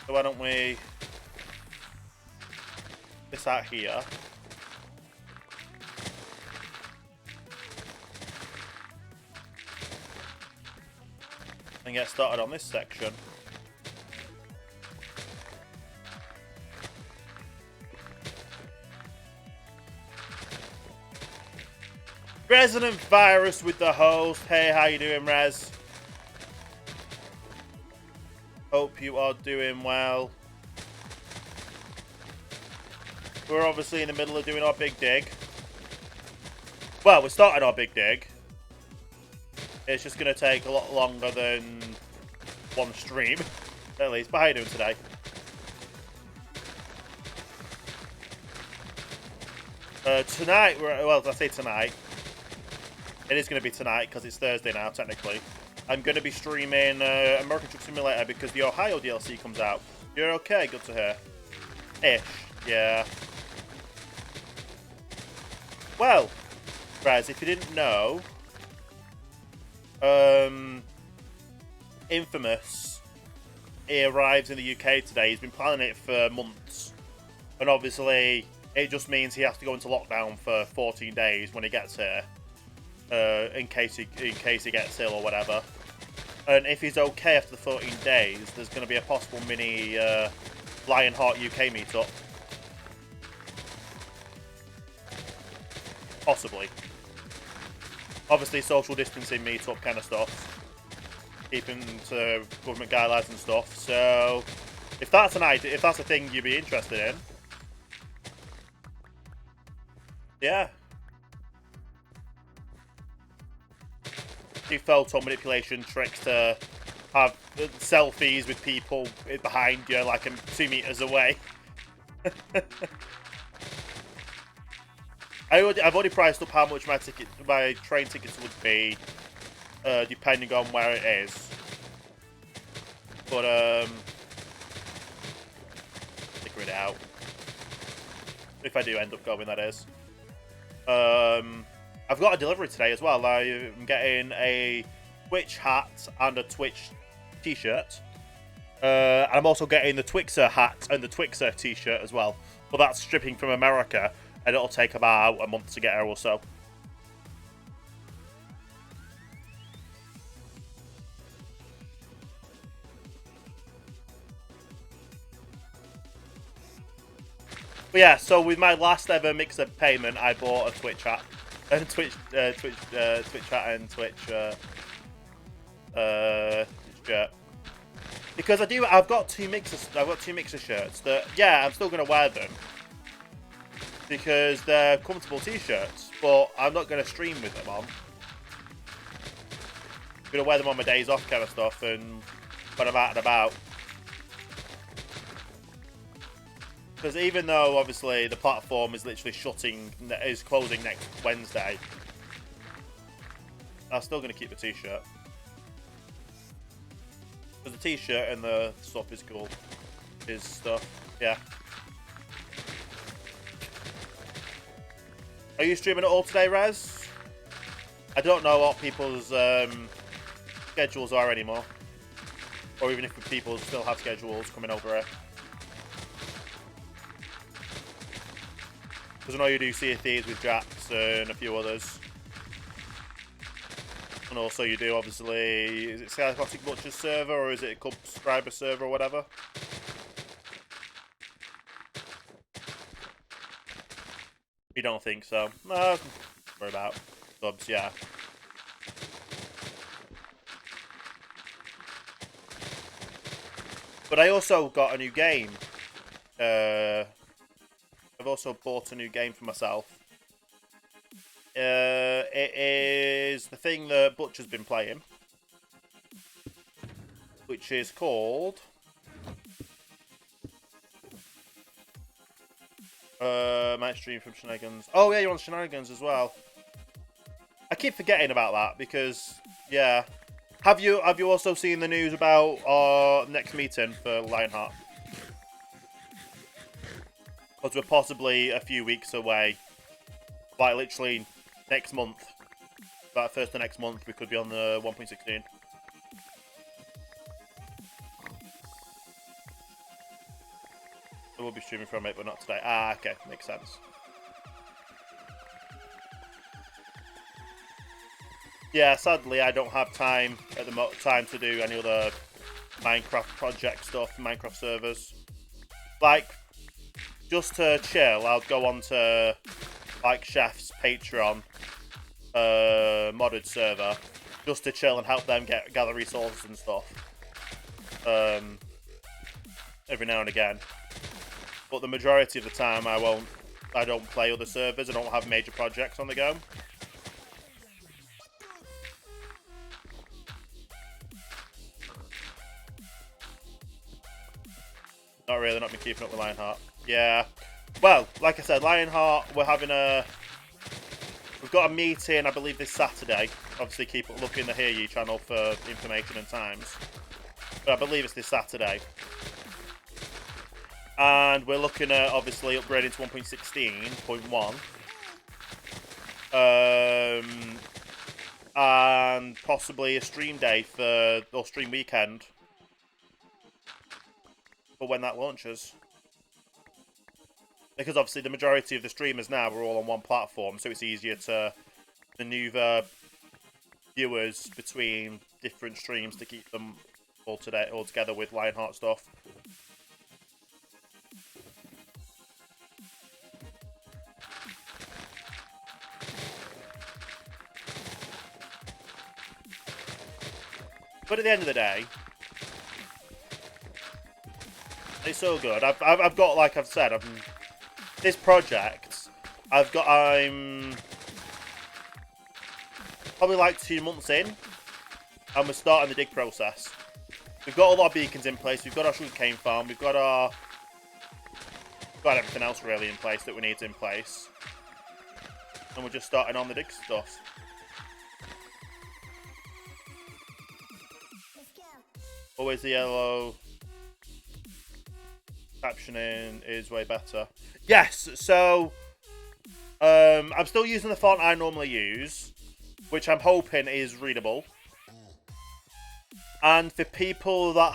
[SPEAKER 1] so why don't we this out here? And get started on this section. Resident Virus with the host. Hey, how you doing, Rez? Hope you are doing well. We're obviously in the middle of doing our big dig. Well, we started our big dig. It's just going to take a lot longer than one stream, at least. But how are you doing today? Tonight, well, I say tonight. It is going to be tonight because it's Thursday now, technically. I'm going to be streaming American Truck Simulator because the Ohio DLC comes out. You're okay? Good to hear. Ish, yeah. Well, guys, if you didn't know, Infamous, he arrives in the UK today. He's been planning it for months. And obviously, it just means he has to go into lockdown for 14 days when he gets here. In case he gets ill or whatever. And if he's okay after the 14 days, there's going to be a possible mini Lionheart UK meetup. Possibly. Obviously, social distancing meetup kind of stuff. Keeping to government guidelines and stuff. So, if that's an idea, if that's a thing you'd be interested in, yeah. do photo manipulation tricks to have selfies with people behind you, like 2 meters away. I've already priced up how much my train tickets would be, depending on where it is. But figure it out. If I do end up going, that is. I've got a delivery today as well. I'm getting a Twitch hat and a Twitch t-shirt. And I'm also getting the Twixer hat and the Twixer t-shirt as well. But that's shipping from America, and it'll take about a month to get here or so. But yeah, so with my last ever Mixer payment, I bought a Twitch hat, and Twitch hat and Twitch shirt. Because I've got two Mixer shirts that, yeah, I'm still gonna wear them because they're comfortable t-shirts, but I'm not gonna stream with them on. I'm gonna wear them on my days off, kind of stuff, and when I'm out and about. Because even though, obviously, the platform is literally closing next Wednesday, I'm still going to keep the t-shirt. Because the t-shirt and the stuff is cool. His stuff, yeah. Are you streaming at all today, Rez? I don't know what people's schedules are anymore. Or even if people still have schedules coming over here. Because I know you do Sea of Thieves with Jax and a few others. And also you do, obviously, is it Sky Classic Butcher's server or is it a Cub subscriber server or whatever? You don't think so? No, don't worry about subs, yeah. But I also got a new game. I've also bought a new game for myself. It is the thing that Butcher's been playing, which is called might stream from Shenanigans. Oh yeah, you're on Shenanigans as well. I keep forgetting about that because, yeah. Have you also seen the news about our next meeting for Lionheart? Because we're possibly a few weeks away. Like, literally, next month. About first of next month, we could be on the 1.16. So we'll be streaming from it, but not today. Ah, okay. Makes sense. Yeah, sadly, I don't have time at the time to do any other Minecraft project stuff, Minecraft servers. Like, just to chill, I'll go on to, like, Chef's Patreon modded server, just to chill and help them gather resources and stuff. Every now and again. But the majority of the time, I don't play other servers. I don't have major projects on the go. Not really, not been keeping up with Lionheart. Yeah. Well, like I said, Lionheart, we've got a meeting, I believe, this Saturday. Obviously, keep looking the Hear You channel for information and times. But I believe it's this Saturday. And we're looking at, obviously, upgrading to 1.16.1. And possibly a stream day or stream weekend for when that launches. Because obviously the majority of the streamers now are all on one platform, so it's easier to maneuver viewers between different streams to keep them all together with Lionheart stuff. But at the end of the day, it's so good. I've got, like I've said, this project, I'm probably like 2 months in, and we're starting the dig process. We've got all our beacons in place. We've got our sugarcane farm. We've got everything else really in place that we need in place. And we're just starting on the dig stuff. Always the yellow. Captioning is way better. Yes, so I'm still using the font I normally use, which I'm hoping is readable. And for people that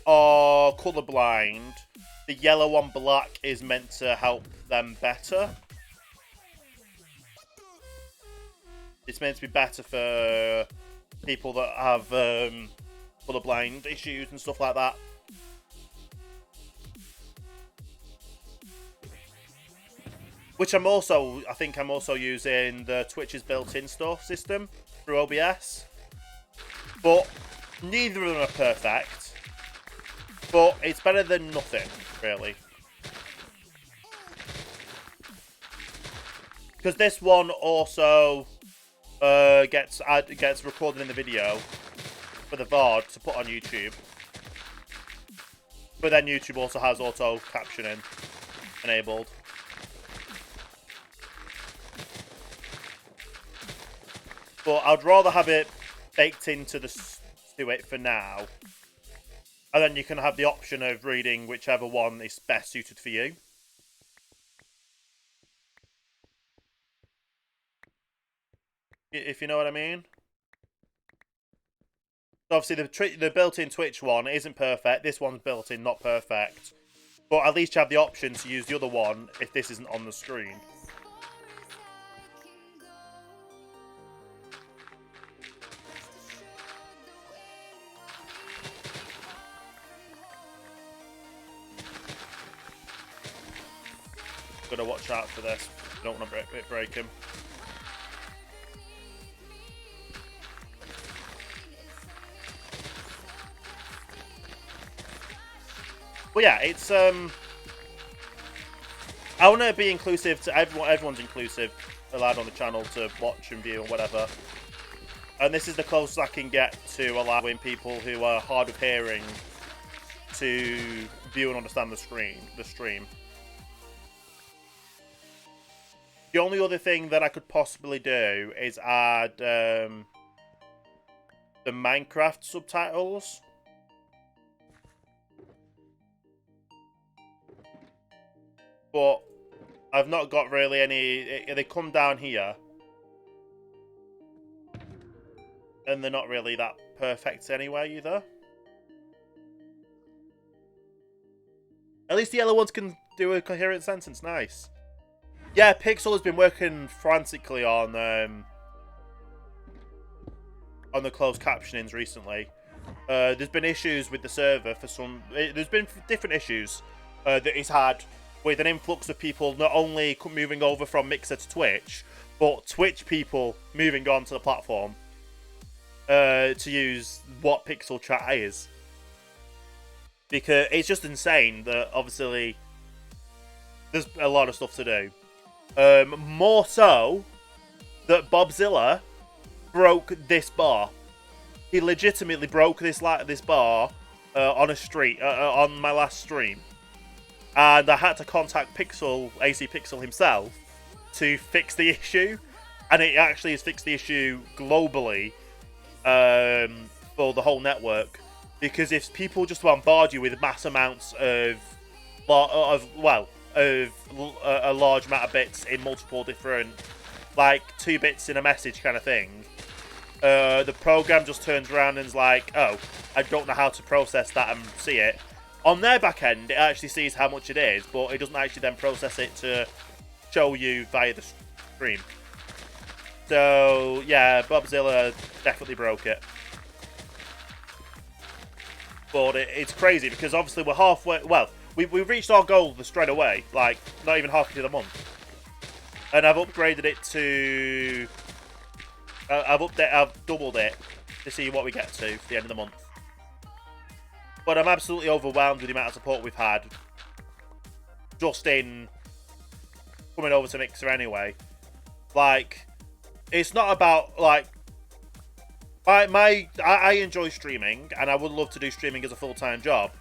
[SPEAKER 1] are colourblind, the yellow on black is meant to help them better. It's meant to be better for people that have colourblind issues and stuff like that. Which I think I'm also using the Twitch's built-in stuff system through OBS. But neither of them are perfect. But it's better than nothing, really. Because this one also gets recorded in the video for the VOD to put on YouTube. But then YouTube also has auto captioning enabled. But I'd rather have it baked into it for now. And then you can have the option of reading whichever one is best suited for you. If you know what I mean. Obviously, the built-in Twitch one isn't perfect. This one's built-in, not perfect. But at least you have the option to use the other one if this isn't on the screen. Gotta watch out for this. Don't want to break him. Well, yeah, it's I want to be inclusive to everyone. Everyone's inclusive, allowed on the channel to watch and view and whatever. And this is the closest I can get to allowing people who are hard of hearing to view and understand the stream. The only other thing that I could possibly do is add the Minecraft subtitles. But I've not got really any... They come down here. And they're not really that perfect anyway either. At least the yellow ones can do a coherent sentence. Nice. Yeah, Pixel has been working frantically on the closed captionings recently. There's been issues with the server for some... There's been different issues that it's had with an influx of people not only moving over from Mixer to Twitch, but Twitch people moving on to the platform to use what Pixel Chat is. Because it's just insane that, obviously, there's a lot of stuff to do. More so that Bobzilla broke this bar. He legitimately broke this bar on a street on my last stream, and I had to contact AC Pixel himself to fix the issue, and it actually has fixed the issue globally for the whole network. Because if people just bombard you with mass amounts of a large amount of bits in multiple different, like 2 bits in a message kind of thing, the program just turns around and is like, oh, I don't know how to process that and see it. On their back end, it actually sees how much it is, but it doesn't actually then process it to show you via the stream. So, yeah, Bobzilla definitely broke it. But it's crazy because obviously we're halfway... Well, we reached our goal straight away. Like, not even halfway through the month. And I've upgraded it to... I've doubled it to see what we get to for the end of the month. But I'm absolutely overwhelmed with the amount of support we've had. Just in coming over to Mixer anyway. Like, it's not about like I enjoy streaming, and I would love to do streaming as a full-time job,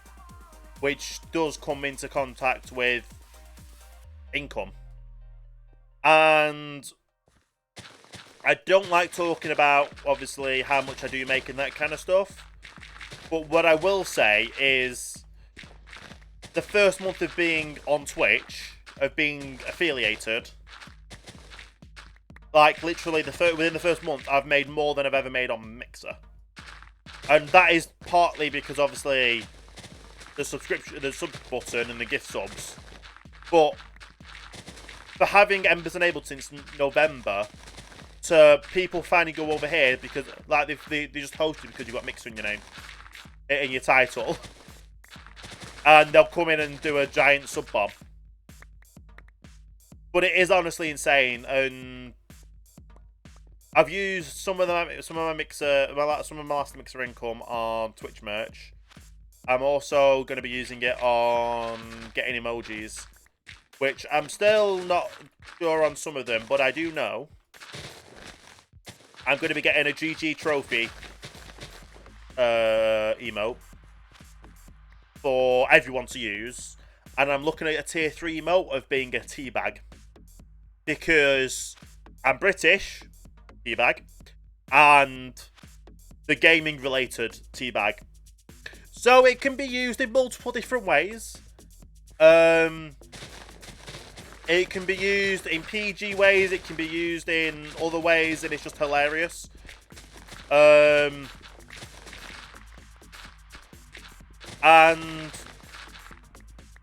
[SPEAKER 1] which does come into contact with income. And I don't like talking about, obviously, how much I do make and that kind of stuff. But what I will say is the first month of being on Twitch, of being affiliated, like literally within the first month, I've made more than I've ever made on Mixer. And that is partly because, obviously, the sub button and the gift subs. But for having Embers enabled since November, to people finally go over here because like they just host you because you've got Mixer in your name, in your title, and they'll come in and do a giant sub bomb. But it is honestly insane, and I've used some of my Mixer, some of my last Mixer income on Twitch merch. I'm also going to be using it on getting emojis, which I'm still not sure on some of them, but I do know I'm going to be getting a GG trophy emote for everyone to use, and I'm looking at a tier 3 emote of being a teabag, because I'm British, teabag, and the gaming related teabag. So it can be used in multiple different ways. It can be used in PG ways, it can be used in other ways, and it's just hilarious. And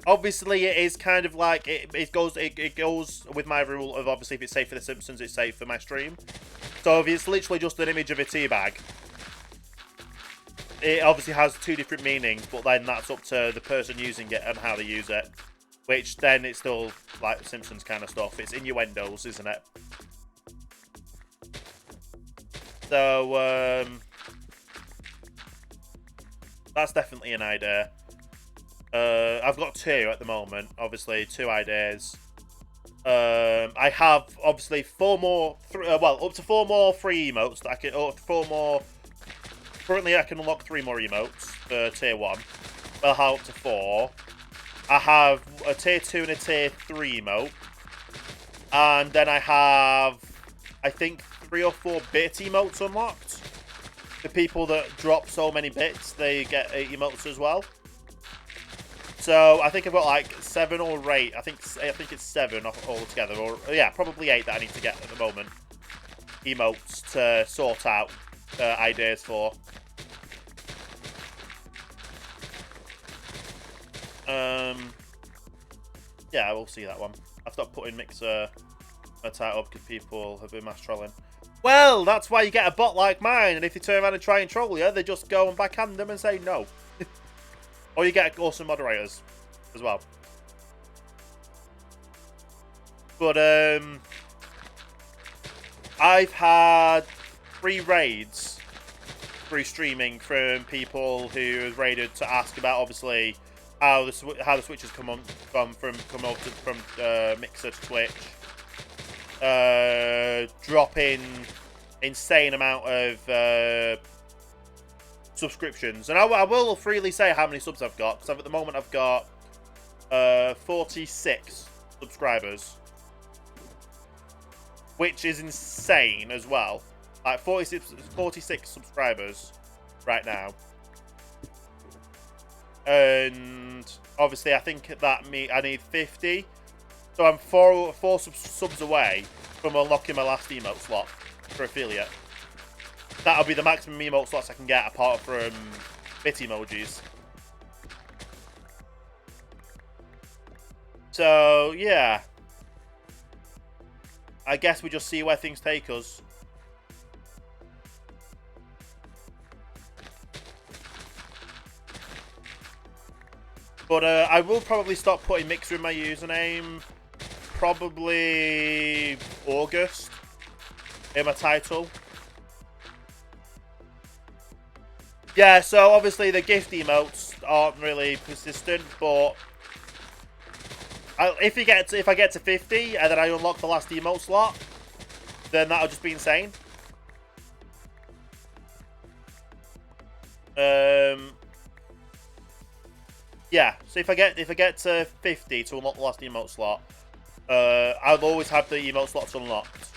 [SPEAKER 1] obviously it is kind of like, it goes with my rule of, obviously, if it's safe for The Simpsons, it's safe for my stream. So if it's literally just an image of a teabag, it obviously has two different meanings, but then that's up to the person using it and how they use it. Which then it's still like Simpsons kind of stuff. It's innuendos, isn't it? So that's definitely an idea. I've got 2 at the moment. Obviously, 2 ideas. I have obviously 4 more. Up to 4 more free emotes that I can. Or 4 more. Currently, I can unlock 3 more emotes for tier 1. I'll have up to 4. I have a tier 2 and a tier 3 emote. And then I have, I think, 3 or 4 bit emotes unlocked. The people that drop so many bits, they get emotes as well. So I think I've got like 7 or 8. I think it's 7 altogether. Or yeah, probably 8 that I need to get at the moment. Emotes to sort out ideas for. Yeah, we'll see that one. I've stopped putting Mixer a title because people have been mass trolling. Well, that's why you get a bot like mine, and if they turn around and try and troll you, they just go and backhand them and say no. Or you get awesome moderators as well. But I've had 3 raids through streaming from people who have raided to ask about, obviously, how the Switch has come over from Mixer to Twitch, dropping insane amount of subscriptions, and I will freely say how many subs I've got, because at the moment I've got 46 subscribers, which is insane as well. Like 46 subscribers right now. And obviously I think that I need 50, so I'm four subs away from unlocking my last emote slot for affiliate. That'll be the maximum emote slots I can get apart from bit emojis. So yeah, I guess we just see where things take us. But I will probably stop putting Mixer in my username. Probably August in my title. Yeah, so obviously the gift emotes aren't really persistent, but if I get to 50 and then I unlock the last emote slot, then that'll just be insane. Yeah, so if I get to 50 to unlock the last emote slot, I'll always have the emote slots unlocked.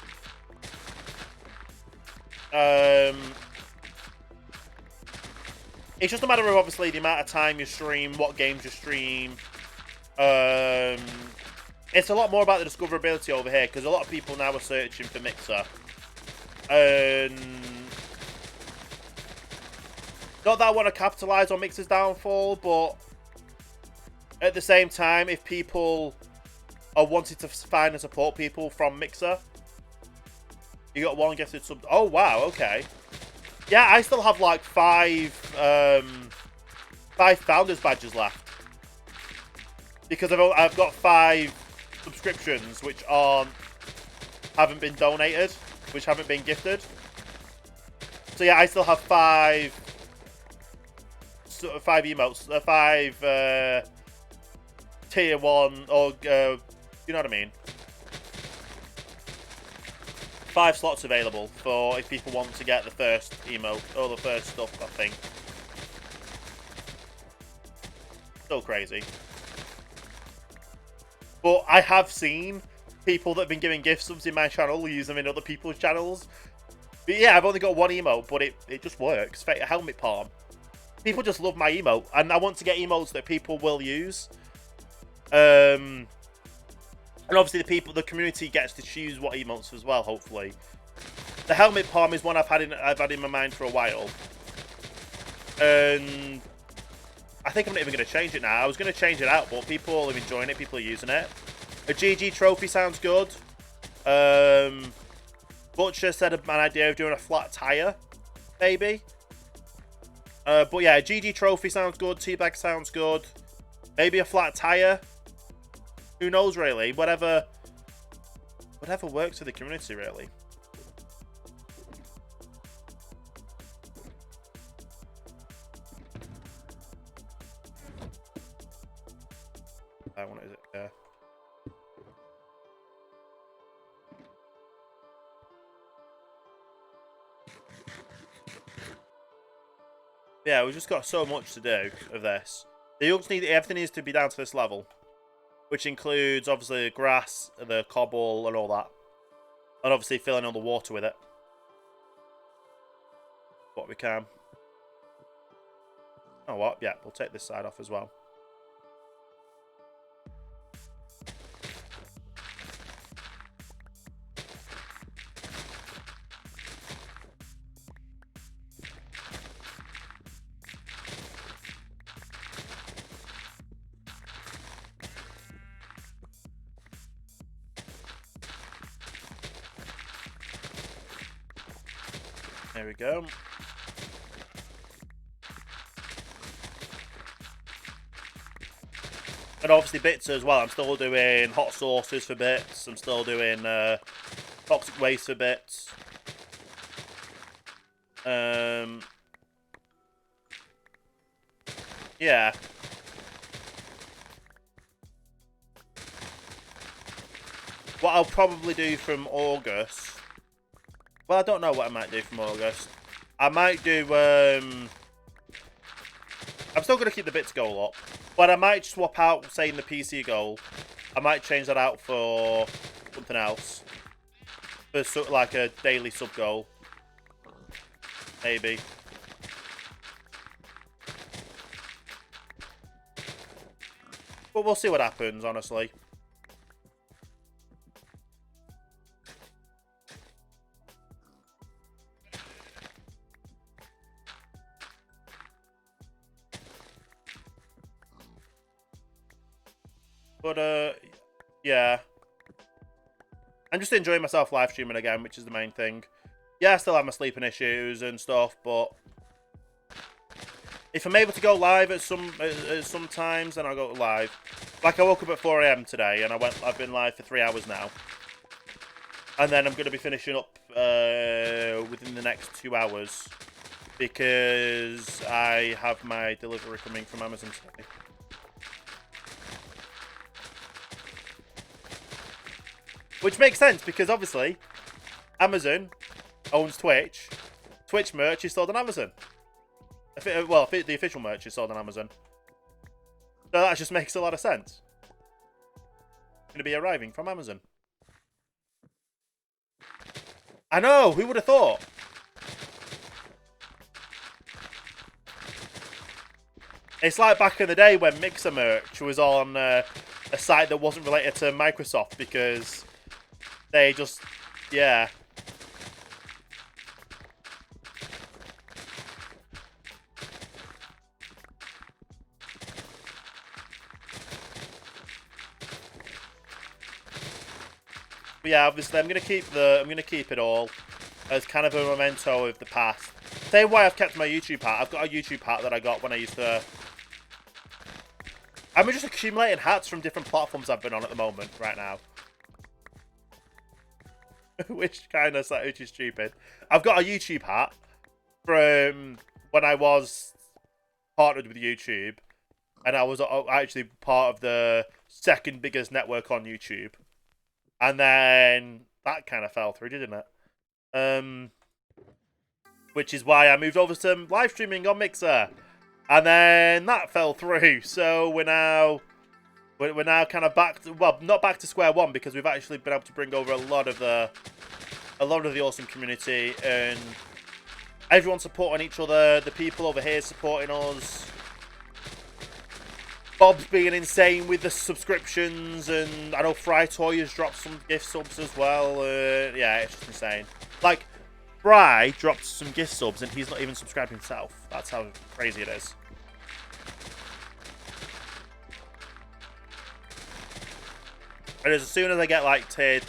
[SPEAKER 1] It's just a matter of obviously the amount of time you stream, what games you stream. It's a lot more about the discoverability over here because a lot of people now are searching for Mixer. Not that I want to capitalise on Mixer's downfall, but at the same time, if people are wanting to find and support people from Mixer, you got one gifted sub. Oh wow, okay. Yeah, I still have like five founders badges left because I've got 5 subscriptions which haven't been donated, which haven't been gifted. So yeah, I still have 5 emotes, 5 tier 1 or you know what I mean. 5 slots available for if people want to get the first emote or the first stuff, I think. Still crazy. But I have seen people that have been giving gift subs in my channel use them in other people's channels. But yeah, I've only got 1 emote, but it just works. Helmet palm. People just love my emote, and I want to get emotes that people will use. And obviously the community gets to choose what emotes as well, hopefully. The helmet palm is one I've had in my mind for a while. And I think I'm not even going to change it now. I was going to change it out, but people are enjoying it, people are using it. A GG trophy sounds good. Butcher said an idea of doing a flat tire, maybe. But yeah, a GG trophy sounds good, teabag sounds good. Maybe a flat tire. Who knows, really? Whatever works for the community, really. What is it? Yeah. Yeah, we've just got so much to do of this. Everything needs to be down to this level. Which includes, obviously, the grass, the cobble, and all that. And obviously filling all the water with it. What we can. Oh, what? Yeah, we'll take this side off as well. There we go. And obviously bits as well. I'm still doing hot sauces for bits. I'm still doing toxic waste for bits. Yeah. What I'll probably do from August. Well, I don't know what I might do from August. I might do, I'm still going to keep the bits goal up. But I might swap out, saying the PC goal. I might change that out for something else. For sort of like a daily sub goal. Maybe. But we'll see what happens, honestly. But, yeah. I'm just enjoying myself live streaming again, which is the main thing. Yeah, I still have my sleeping issues and stuff, but if I'm able to go live at some times, then I'll go live. Like, I woke up at 4 AM today, and I've been live for 3 hours now. And then I'm going to be finishing up within the next 2 hours, because I have my delivery coming from Amazon today. Which makes sense, because obviously, Amazon owns Twitch. Twitch merch is sold on Amazon. Well, the official merch is sold on Amazon. So that just makes a lot of sense. Going to be arriving from Amazon. I know, who would have thought? It's like back in the day when Mixer merch was on a site that wasn't related to Microsoft because they just, yeah. But yeah, obviously I'm gonna keep it all as kind of a memento of the past. Same way I've kept my YouTube hat. I've got a YouTube hat that I got when I used to. I'm just accumulating hats from different platforms I've been on at the moment, right now. Which kind of which is stupid. I've got a YouTube hat from when I was partnered with YouTube, and I was actually part of the second biggest network on YouTube. And then that kind of fell through, didn't it? Which is why I moved over to live streaming on Mixer. And then that fell through. So we're now kind of back to, well, not back to square one, because we've actually been able to bring over a lot of the awesome community, and everyone supporting each other, the people over here supporting us. Bob's being insane with the subscriptions, and I know Fry Toy has dropped some gift subs as well. Yeah, it's just insane. Like, Fry dropped some gift subs, and he's not even subscribed himself. That's how crazy it is. And as soon as I get, like, tiered,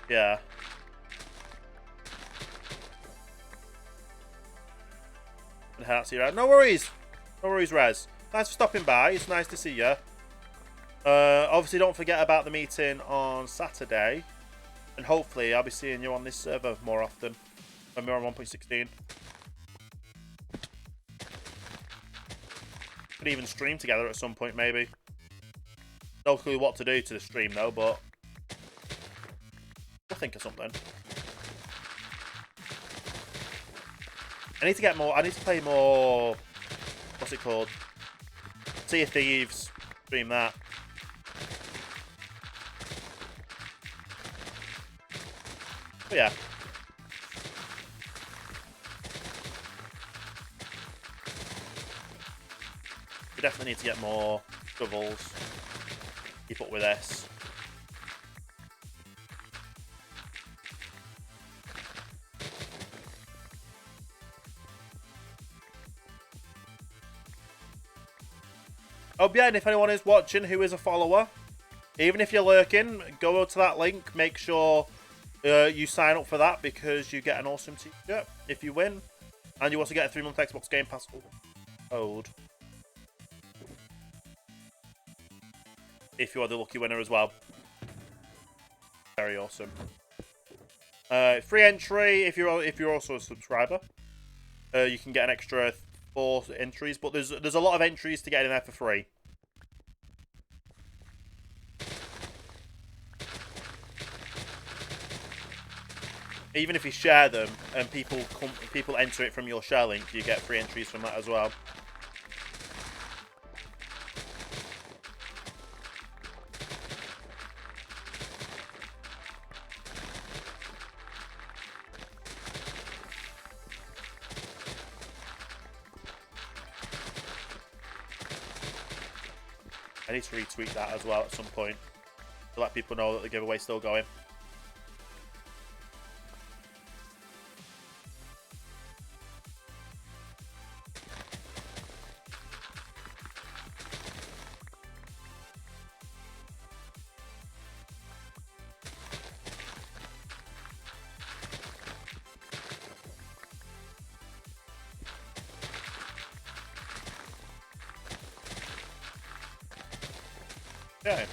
[SPEAKER 1] yeah. And head out to you. No worries. No worries, Rez. Thanks for stopping by. It's nice to see you. Obviously, don't forget about the meeting on Saturday. And hopefully, I'll be seeing you on this server more often when we're on 1.16. Could even stream together at some point, maybe. No clue what to do to the stream, though, but we'll think of something. I need to get more. I need to play more. What's it called? Sea of Thieves. Stream that. But yeah. We definitely need to get more shovels. Keep up with this. Oh yeah, and if anyone is watching who is a follower, even if you're lurking, go to that link. Make sure you sign up for that, because you get an awesome t-shirt if you win. And you also get a 3-month Xbox Game Pass code. If you are the lucky winner as well. Very awesome. Free entry if you're also a subscriber. You can get an extra 4 entries, but there's a lot of entries to get in there for free. Even if you share them and people enter it from your share link, you get free entries from that as well. I need to retweet that as well at some point to let people know that the giveaway's still going. Okay.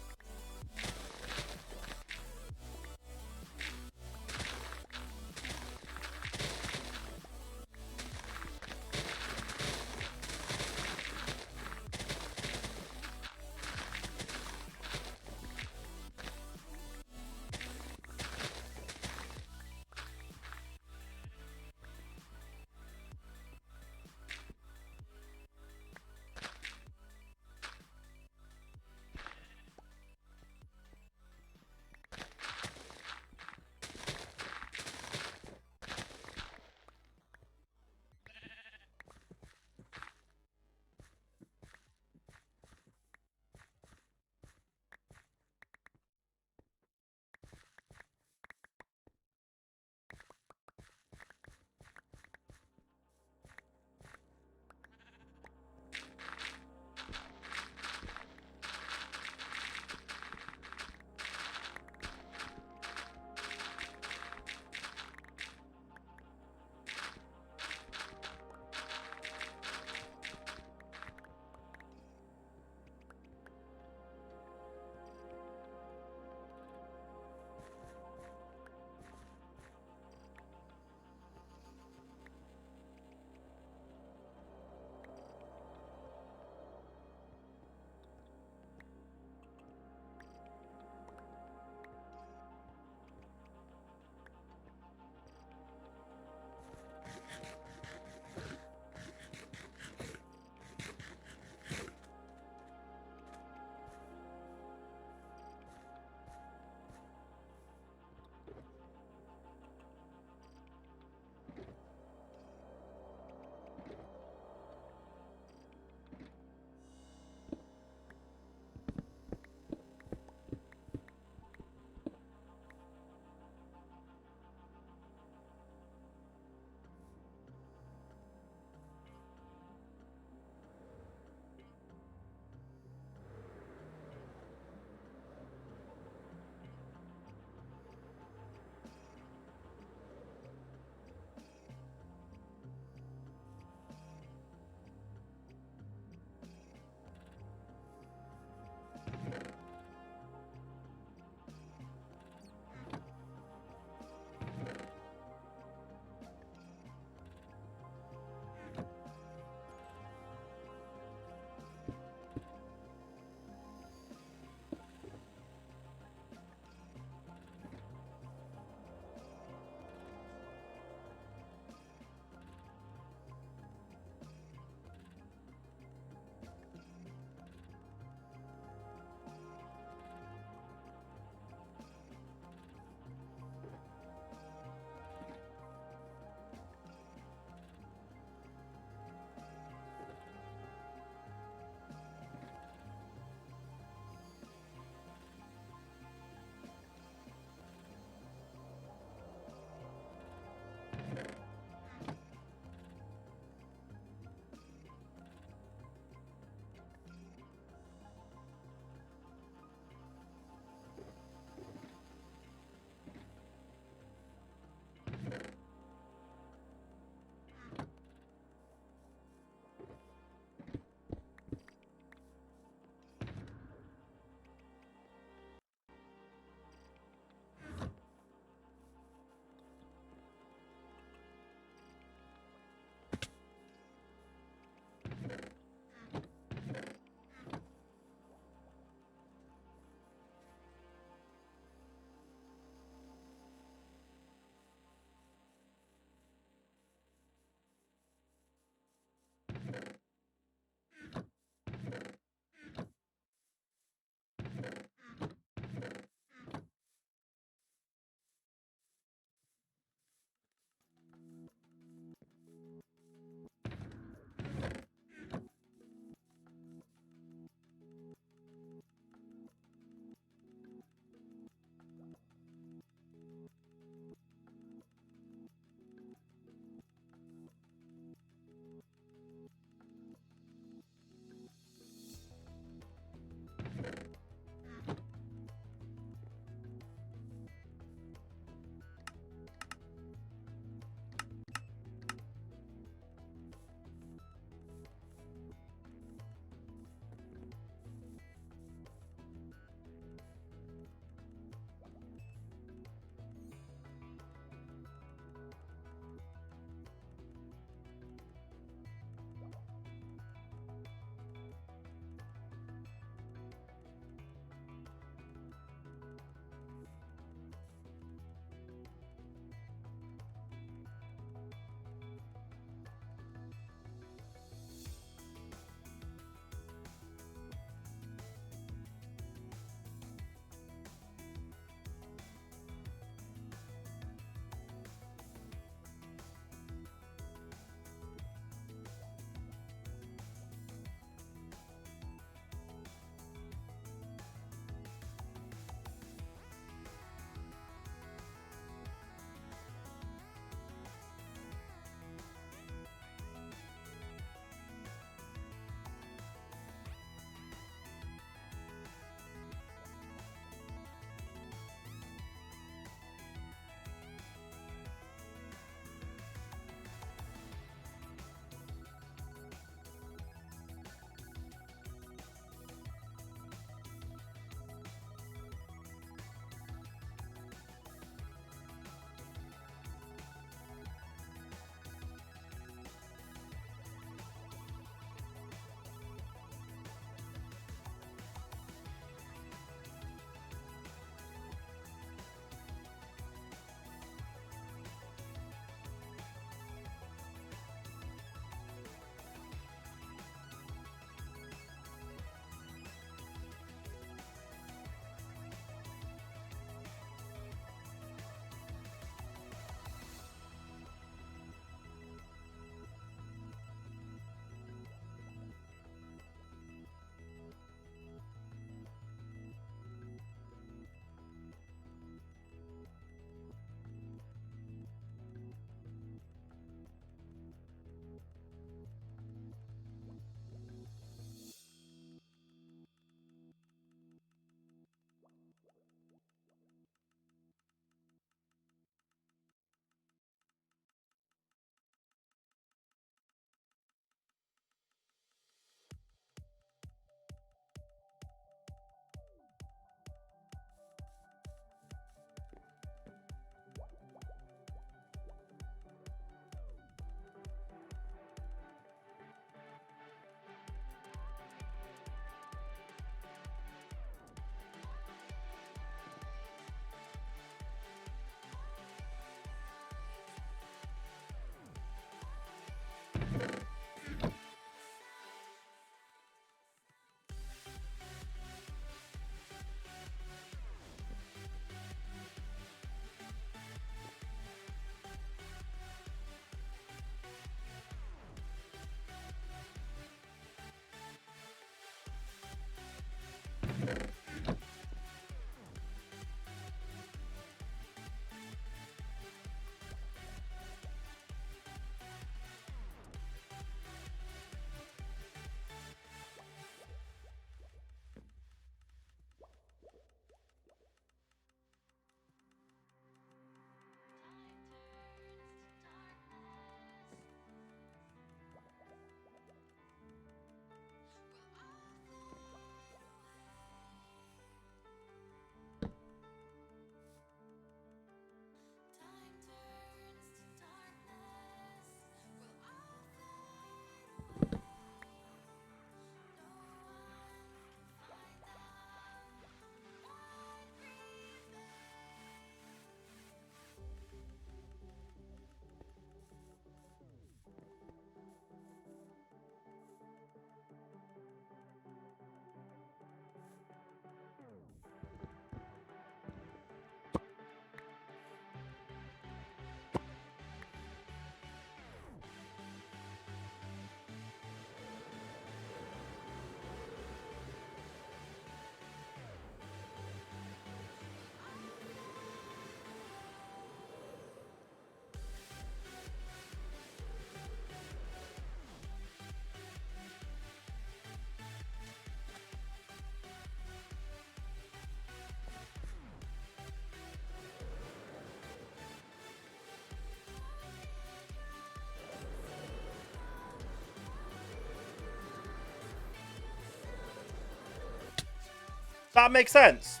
[SPEAKER 1] That makes sense.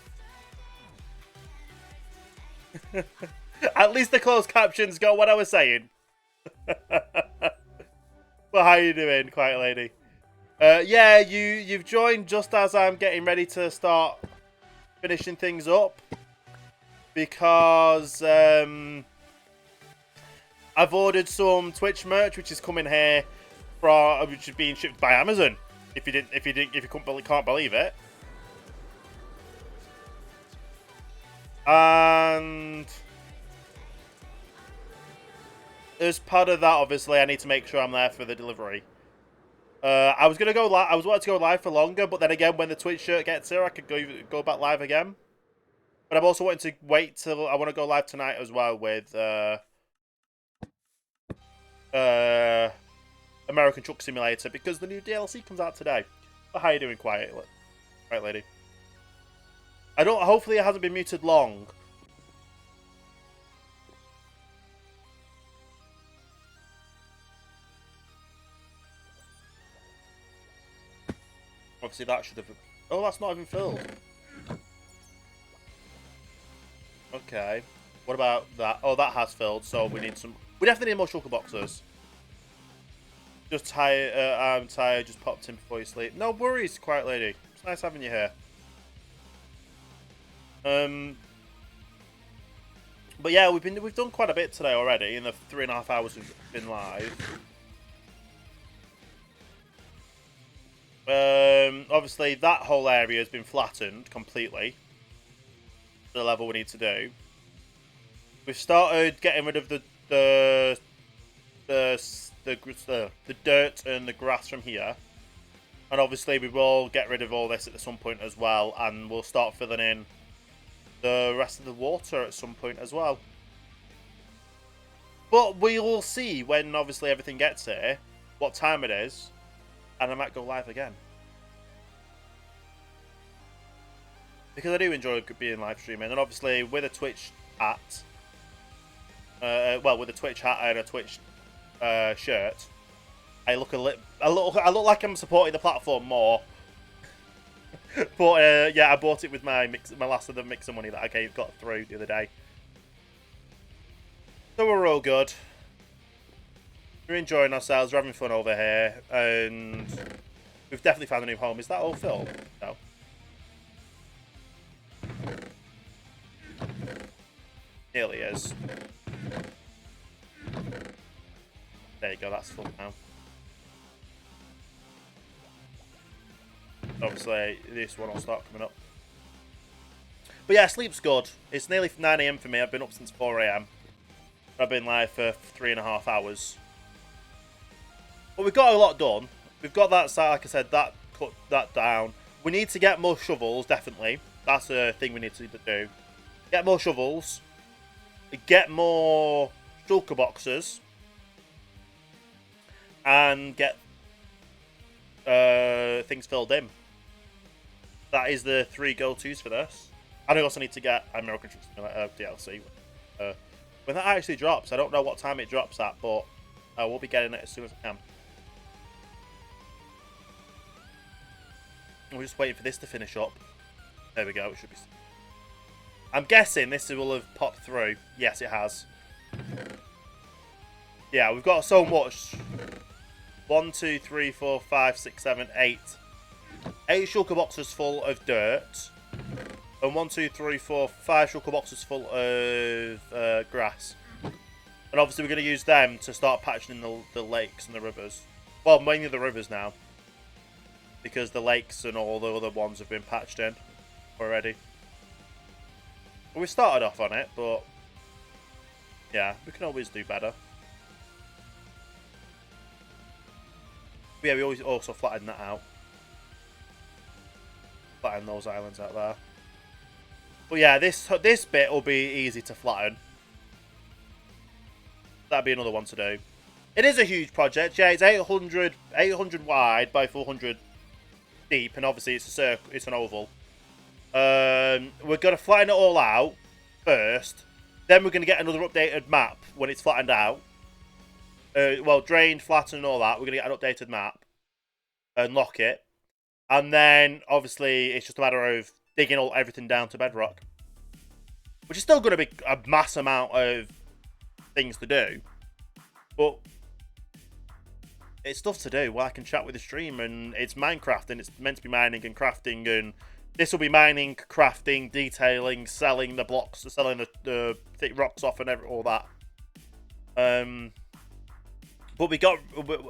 [SPEAKER 1] At least the closed captions got what I was saying. Well, how you doing, quiet lady? Yeah, you've joined just as I'm getting ready to start finishing things up. Because I've ordered some Twitch merch, which is coming here which is being shipped by Amazon. If you can't believe it. And as part of that, obviously, I need to make sure I'm there for the delivery. I was gonna go live. I was wanting to go live for longer, but then again, when the Twitch shirt gets here, I could go back live again. But I'm also wanting to wait till I want to go live tonight as well with American Truck Simulator because the new DLC comes out today. But how are you doing, quiet lady? Hopefully, it hasn't been muted long. Obviously, that should have. Oh, that's not even filled. Okay. What about that? Oh, that has filled. So we need some. We definitely need more shulker boxes. Just tired. I'm tired. Just popped in before you sleep. No worries, quiet lady. It's nice having you here. But yeah, we've done quite a bit today already in the 3.5 hours we've been live. Obviously that whole area has been flattened completely. The level we need to do. We've started getting rid of the dirt and the grass from here. And obviously we will get rid of all this at some point as well, and we'll start filling in the rest of the water at some point as well. But we will see when obviously everything gets here, what time it is, and I might go live again. Because I do enjoy being live streaming, and obviously with a Twitch hat, with a Twitch hat and a Twitch shirt, I look I look like I'm supporting the platform more. But yeah, I bought it with my last of the mixer money that I got through the other day. So we're all good. We're enjoying ourselves. We're having fun over here, and we've definitely found a new home. Is that all filled? No. Nearly is. There you go. That's full now. Obviously, this one will start coming up. But yeah, sleep's good. It's nearly 9 AM for me. I've been up since 4 AM. I've been live for 3.5 hours. But we've got a lot done. We've got that side, like I said, that cut that down. We need to get more shovels, definitely. That's a thing we need to do. Get more shovels. Get more shulker boxes. And get things filled in. That is the 3 go-tos for this. And I also need to get American Truck Simulator DLC. When that actually drops, I don't know what time it drops at, but I will be getting it as soon as I can. We're just waiting for this to finish up. There we go, it should be... I'm guessing this will have popped through. Yes, it has. Yeah, we've got so much. 1, 2, 3, 4, 5, 6, 7, 8. 8 shulker boxes full of dirt. And 1, 2, 3, 4, 5 shulker boxes full of grass. And obviously we're going to use them to start patching in the lakes and the rivers. Well, mainly the rivers now. Because the lakes and all the other ones have been patched in already. Well, we started off on it, but... yeah, we can always do better. But yeah, we always also flatten that out. Flatten those islands out there. But yeah, this bit will be easy to flatten. That'd be another one to do. It is a huge project. Yeah, it's 800 wide by 400 deep, and obviously it's a circle. It's an oval. We're gonna flatten it all out first. Then we're gonna get another updated map when it's flattened out. Well, drained, flattened, and all that. We're gonna get an updated map and lock it. And then, obviously, it's just a matter of digging everything down to bedrock. Which is still going to be a mass amount of things to do. But it's stuff to do while I can chat with the stream, and it's Minecraft, and it's meant to be mining and crafting, and this will be mining, crafting, detailing, selling the blocks, selling the thick rocks off, and all that. But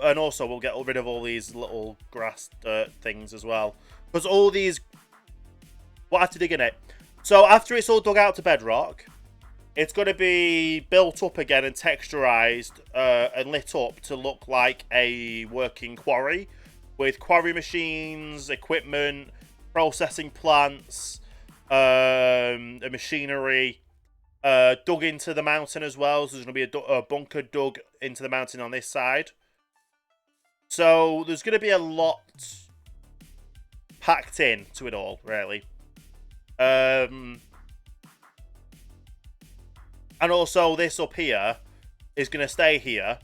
[SPEAKER 1] and also we'll get rid of all these little grass things as well, because all these, we'll have to dig in it. So after it's all dug out to bedrock, it's going to be built up again and texturized and lit up to look like a working quarry, with quarry machines, equipment, processing plants, and machinery dug into the mountain as well. So there's going to be a bunker dug into the mountain on this side. So there's going to be a lot packed in to it all, really. And also this up here is going to stay here,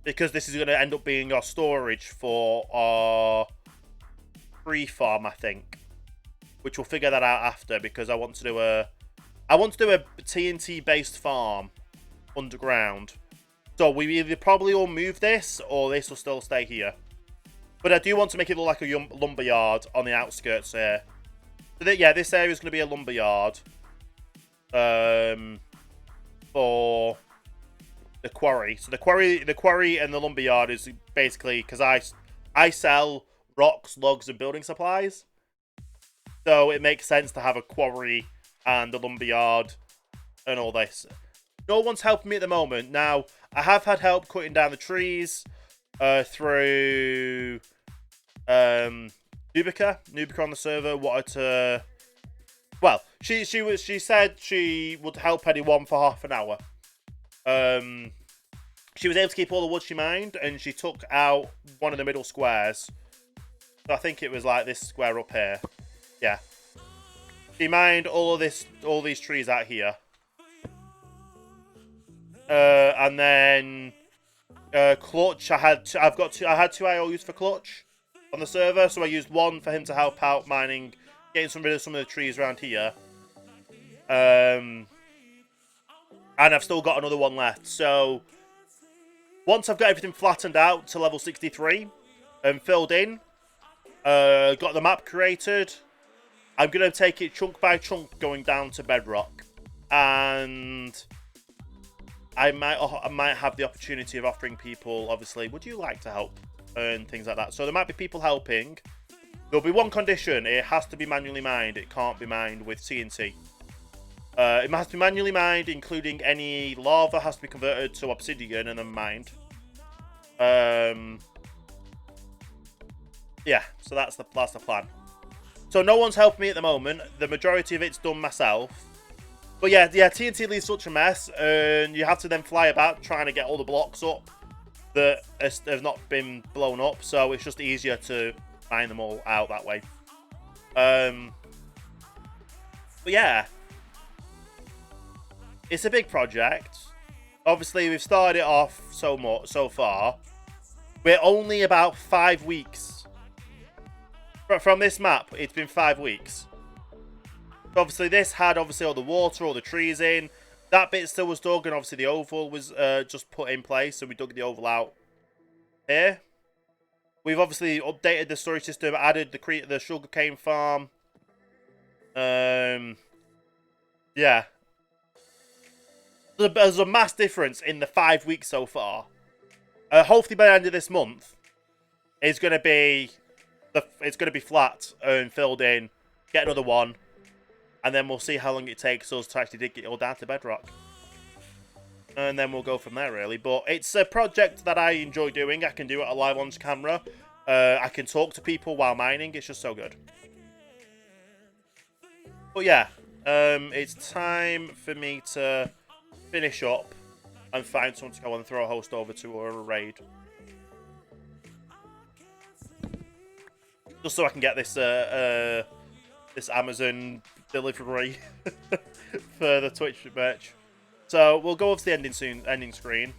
[SPEAKER 1] because this is going to end up being our storage for our tree farm, I think. Which we'll figure that out after, because I want to do a TNT based farm underground. So we either probably will move this, or this will still stay here. But I do want to make it look like a lumberyard on the outskirts here. So yeah, this area is going to be a lumberyard. For the quarry. So the quarry and the lumberyard is basically, because I sell rocks, logs, and building supplies. So it makes sense to have a quarry and a lumberyard and all this. No one's helping me at the moment. Now, I have had help cutting down the trees through Nubica on the server wanted to. Well, she said she would help anyone for half an hour. She was able to keep all the wood she mined, and she took out one of the middle squares. So I think it was like this square up here. Yeah. She mined all these trees out here. And then Clutch, I had two IOUs for Clutch on the server, so I used one for him to help out mining, getting rid of some of the trees around here. And I've still got another one left. So once I've got everything flattened out to level 63 and filled in, got the map created, I'm going to take it chunk by chunk going down to bedrock. And I might have the opportunity of offering people, obviously, would you like to help? And things like that. So there might be people helping. There'll be one condition. It has to be manually mined. It can't be mined with TNT. It has to be manually mined, including any lava has to be converted to obsidian and then mined. Yeah, so that's the plan. So no one's helping me at the moment. The majority of it's done myself. But yeah, TNT leaves such a mess, and you have to then fly about trying to get all the blocks up that have not been blown up. So it's just easier to mine them all out that way. But yeah, it's a big project. Obviously, we've started it off so far. We're only about 5 weeks from this map. It's been 5 weeks. Obviously, this had all the water, all the trees in. That bit still was dug, and obviously the oval was just put in place, so we dug the oval out here. We've obviously updated the storage system, added the sugarcane farm. Yeah. There's a mass difference in the 5 weeks so far. Hopefully by the end of this month, it's gonna be flat and filled in. Get another one. And then we'll see how long it takes us to actually dig it all down to bedrock. And then we'll go from there, really. But it's a project that I enjoy doing. I can do it live on camera. I can talk to people while mining. It's just so good. But yeah, it's time for me to finish up and find someone to go and throw a host over to or a raid. Just so I can get this this Amazon delivery for the Twitch merch. So we'll go over to the ending screen.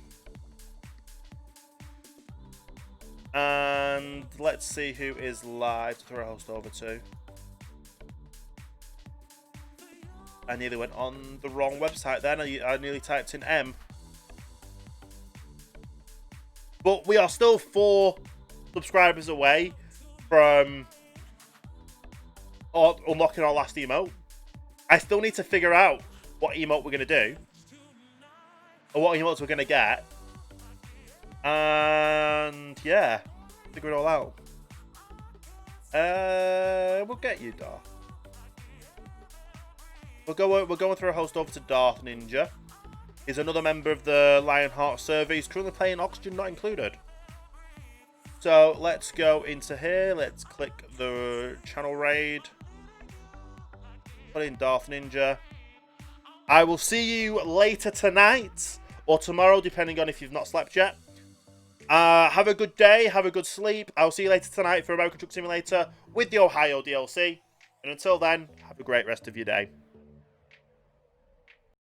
[SPEAKER 1] And let's see who is live to throw a host over to. I nearly went on the wrong website then. I nearly typed in M. But we are still 4 subscribers away from unlocking our last emote. I still need to figure out what emote we're going to do. Or what emotes we're going to get. And yeah, figure it all out. We'll get you, Darth. We're going through a host over to Darth Ninja. He's another member of the Lionheart server. He's currently playing Oxygen Not Included. So let's go into here. Let's click the channel raid. Put in Darth Ninja. I will see you later tonight or tomorrow, depending on if you've not slept yet. Have a good day. Have a good sleep. I'll see you later tonight for American Truck Simulator with the Ohio DLC. And until then, have a great rest of your day.